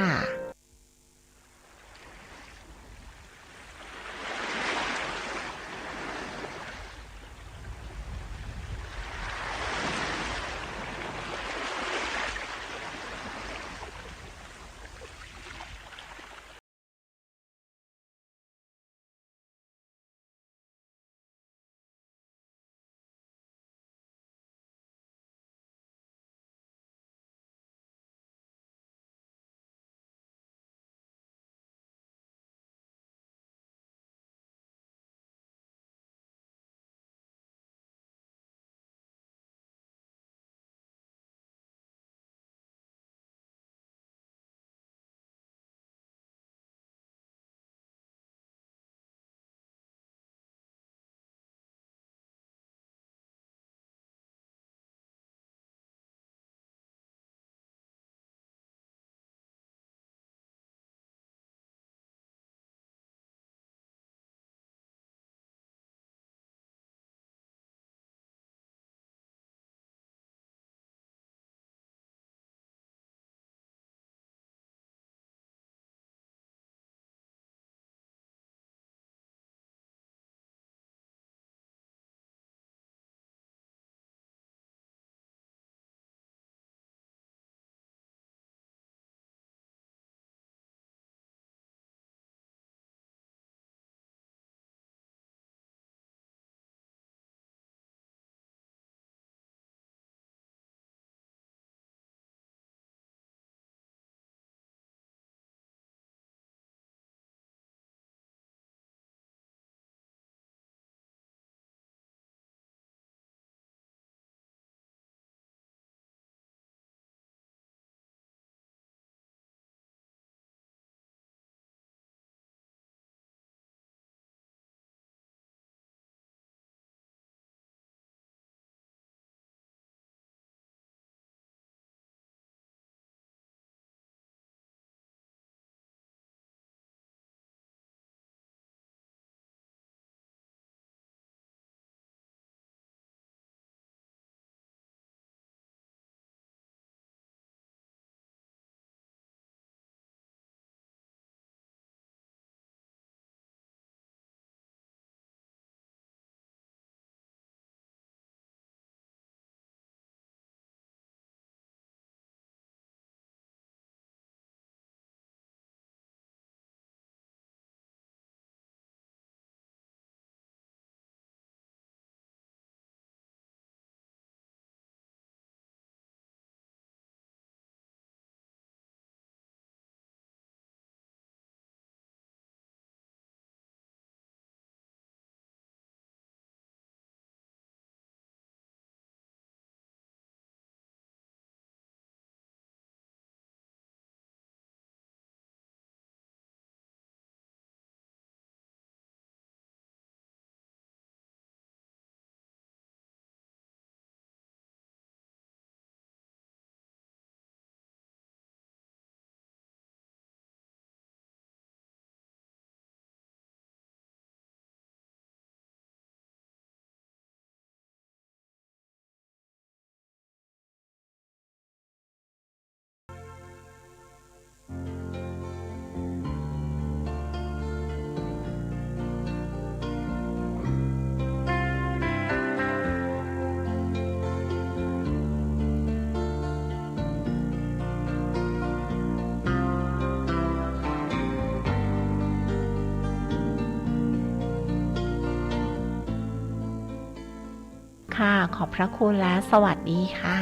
ค่ะ ขอบพระคุณและสวัสดีค่ะ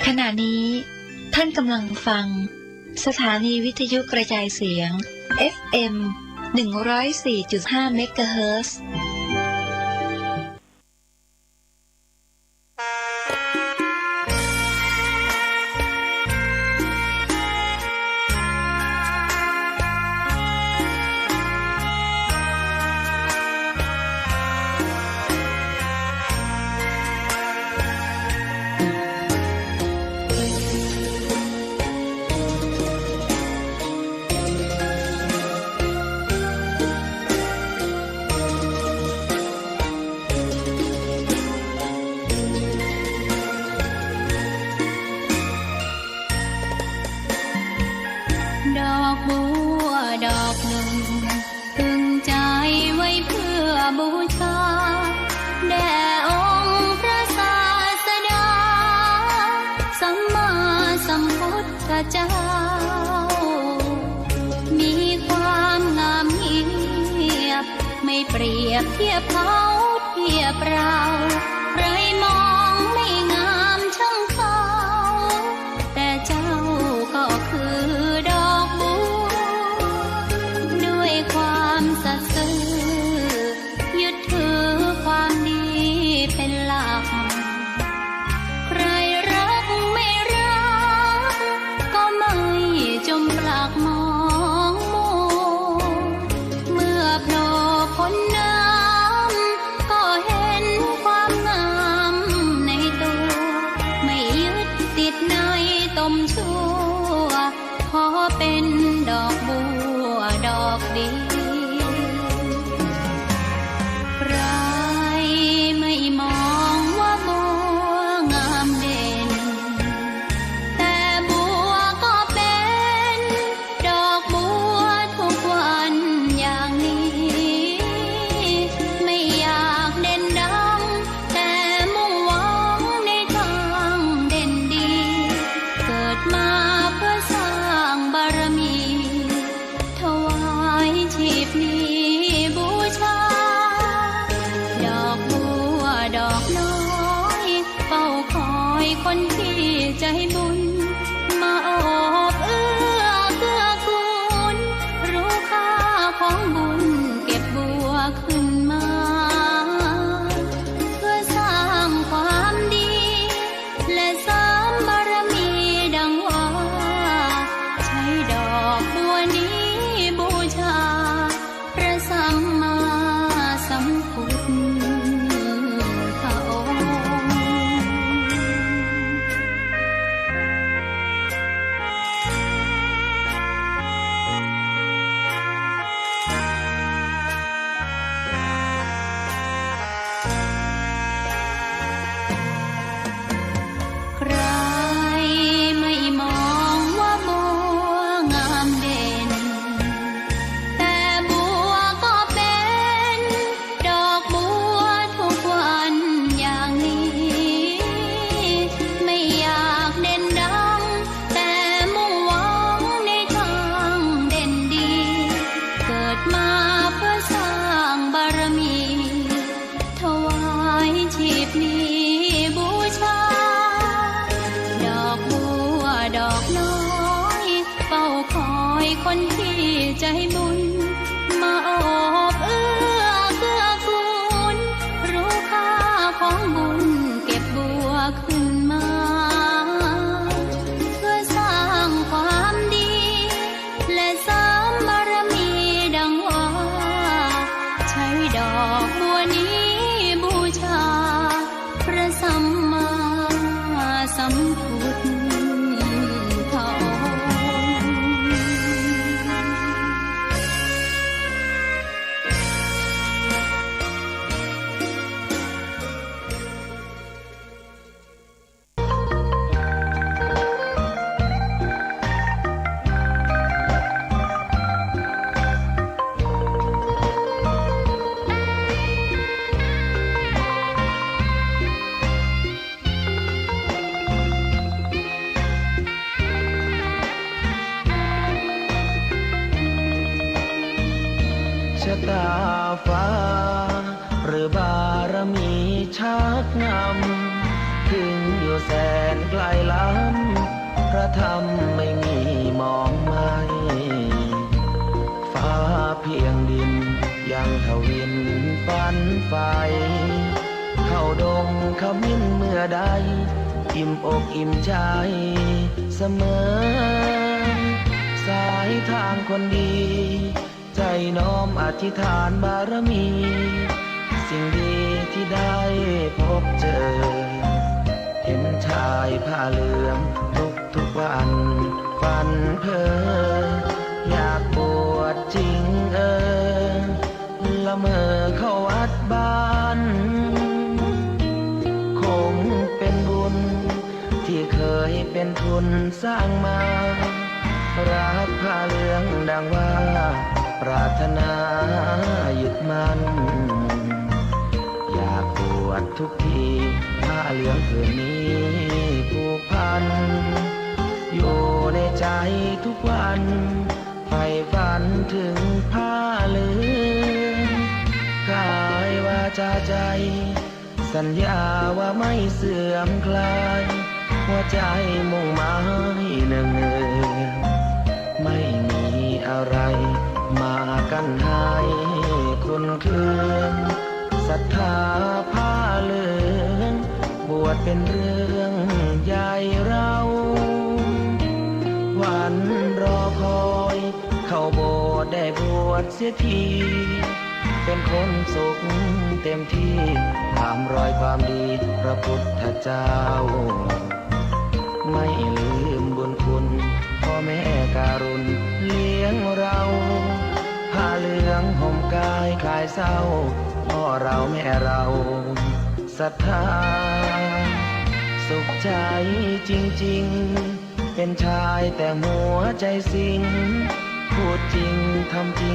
ขณะนี้ท่านกำลังฟังสถานีวิทยุกระจายเสียง FM 104.5 เมกะเฮิรตซ์ ดอกบัวดอกหนึ่งพึงใจไว้เพื่อบูชาแด่องค์พระศาสดาสัมมาสัมพุทธเจ้ามีความงามเงียบไม่เปรียบเทียบเขาเทียบเราใครมองไม่งามช่างเขาแต่เจ้าก็คือดอกบัวด้วยความสัตย์ซื่อยึดถือความดีเป็นหลักใครรักไม่รักก็ไม่จมปลักมองมัวเมื่อโผล่พ้นน้ำก็เห็นความงามในตัวไม่ยึดติดในตมชั่วขอเป็นดอกบัวดอกดีใครไม่มองว่าบัวงามเด่นแต่บัวก็เป็นดอกบัวทุกวันอย่างนี้ไม่อยากเด่นดังแต่มุ่งหวังในทางเด่นดีเกิดมาเพื่อสร้างบารมีถวายชีพนี้บูชาดอกบัวดอกน้อยเฝ้าคอยคนที่ใจบุญมาโอบเอื้อเกื้อกูลรู้ค่าของบุญเก็บบัวขึ้นมาเพื่อสร้างความดีและเสริมบารมีดังว่าใช้ดอกบัวนี้บูชาพระสัมมาสัมพุทธองค์ ใครไม่มองว่าบัวงามเด่นแต่บัวก็เป็นดอกบัวทุกวันอย่างนี้ไม่อยากเด่นดังแต่มุ่งหวังในทางเด่นดีเกิดมาเพื่อสร้างบารมีถวายชีพนี้บูชาดอกบัวดอกน้อยเฝ้าคอยคนที่ใจบุญมาโอบเอื้อเกื้อกูลรู้ค่าของบุญเก็บบัวขึ้นมาเพื่อสร้างความดีและเสริมบารมีดังว่าใช้ดอกบัวนี้บูชาพระสัมมาสัมพุทธองค์ ค ตาฟ้าหรือบารมีชักนำถึงอยู่แสนไกลล้ำพระธรรมไม่มีมองไม่ฟ้าเพียงดินยังทวินฝันไฟเข้าดงขมิ้นเมื่อใดอิ่มอกอิ่มใจเสมอสายทางคนดีใจน้อมอธิษฐานบารมีสิ่งดีที่ได้พบเจอเห็นชายผ้าเหลืองทุกวันฝันเพ้ออยากบวชจริงละเมอเข้าวัดบ้านคงเป็นบุญที่เคยเป็นทุนสร้างมารักผ้าเหลืองดังว่าปรารถนายึดมั่นอยากบวชทุกทีผ้าเหลืองผืนนี้ผูกพันอยู่ในใจทุกวันใฝ่ฝันถึงผ้าเหลืองกายวาจาใจสัญญาว่าไม่เสื่อมคลายหัวใจมุ่งหมายเนืองไม่มีอะไรมากันให้คุณคืนศรัทธาผ้าเหลืองบวชเป็นเรื่องใหญ่เราวันรอคอยเข้าโบสถ์ได้บวชเสียทีเป็นคนสุขเต็มที่ตามรอยความดีพระพุทธเจ้าไม่ลืมบุญคุณพ่อแม่การุณเลี้ยงเราผ้าเหลืองห่มกายคลายเศร้าพ่อเราแม่เราศรัทธาสุขใจจริงๆเป็นชายแต่หัวใจสิงพูดจริงทำจริง